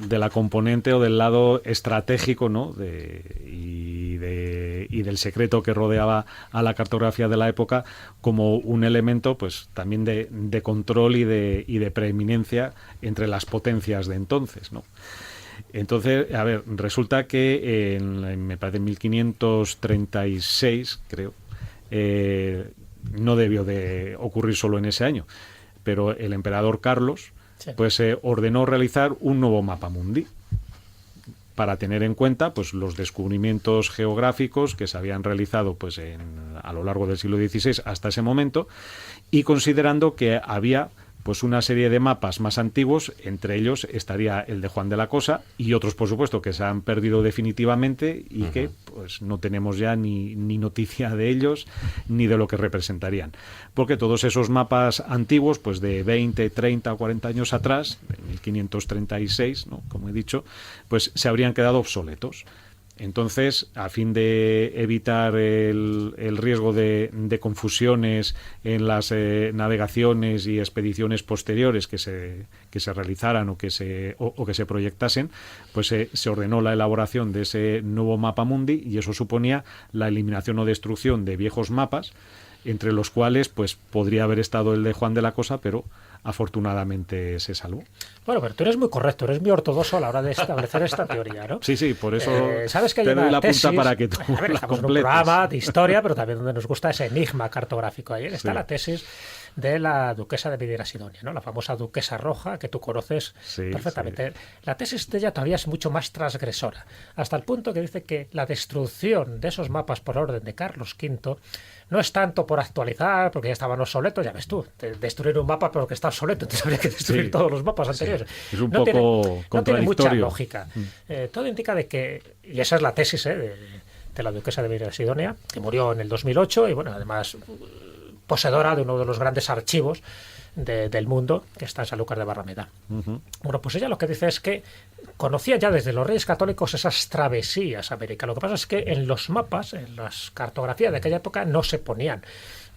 la componente o del lado estratégico, ¿no? y del secreto que rodeaba a la cartografía de la época como un elemento pues también de control y de preeminencia entre las potencias de entonces, ¿no? Entonces, a ver, resulta que me parece en 1536, creo, no debió de ocurrir solo en ese año, pero el emperador Carlos pues ordenó realizar un nuevo mapa mundi para tener en cuenta pues los descubrimientos geográficos que se habían realizado pues a lo largo del siglo XVI hasta ese momento, y considerando que había pues una serie de mapas más antiguos, entre ellos estaría el de Juan de la Cosa y otros, por supuesto, que se han perdido definitivamente y que pues no tenemos ya ni noticia de ellos ni de lo que representarían. Porque todos esos mapas antiguos, pues de 20, 30 o 40 años atrás, de 1536, ¿no? Como he dicho, pues se habrían quedado obsoletos. Entonces, a fin de evitar el riesgo de confusiones en las navegaciones y expediciones posteriores que se realizaran o que se proyectasen, pues se ordenó la elaboración de ese nuevo mapa mundi, y eso suponía la eliminación o destrucción de viejos mapas, entre los cuales pues podría haber estado el de Juan de la Cosa, pero afortunadamente se salvó. Bueno, pero tú eres muy correcto, eres muy ortodoxo a la hora de establecer esta teoría, ¿no? Sí, por eso sabes que te hay doy una la tesis, punta para que tú a ver, la estamos en un completes. programa de historia, pero también donde nos gusta ese enigma cartográfico. Ahí está la tesis de la duquesa de Videra-Sidonia, ¿no? La famosa duquesa roja que tú conoces perfectamente. Sí. La tesis de ella todavía es mucho más transgresora, hasta el punto que dice que la destrucción de esos mapas por orden de Carlos V no es tanto por actualizar, porque ya estaban obsoletos, ya ves tú, destruir un mapa pero que está obsoleto, entonces habría que destruir todos los mapas anteriores. Es un poco contradictorio. No tiene mucha lógica. Todo indica de que, y esa es la tesis de la duquesa de Videra-Sidonia, que murió en el 2008 y bueno, además poseedora de uno de los grandes archivos del mundo, que está en Sanlúcar de Barrameda. Bueno, pues ella lo que dice es que conocía ya desde los Reyes Católicos esas travesías a América. Lo que pasa es que en los mapas, en las cartografías de aquella época, no se ponían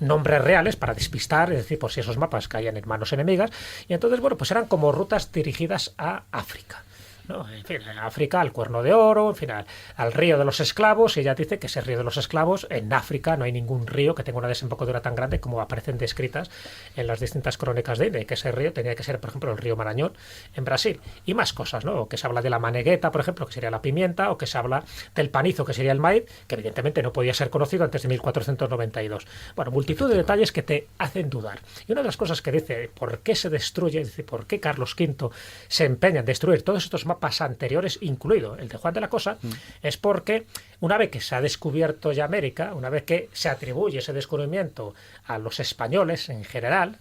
nombres reales para despistar, es decir, por si esos mapas caían en manos enemigas, y entonces, bueno, pues eran como rutas dirigidas a África, ¿no? En fin, en África al Cuerno de Oro, en fin, al río de los esclavos, y ella dice que ese río de los esclavos, en África no hay ningún río que tenga una desembocadura tan grande como aparecen descritas en las distintas crónicas de Inde, que ese río tenía que ser, por ejemplo, el río Marañón en Brasil, y más cosas, ¿no? O que se habla de la manegueta, por ejemplo, que sería la pimienta, o que se habla del panizo, que sería el maíz, que evidentemente no podía ser conocido antes de 1492. Bueno, multitud de detalles que te hacen dudar. Y una de las cosas que dice, ¿por qué se destruye? Es decir, ¿por qué Carlos V se empeña en destruir todos estos mapas anteriores, incluido el de Juan de la Cosa? Es porque una vez que se ha descubierto ya América, una vez que se atribuye ese descubrimiento a los españoles en general,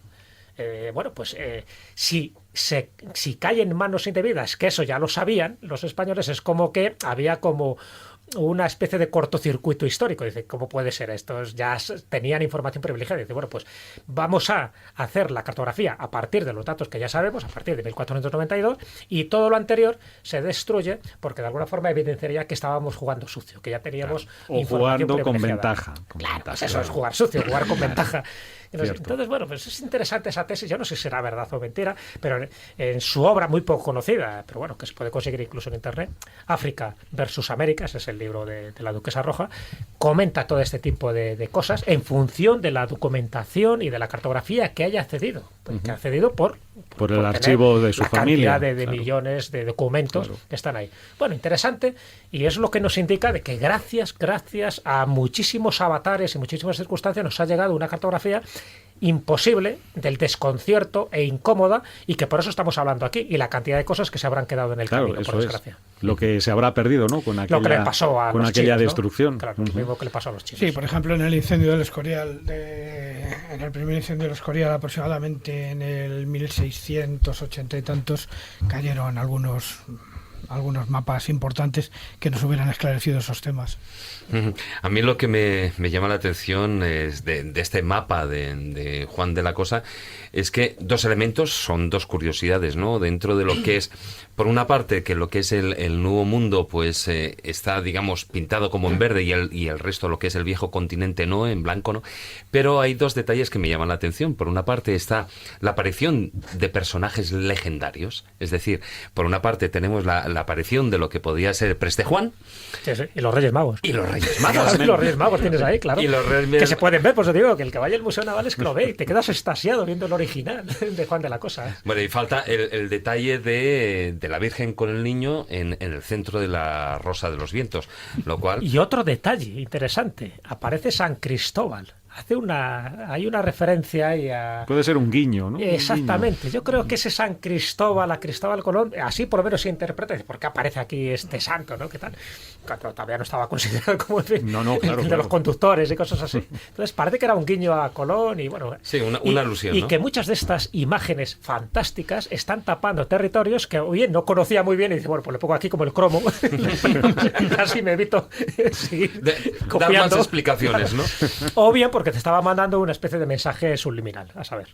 bueno, pues si cae en manos indebidas, que eso ya lo sabían los españoles, es como que había como una especie de cortocircuito histórico. Dice, ¿cómo puede ser esto? Ya tenían información privilegiada. Dice, bueno, pues vamos a hacer la cartografía a partir de los datos que ya sabemos, a partir de 1492, y todo lo anterior se destruye porque de alguna forma evidenciaría que estábamos jugando sucio, que ya teníamos o información jugando con privilegiada. ventaja. Claro, pues eso es jugar sucio, jugar con ventaja. Entonces, bueno, pues es interesante esa tesis. Yo no sé si será verdad o mentira, pero en su obra muy poco conocida, pero bueno, que se puede conseguir incluso en internet, África versus América, ese es el libro de la Duquesa Roja, comenta todo este tipo de cosas en función de la documentación y de la cartografía que haya accedido, que ha accedido por el archivo de su familia, cantidad de millones de documentos que están ahí. Bueno, interesante, y es lo que nos indica de que gracias a muchísimos avatares y muchísimas circunstancias nos ha llegado una cartografía imposible, del desconcierto e incómoda, y que por eso estamos hablando aquí, y la cantidad de cosas que se habrán quedado en el camino, por desgracia. Lo que se habrá perdido, ¿no? Con aquella, lo que le pasó a con los aquella chinos, destrucción. ¿no? Claro, lo mismo que le pasó a los chinos. Sí, por ejemplo, en el incendio del Escorial, en el primer incendio del Escorial, aproximadamente en el 1680 y tantos, cayeron algunos mapas importantes que nos hubieran esclarecido esos temas. A mí lo que me llama la atención es de este mapa de Juan de la Cosa es que dos elementos, son dos curiosidades, ¿no? Dentro de lo que es, por una parte, que lo que es el Nuevo Mundo, pues está, digamos, pintado como en verde, y el resto, lo que es el viejo continente, no, en blanco, ¿no? Pero hay dos detalles que me llaman la atención. Por una parte está la aparición de personajes legendarios, es decir, por una parte tenemos la aparición de lo que podía ser Preste Juan. Sí, sí. Y los Reyes Magos. Y los Reyes Magos. Los Reyes Magos tienes ahí, claro. Y los Reyes... Que se pueden ver, pues te digo, que el que vaya al Museo Naval es que lo ve y te quedas extasiado viendo el original de Juan de la Cosa. Bueno, y falta el detalle de la Virgen con el niño en el centro de la Rosa de los Vientos, lo cual... Y otro detalle interesante, aparece San Cristóbal. Hay una referencia ahí a... Puede ser un guiño, ¿no? Exactamente. Yo creo que ese San Cristóbal, a Cristóbal Colón, así por lo menos se interpreta. ¿Por qué aparece aquí este santo, no? ¿Qué tal? Cuando todavía no estaba considerado como de los conductores y cosas así. Entonces parece que era un guiño a Colón y bueno... Sí, una alusión, y ¿no? que muchas de estas imágenes fantásticas están tapando territorios que, oye, no conocía muy bien y dice, bueno, pues le pongo aquí como el cromo. Así me evito seguir dar más explicaciones, ¿no? O bien porque te estaba mandando una especie de mensaje subliminal, a saber.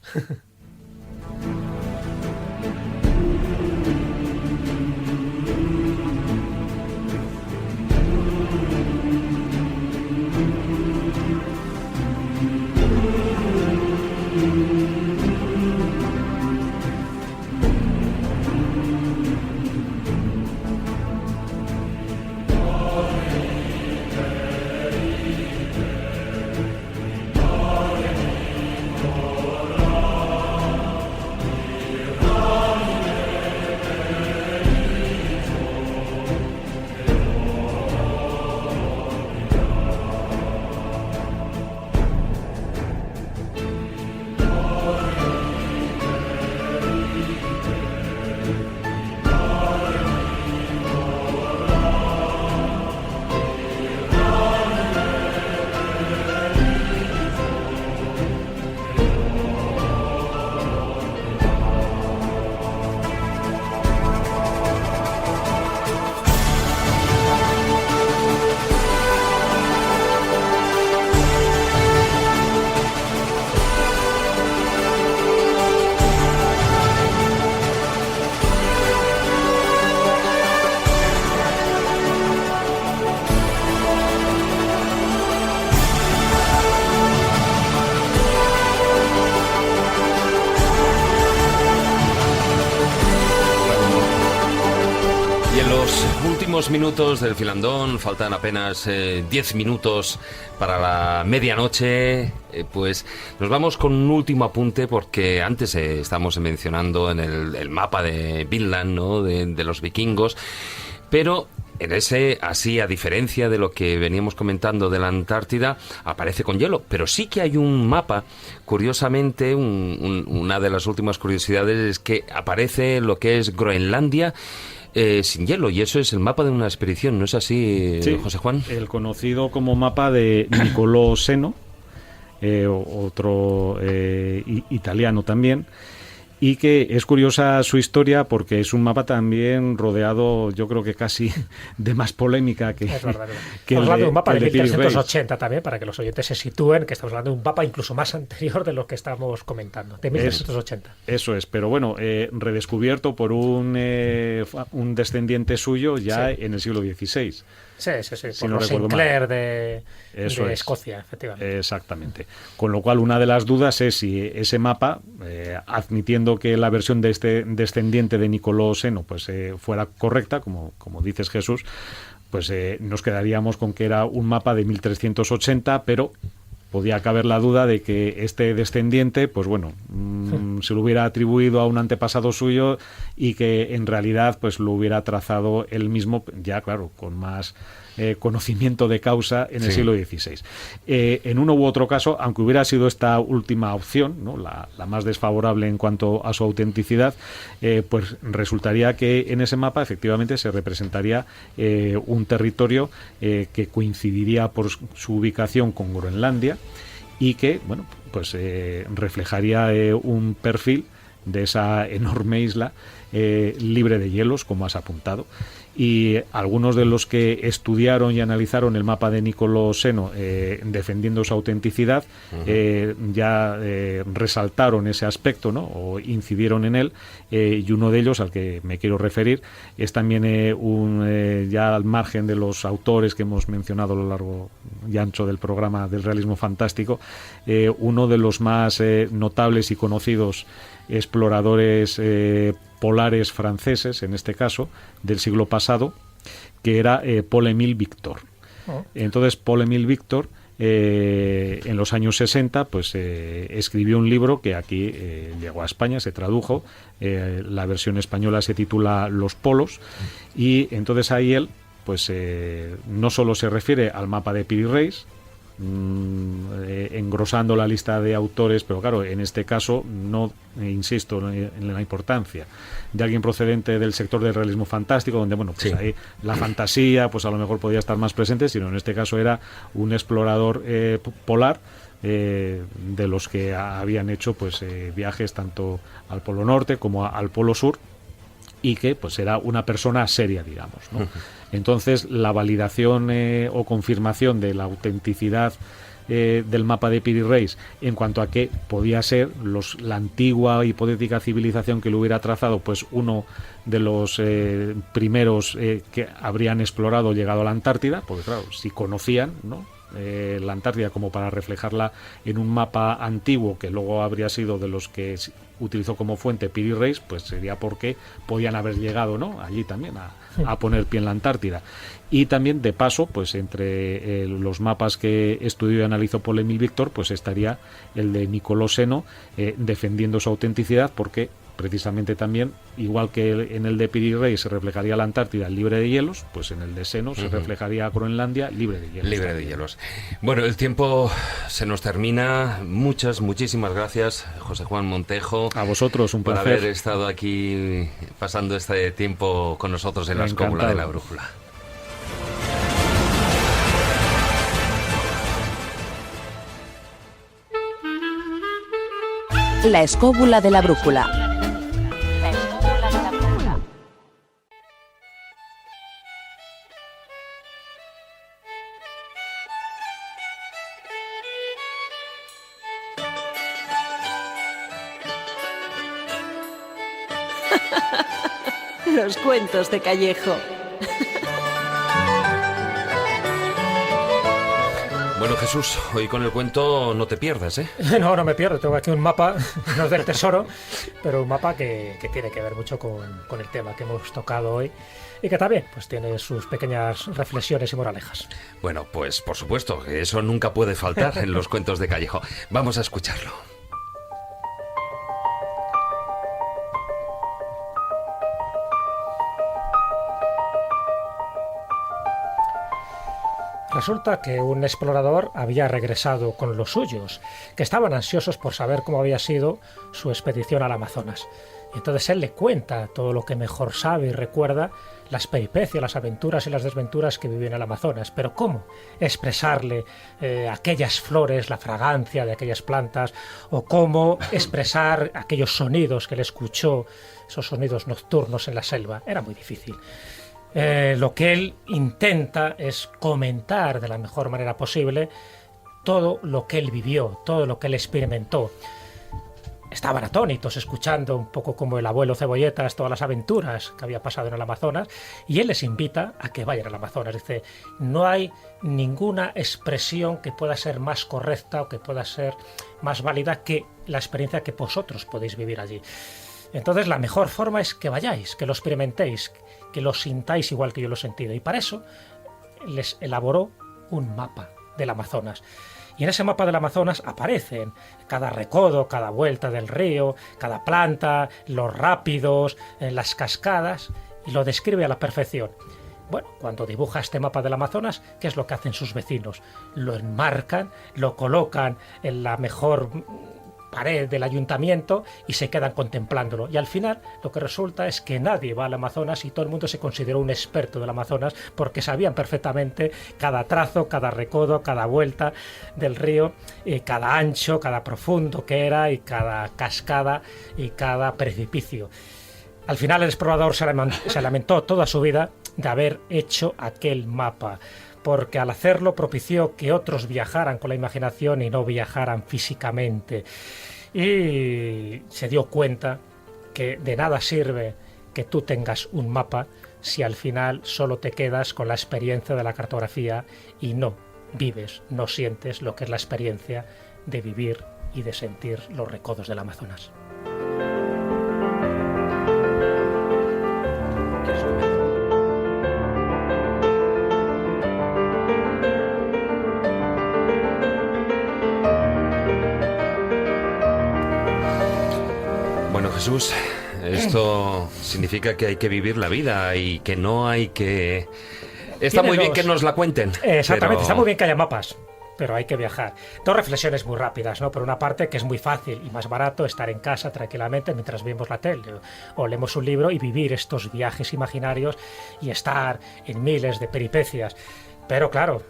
Minutos del filandón, faltan apenas 10 minutos para la medianoche, pues nos vamos con un último apunte porque antes estamos mencionando en el mapa de Vinland, ¿no? de los vikingos, pero en ese, así a diferencia de lo que veníamos comentando de la Antártida, aparece con hielo, pero sí que hay un mapa, curiosamente, una de las últimas curiosidades es que aparece lo que es Groenlandia sin hielo, y eso es el mapa de una expedición, ¿no es así, sí, José Juan? El conocido como mapa de Niccolò Seno, otro italiano también, y que es curiosa su historia porque es un mapa también rodeado, yo creo que casi de más polémica que, es verdad, que estamos hablando de un mapa de Piri Reis. 1380 también, para que los oyentes se sitúen, que estamos hablando de un mapa incluso más anterior de lo que estamos comentando, de 1380. Eso es, pero bueno, redescubierto por un descendiente suyo ya en el siglo XVI. Sí, Si por no los recuerdo Sinclair mal. de Eso es. Escocia, efectivamente. Exactamente. Con lo cual, una de las dudas es si ese mapa, admitiendo que la versión de este descendiente de Nicolò Seno pues fuera correcta, como dices, Jesús, pues nos quedaríamos con que era un mapa de 1380, pero podía caber la duda de que este descendiente, pues bueno, se lo hubiera atribuido a un antepasado suyo y que en realidad pues lo hubiera trazado él mismo, ya claro, con más conocimiento de causa en el siglo XVI. En uno u otro caso, aunque hubiera sido esta última opción, ¿no?, la más desfavorable en cuanto a su autenticidad, pues resultaría que en ese mapa efectivamente se representaría un territorio que coincidiría por su ubicación con Groenlandia y que, bueno, pues reflejaría un perfil de esa enorme isla libre de hielos, como has apuntado. Y algunos de los que estudiaron y analizaron el mapa de Nicolò Seno defendiendo su autenticidad ya resaltaron ese aspecto, ¿no?, o incidieron en él, y uno de ellos al que me quiero referir es también ya al margen de los autores que hemos mencionado a lo largo y ancho del programa del realismo fantástico, uno de los más notables y conocidos exploradores polares franceses, en este caso, del siglo pasado, que era Paul-Émile Victor. Entonces, Paul-Émile Victor, en los años 60, pues escribió un libro que aquí llegó a España, se tradujo, la versión española se titula Los Polos, y entonces ahí él, pues no solo se refiere al mapa de Piri Reis, engrosando la lista de autores, pero claro, en este caso no insisto en la importancia de alguien procedente del sector del realismo fantástico, donde bueno, pues ahí la fantasía pues a lo mejor podía estar más presente, sino en este caso era un explorador polar, de los que habían hecho pues viajes tanto al Polo Norte como al Polo Sur, y que pues era una persona seria, digamos, ¿no? Entonces la validación o confirmación de la autenticidad del mapa de Piri Reis en cuanto a que podía ser la antigua hipotética civilización que lo hubiera trazado pues uno de los primeros que habrían explorado o llegado a la Antártida, porque claro, si conocían, ¿no?, la Antártida como para reflejarla en un mapa antiguo que luego habría sido de los que utilizó como fuente Piri Reis, pues sería porque podían haber llegado, ¿no?, allí también a poner pie en la Antártida. Y también de paso, pues entre los mapas que estudió y analizó Paul-Émile Victor, pues estaría el de Nicolò Seno defendiendo su autenticidad, porque precisamente también, igual que en el de Piri Reis se reflejaría la Antártida libre de hielos, pues en el de Seno se reflejaría Groenlandia libre de hielos. Libre de hielos. Bueno, el tiempo se nos termina. Muchísimas gracias, José Juan Montejo. A vosotros, un placer. Por haber estado aquí pasando este tiempo con nosotros en la Escóbula de la Brújula. La Escóbula de la Brújula. Los cuentos de Callejo. Bueno, Jesús, hoy con el cuento no te pierdas, ¿eh? No me pierdo. Tengo aquí un mapa, no es del tesoro, pero un mapa que tiene que ver mucho con el tema que hemos tocado hoy y que también pues tiene sus pequeñas reflexiones y moralejas. Bueno, pues por supuesto, que eso nunca puede faltar en los cuentos de Callejo. Vamos a escucharlo. Resulta que un explorador había regresado con los suyos, que estaban ansiosos por saber cómo había sido su expedición al Amazonas. Entonces él le cuenta todo lo que mejor sabe y recuerda, las peripecias, las aventuras y las desventuras que vivió en el Amazonas. Pero ¿cómo expresarle aquellas flores, la fragancia de aquellas plantas? ¿O cómo expresar aquellos sonidos que él escuchó, esos sonidos nocturnos en la selva? Era muy difícil. Lo que él intenta es comentar de la mejor manera posible todo lo que él vivió, todo lo que él experimentó. Estaban atónitos escuchando un poco como el abuelo Cebolletas todas las aventuras que había pasado en el Amazonas, y él les invita a que vayan al Amazonas. Dice, no hay ninguna expresión que pueda ser más correcta o que pueda ser más válida que la experiencia que vosotros podéis vivir allí. Entonces la mejor forma es que vayáis, que lo experimentéis, que lo sintáis igual que yo lo he sentido. Y para eso les elaboró un mapa del Amazonas. Y en ese mapa del Amazonas aparecen cada recodo, cada vuelta del río, cada planta, los rápidos, las cascadas, y lo describe a la perfección. Bueno, cuando dibuja este mapa del Amazonas, ¿qué es lo que hacen sus vecinos? Lo enmarcan, lo colocan en la mejor pared del ayuntamiento y se quedan contemplándolo. Y al final lo que resulta es que nadie va al Amazonas y todo el mundo se consideró un experto del Amazonas porque sabían perfectamente cada trazo, cada recodo, cada vuelta del río, cada ancho, cada profundo que era y cada cascada y cada precipicio. Al final el explorador se lamentó toda su vida de haber hecho aquel mapa, porque al hacerlo propició que otros viajaran con la imaginación y no viajaran físicamente. Y se dio cuenta que de nada sirve que tú tengas un mapa si al final solo te quedas con la experiencia de la cartografía y no vives, no sientes lo que es la experiencia de vivir y de sentir los recodos del Amazonas. Jesús, esto significa que hay que vivir la vida y que no hay que... Está muy bien que nos la cuenten. Exactamente, pero... está muy bien que haya mapas, pero hay que viajar. Dos reflexiones muy rápidas, ¿no? Por una parte, que es muy fácil y más barato estar en casa tranquilamente mientras vemos la tele o leemos un libro y vivir estos viajes imaginarios y estar en miles de peripecias. Pero claro,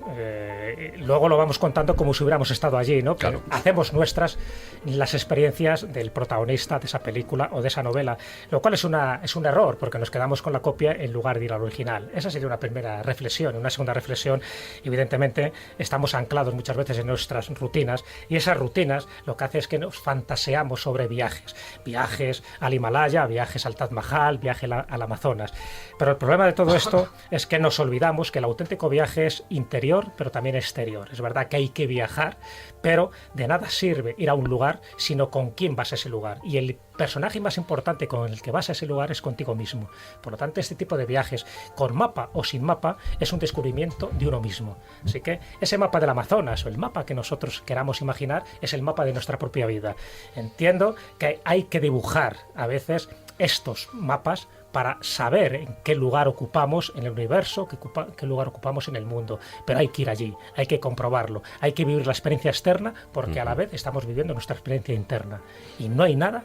luego lo vamos contando como si hubiéramos estado allí, ¿no? Claro. Hacemos nuestras las experiencias del protagonista de esa película o de esa novela, lo cual es un error, porque nos quedamos con la copia en lugar de ir al original. Esa sería una primera reflexión. Una segunda reflexión, evidentemente, estamos anclados muchas veces en nuestras rutinas, y esas rutinas lo que hace es que nos fantaseamos sobre viajes al Himalaya, viajes al Taj Mahal, viaje al Amazonas. Pero el problema de todo esto es que nos olvidamos que el auténtico viaje es interior, pero también exterior. Es verdad que hay que viajar, pero de nada sirve ir a un lugar, sino con quién vas a ese lugar. Y el personaje más importante con el que vas a ese lugar es contigo mismo. Por lo tanto, este tipo de viajes, con mapa o sin mapa, es un descubrimiento de uno mismo. Así que ese mapa del Amazonas o el mapa que nosotros queramos imaginar es el mapa de nuestra propia vida. Entiendo que hay que dibujar a veces estos mapas para saber en qué lugar ocupamos en el universo, qué lugar ocupamos en el mundo. Pero hay que ir allí, hay que comprobarlo, hay que vivir la experiencia externa, porque a la vez estamos viviendo nuestra experiencia interna. Y no hay nada,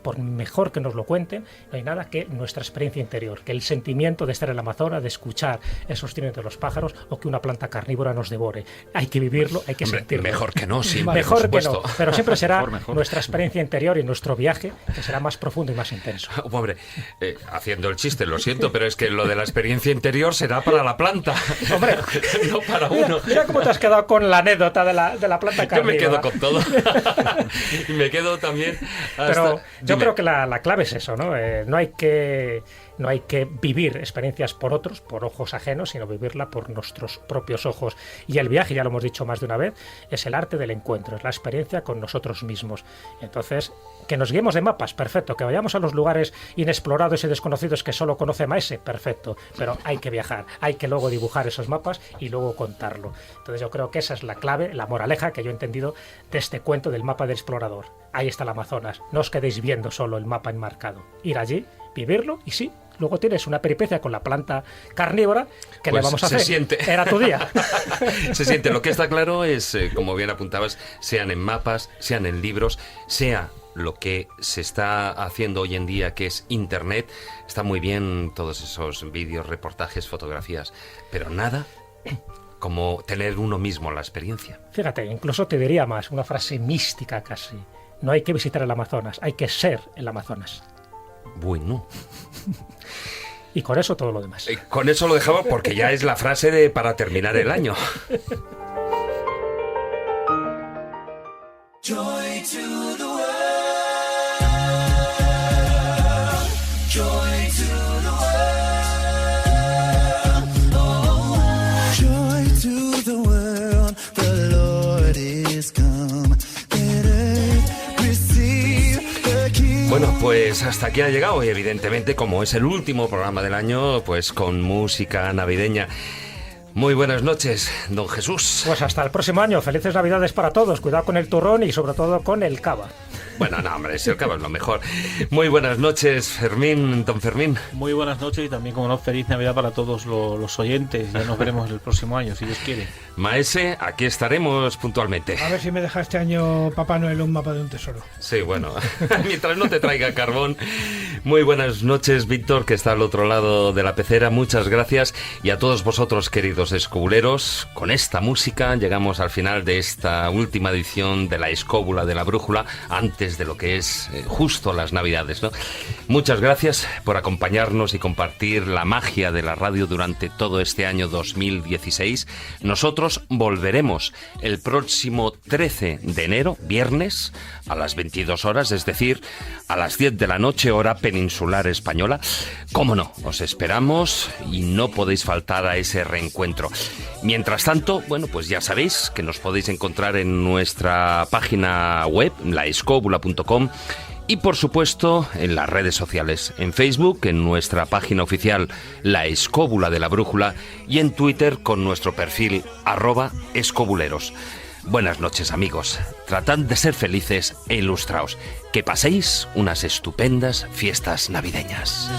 por mejor que nos lo cuenten, no hay nada que nuestra experiencia interior, que el sentimiento de estar en el Amazonas, de escuchar esos trinos de los pájaros o que una planta carnívora nos devore. Hay que vivirlo, hay que sentirlo. Mejor que no, sí. Mejor que no, pero siempre será nuestra experiencia interior y nuestro viaje que será más profundo y más intenso. Hombre, haciendo el chiste, lo siento, pero es que lo de la experiencia interior será para la planta. Hombre, no para uno. Mira cómo te has quedado con la anécdota de la planta carnívora. Yo me quedo con todo. Y me quedo también hasta... Pero yo creo que la clave es eso, ¿no? No hay que vivir experiencias por otros, por ojos ajenos, sino vivirla por nuestros propios ojos. Y el viaje, ya lo hemos dicho más de una vez, es el arte del encuentro, es la experiencia con nosotros mismos. Entonces, que nos guiemos de mapas, perfecto. Que vayamos a los lugares inexplorados y desconocidos que solo conoce Maese, perfecto. Pero hay que viajar, hay que luego dibujar esos mapas y luego contarlo. Entonces yo creo que esa es la clave, la moraleja que yo he entendido de este cuento del mapa del explorador. Ahí está el Amazonas. No os quedéis viendo solo el mapa enmarcado. Ir allí, vivirlo y sí, luego tienes una peripecia con la planta carnívora que pues le vamos a hacer. Siente. Era tu día. Se siente. Lo que está claro es, como bien apuntabas, sean en mapas, sean en libros, sea lo que se está haciendo hoy en día, que es Internet. Está muy bien todos esos vídeos, reportajes, fotografías, pero nada como tener uno mismo la experiencia. Fíjate, incluso te diría más, una frase mística casi. No hay que visitar el Amazonas, hay que ser el Amazonas. Bueno. Y con eso todo lo demás. Con eso lo dejamos porque ya es la frase para terminar el año. Joy to the world. Joy to the world. Oh, joy to the world. The Lord is come. Let earth receive the King. Bueno, pues hasta aquí ha llegado y evidentemente, como es el último programa del año, pues con música navideña. Muy buenas noches, don Jesús. Pues hasta el próximo año. Felices Navidades para todos. Cuidado con el turrón y sobre todo con el cava. Bueno, no, hombre, si el cava es lo mejor. Muy buenas noches, Fermín, don Fermín. Muy buenas noches y también, como no, feliz Navidad para todos los oyentes. Ya nos veremos el próximo año, si Dios quiere. Maese, aquí estaremos puntualmente. A ver si me deja este año Papá Noel un mapa de un tesoro. Sí, bueno, mientras no te traiga carbón. Muy buenas noches, Víctor, que está al otro lado de la pecera. Muchas gracias. Y a todos vosotros, queridos escobuleros, con esta música llegamos al final de esta última edición de la Escóbula de la Brújula, antes de lo que es justo las Navidades, ¿no? Muchas gracias por acompañarnos y compartir la magia de la radio durante todo este año 2016. Nosotros volveremos el próximo 13 de enero, viernes, a las 22 horas, es decir, a las 10 de la noche, hora peninsular española. Cómo no, os esperamos y no podéis faltar a ese reencuentro. Mientras tanto, bueno, pues ya sabéis que nos podéis encontrar en nuestra página web, laescobula.com, y por supuesto en las redes sociales, en Facebook, en nuestra página oficial La Escóbula de la Brújula, y en Twitter con nuestro perfil @escobuleros. Buenas noches, amigos. Tratad de ser felices e ilustraos. Que paséis unas estupendas fiestas navideñas.